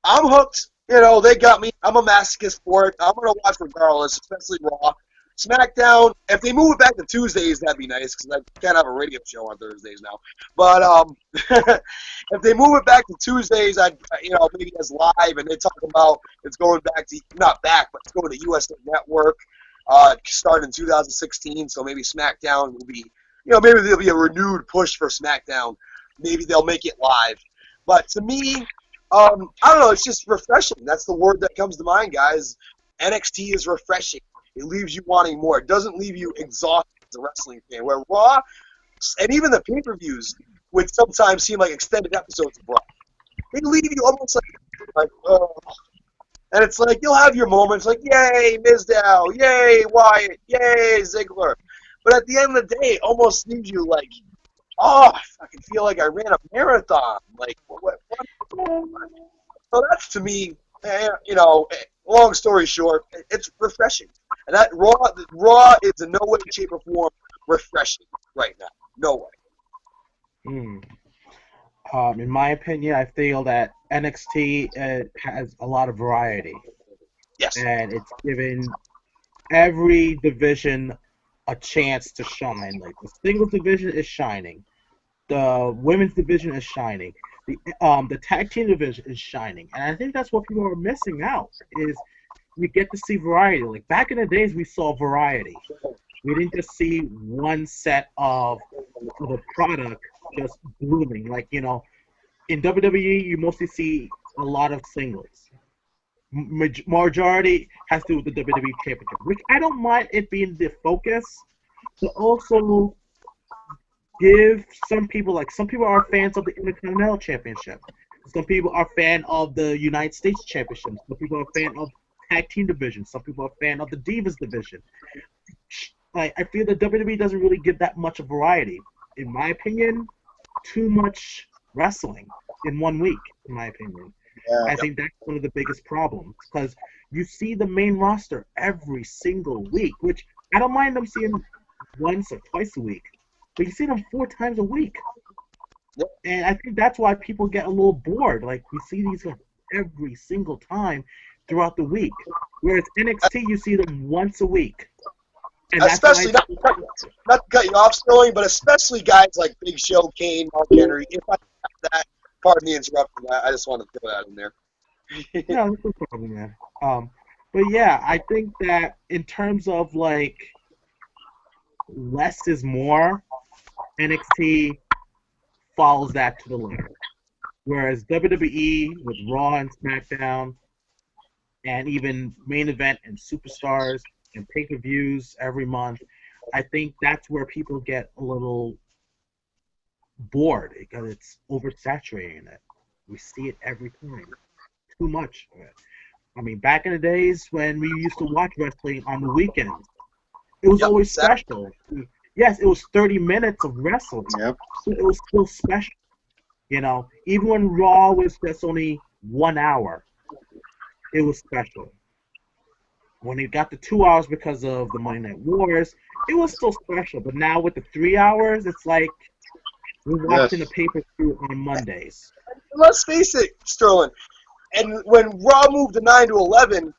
I'm hooked. They got me. I'm a masochist for it. I'm gonna watch regardless, especially Raw. SmackDown, if they move it back to Tuesdays, that'd be nice, because I can't have a radio show on Thursdays now. But if they move it back to Tuesdays, maybe as live, and they talk about it's going back to, not back, but it's going to USA Network, starting in 2016, so maybe SmackDown will be, maybe there'll be a renewed push for SmackDown. Maybe they'll make it live. But to me, I don't know, it's just refreshing. That's the word that comes to mind, guys. NXT is refreshing. It leaves you wanting more. It doesn't leave you exhausted as a wrestling fan. Where Raw, and even the pay-per-views would sometimes seem like extended episodes of Raw. They leave you almost like oh. And it's like, you'll have your moments like, yay, Mizdow, yay, Wyatt, yay, Ziggler. But at the end of the day, it almost leaves you like, oh, I can feel like I ran a marathon. Like, what? So that's, to me, long story short, it's refreshing. And that Raw is in no way, shape, or form refreshing right now. No way. In my opinion, I feel that NXT has a lot of variety. Yes. And it's given every division a chance to shine. Like the singles division is shining, the women's division is shining, the tag team division is shining, and I think that's what people are missing out is we get to see variety. Like back in the days, we saw variety. We didn't just see one set of a product just blooming. Like in WWE, you mostly see a lot of singles. Majority has to do with the WWE Championship, which I don't mind it being the focus, but also give some people are fans of the Intercontinental Championship. Some people are fan of the United States Championship. Some people are fan of tag team division. Some people are fan of the Divas division. Like I feel the WWE doesn't really give that much of variety. In my opinion, too much wrestling in 1 week. In my opinion. Yeah. I think that's one of the biggest problems because you see the main roster every single week, which I don't mind them seeing once or twice a week, but you see them 4 times a week. Yep. And I think that's why people get a little bored. Like, we see these every single time throughout the week. Whereas NXT, you see them once a week. And especially, not to cut you off, Sterling, but especially guys like Big Show, Kane, Mark Henry. If I have that, pardon the interruption, I just want to throw that in there. Yeah, that's no problem, man. But yeah, I think that in terms of like less is more, NXT follows that to the letter. Whereas WWE with Raw and SmackDown, and even main event and superstars and pay-per-views every month, I think that's where people get a little bored because it's oversaturating it. We see it every time. Too much of it. I mean, back in the days when we used to watch wrestling on the weekends, it was always special. Yes, it was 30 minutes of wrestling. Yep. So it was still special. Even when Raw was just only 1 hour, it was special. When it got to 2 hours because of the Monday Night Wars, it was still special. But now with the 3 hours, it's like we're watching the pay-per-view on Mondays. Let's face it, Sterling. And when Raw moved to 9 to 11,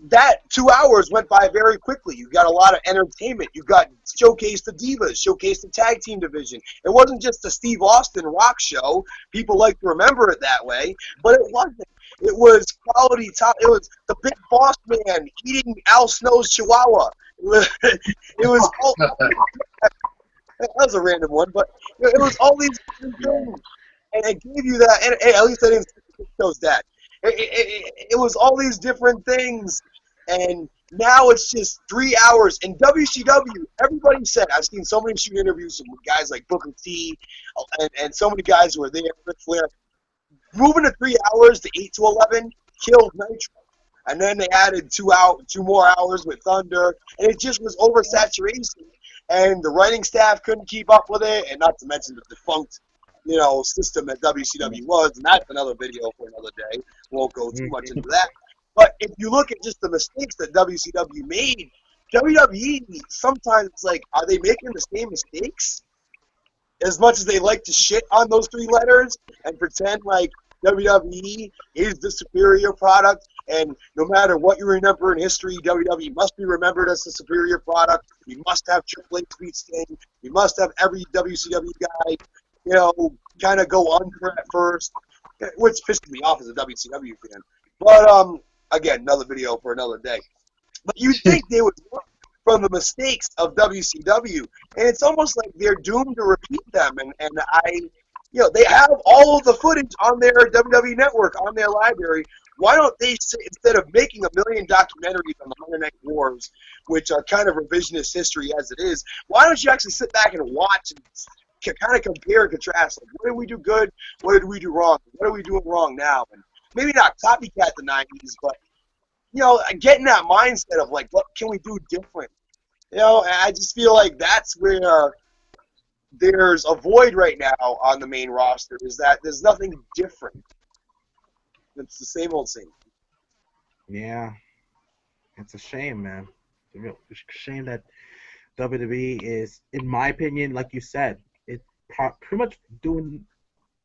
that 2 hours went by very quickly. You got a lot of entertainment. You got showcased the Divas, showcased the tag team division. It wasn't just the Steve Austin rock show. People like to remember it that way, but it wasn't. It was quality top. It was the Big Boss Man eating Al Snow's Chihuahua. It was all, that was a random one, but it was all these things, and it gave you that. And hey, at least I didn't shows that. It was all these different things, and now it's just 3 hours. In WCW, everybody said, I've seen so many shoot interviews with guys like Booker T, and so many guys who were there, Ric Flair. Moving to 3 hours to 8 to 11 killed Nitro. And then they added 2 more hours with Thunder, and it just was oversaturation. And the writing staff couldn't keep up with it, and not to mention the defunct, system that WCW was, and that's another video for another day. Won't go too much into that. But if you look at just the mistakes that WCW made, WWE sometimes, are they making the same mistakes? As much as they like to shit on those 3 letters and pretend like WWE is the superior product, and no matter what you remember in history, WWE must be remembered as the superior product. You must have Triple H beat Sting. You must have every WCW guy, kind of go under at first, which pissed me off as a WCW fan. But, again, another video for another day. But you'd think they would learn from the mistakes of WCW, and it's almost like they're doomed to repeat them. And they have all of the footage on their WWE Network, on their library. why don't they say, instead of making a million documentaries on the Monday Night Wars, which are kind of revisionist history as it is, why don't you actually sit back and watch and kind of compare and contrast? Like, what did we do good? What did we do wrong? What are we doing wrong now? And maybe not copycat the 90s, but, get in that mindset of, like, what can we do different? And I just feel like that's where there's a void right now on the main roster, is that there's nothing different. It's the same old same. Yeah, it's a shame, man. It's a real shame that WWE is, in my opinion, like you said, it's pretty much doing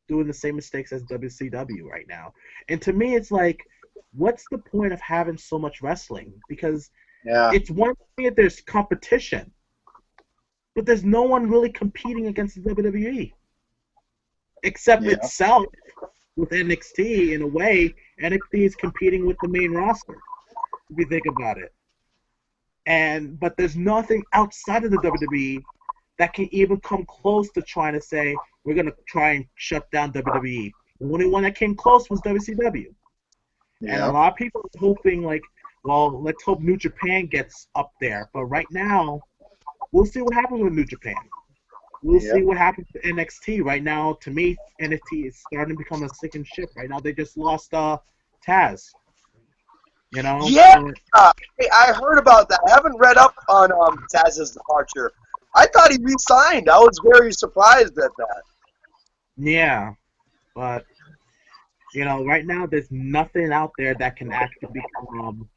the same mistakes as WCW right now. And to me, it's like, what's the point of having so much wrestling? Because it's one thing if there's competition, but there's no one really competing against the WWE except itself. With NXT, in a way, NXT is competing with the main roster, if you think about it. But there's nothing outside of the WWE that can even come close to trying to say, we're going to try and shut down WWE. The only one that came close was WCW. Yeah. And a lot of people are hoping, like, well, let's hope New Japan gets up there. But right now, we'll see what happens with New Japan. We'll see what happens to NXT. Right now, to me, NXT is starting to become a sinking ship. Right now, they just lost Taz. Yeah, I heard about that. I haven't read up on Taz's departure. I thought he re-signed. I was very surprised at that. Yeah, but, right now, there's nothing out there that can actually become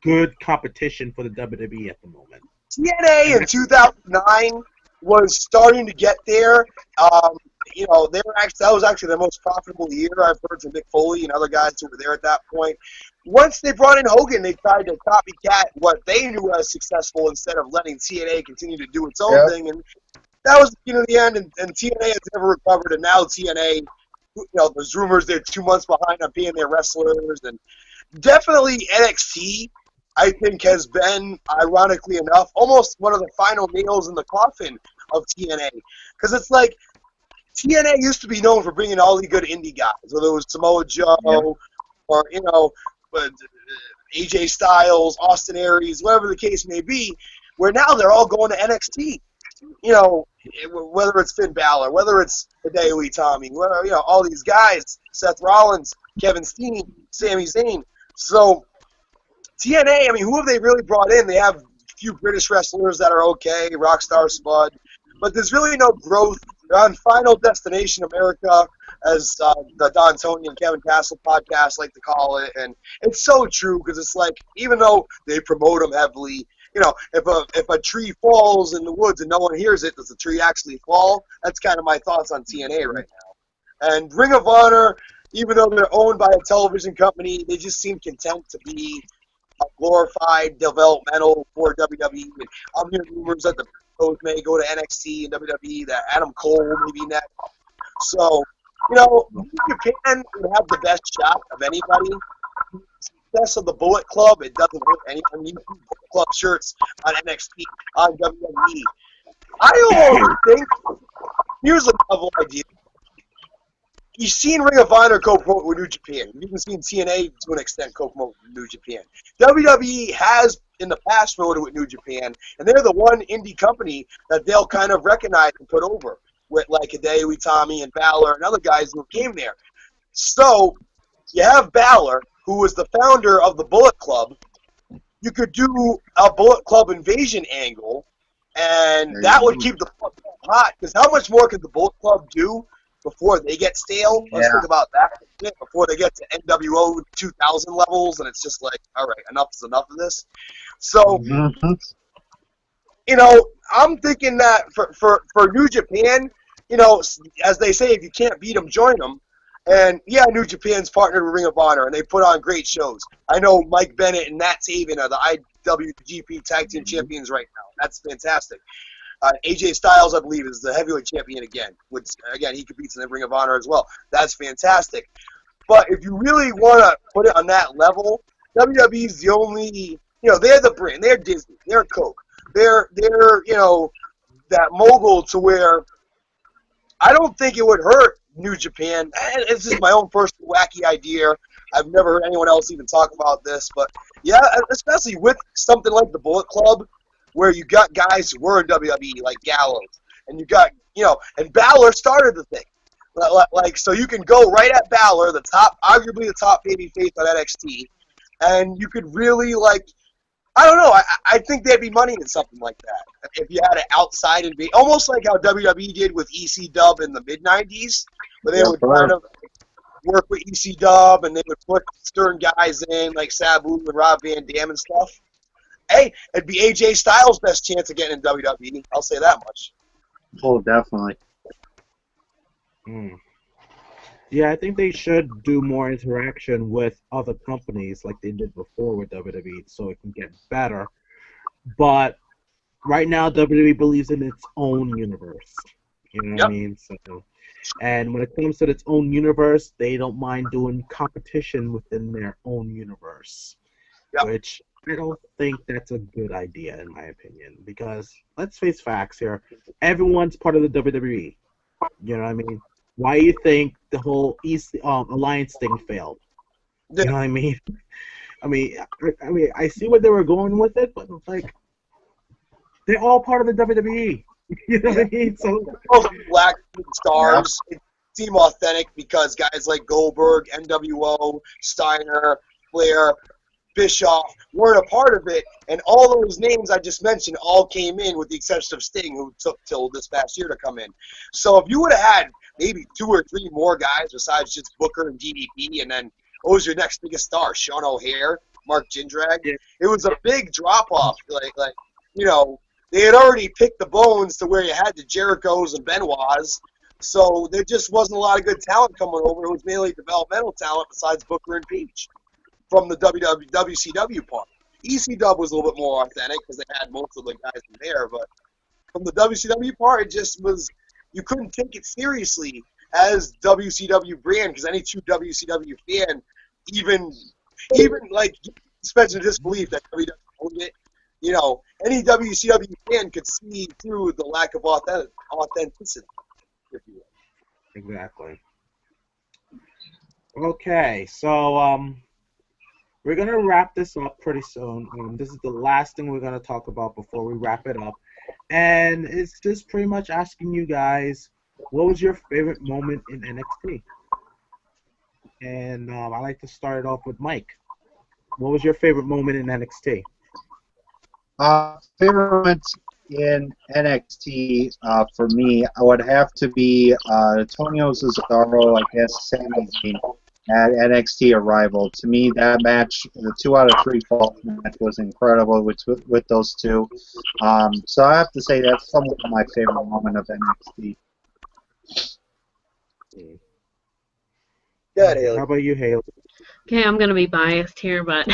good competition for the WWE at the moment. TNA in 2009 was starting to get there. That was actually their most profitable year, I've heard from Mick Foley and other guys who were there at that point. Once they brought in Hogan, they tried to copycat what they knew as successful instead of letting TNA continue to do its own thing. And that was the end, and TNA has never recovered. And now TNA, there's rumors they're 2 months behind on paying their wrestlers. And definitely NXT, I think, has been, ironically enough, almost one of the final nails in the coffin of TNA. Because it's like, TNA used to be known for bringing all the good indie guys, whether it was Samoa Joe or, AJ Styles, Austin Aries, whatever the case may be, where now they're all going to NXT. Whether it's Finn Balor, whether it's Hideo Itami, all these guys, Seth Rollins, Kevin Steen, Sami Zayn. So, TNA, who have they really brought in? They have a few British wrestlers that are okay, Rockstar Spud, but there's really no growth. They're on Final Destination America, as the Don Tony and Kevin Castle podcast like to call it, and it's so true, because it's like, even though they promote them heavily, if a tree falls in the woods and no one hears it, does the tree actually fall? That's kind of my thoughts on TNA right now. And Ring of Honor, even though they're owned by a television company, they just seem content to be glorified developmental for WWE. And I'm hearing rumors that the Bros may go to NXT and WWE, that Adam Cole may be next. So, Japan would have the best shot of anybody. Success of the Bullet Club, it doesn't hurt anyone. You see Bullet Club shirts on NXT, on WWE. I almost think, here's a novel idea. You've seen Ring of Honor co-promote with New Japan. You've even seen TNA to an extent co-promote with New Japan. WWE has, in the past, promoted with New Japan, and they're the one indie company that they'll kind of recognize and put over, with like Hideo Itami and Balor and other guys who came there. So, you have Balor, who was the founder of the Bullet Club. You could do a Bullet Club invasion angle, and that would keep the Bullet Club hot, because how much more could the Bullet Club do before they get stale? Let's think about that. Before they get to NWO 2000 levels, and it's just like, all right, enough is enough of this. So, I'm thinking that for New Japan, as they say, if you can't beat them, join them. And, New Japan's partnered with Ring of Honor, and they put on great shows. I know Mike Bennett and Matt Taven are the IWGP Tag Team Champions right now. That's fantastic. AJ Styles, I believe, is the heavyweight champion again, which, again, he competes in the Ring of Honor as well. That's fantastic. But if you really want to put it on that level, WWE's the only, they're the brand. They're Disney. They're Coke. They're that mogul to where I don't think it would hurt New Japan. It's just my own personal wacky idea I've never heard anyone else even talk about this, but yeah, especially with something like the Bullet Club, where you got guys who were in WWE like Gallows, and you got and Balor started the thing. Like, so you can go right at Balor, arguably the top babyface on NXT, and you could really I don't know. I think there'd be money in something like that if you had it outside and be almost like how WWE did with EC Dub in the mid '90s, where they would kind of work with EC Dub and they would put certain guys in like Sabu and Rob Van Dam and stuff. Hey, it'd be AJ Styles' best chance of getting in WWE. I'll say that much. Oh, definitely. Yeah, I think they should do more interaction with other companies like they did before with WWE so it can get better. But right now, WWE believes in its own universe. You know what I mean? So, and when it comes to its own universe, they don't mind doing competition within their own universe, which I don't think that's a good idea in my opinion. Because let's face facts here, everyone's part of the WWE. You know what I mean? Why do you think the whole East Alliance thing failed? You know what I mean? I mean, I see where they were going with it, but it's like they're all part of the WWE. You know what I mean? So Black stars seem authentic because guys like Goldberg, NWO, Steiner, Flair, Bischoff weren't a part of it, and all those names I just mentioned all came in with the exception of Sting, who took till this past year to come in. So if you would have had maybe 2 or 3 more guys besides just Booker and DDP, and then what was your next biggest star? Sean O'Hare, Mark Jindrak. Yeah. It was a big drop off. They had already picked the bones to where you had the Jerichos and Benoits. So there just wasn't a lot of good talent coming over. It was mainly developmental talent besides Booker and Peach from the WCW part. ECW was a little bit more authentic because they had most of the guys in there, but from the WCW part, it just was, you couldn't take it seriously as WCW brand because any true WCW fan, even like suspension of disbelief that WWE owned it, any WCW fan could see through the lack of authenticity, if you will. Exactly. Okay, so we're going to wrap this up pretty soon. This is the last thing we're going to talk about before we wrap it up. And it's just pretty much asking you guys, what was your favorite moment in NXT? And I like to start it off with Mike. What was your favorite moment in NXT? Favorite moment in NXT for me would have to be Antonio Cesaro, I guess, Sami Zayn at NXT Arrival. To me, that match, the 2 out of 3 fall match, was incredible with those two. So I have to say that's somewhat my favorite moment of NXT. Yeah, Haley. How about you, Haley? Okay, I'm going to be biased here, but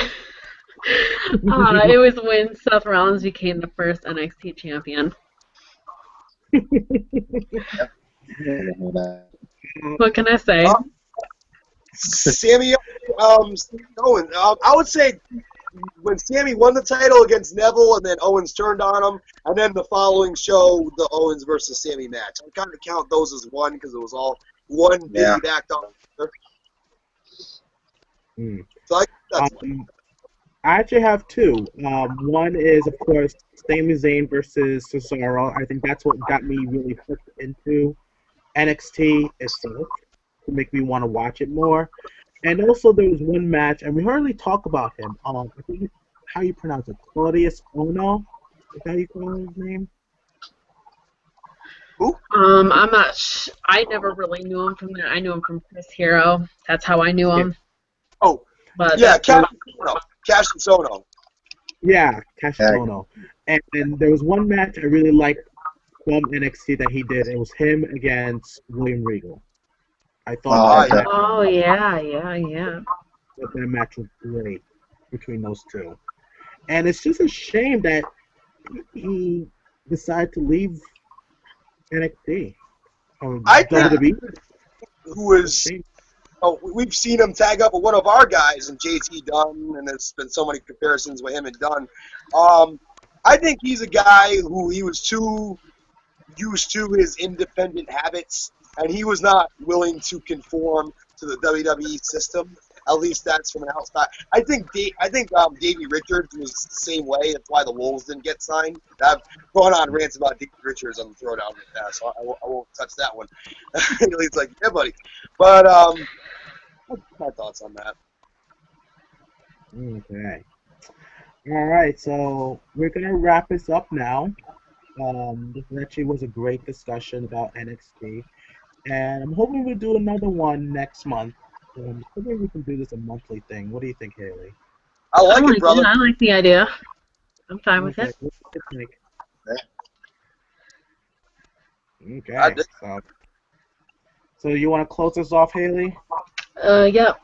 it was when Seth Rollins became the first NXT champion. What can I say? Sammy Owens. I would say when Sammy won the title against Neville and then Owens turned on him, and then the following show, the Owens versus Sammy match. I kind of count those as one because it was all one big act on. So that's I actually have 2. One is, of course, Sami Zayn versus Cesaro. I think that's what got me really hooked into NXT itself to make me want to watch it more. And also there was one match, and we hardly talk about him. I think how you pronounce it, Claudius Ono? Is that how you call his name? Who? I'm not. I never really knew him from there. I knew him from Chris Hero. That's how I knew him. Oh, but yeah, Cash and Sono. Yeah, Cash Ono. And there was one match I really liked from NXT that he did. It was him against William Regal. I thought yeah. that match was great between those two. And it's just a shame that he decided to leave NXT. I think we've seen him tag up with one of our guys in JT Dunn, and there's been so many comparisons with him and Dunn. I think he's a guy who he was too used to his independent habits, and he was not willing to conform to the WWE system. At least that's from an outside. I think Davey Richards was the same way. That's why the Wolves didn't get signed. I've gone on rants about Davey Richards on the Throwdown in the past, so I won't touch that one. He's like, yeah, buddy. But what's my thoughts on that? Okay. All right, so we're gonna wrap this up now. This actually was a great discussion about NXT, and I'm hoping we'll do another one next month. Hoping we can do this a monthly thing. What do you think, Haley? I like it, brother. I like the idea. I'm fine with it. What do you think? I Okay. So you want to close us off, Haley? Yep.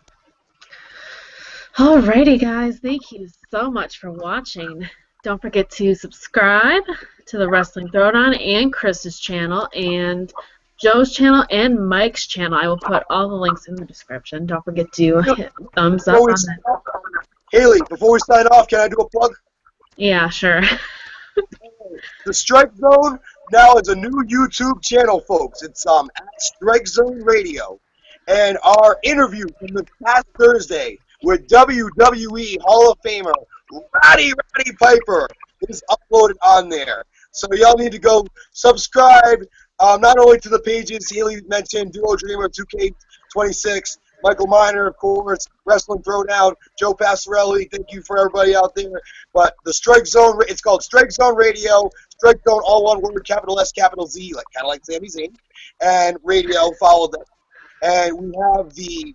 Alrighty, guys. Thank you so much for watching. Don't forget to subscribe to the Wrestling Throwdown and Chris's channel and Joe's channel and Mike's channel. I will put all the links in the description. Don't forget to hit thumbs up on that. Haley, before we sign off, can I do a plug? Yeah, sure. The Strike Zone now is a new YouTube channel, folks. It's at Strike Zone Radio. And our interview from this past Thursday with WWE Hall of Famer Roddy Piper is uploaded on there. So y'all need to go subscribe, not only to the pages Haley mentioned, Duo Dreamer 2K26, Michael Miner, of course, Wrestling Throwdown, Joe Passarelli, thank you for everybody out there. But the Strike Zone, it's called Strike Zone Radio, Strike Zone, all one word, capital S, capital Z, kind of like Sami Zayn, and radio followed that. And we have the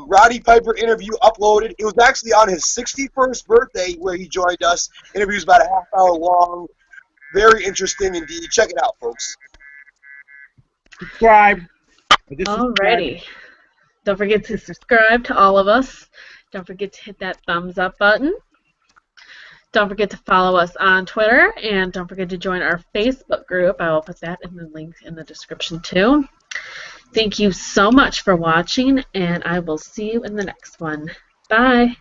Roddy Piper interview uploaded. It was actually on his 61st birthday where he joined us. Interview's about a half hour long. Very interesting indeed. Check it out, folks. Subscribe. Alrighty. Don't forget to subscribe to all of us. Don't forget to hit that thumbs up button. Don't forget to follow us on Twitter. And don't forget to join our Facebook group. I will put that in the link in the description too. Thank you so much for watching, and I will see you in the next one. Bye.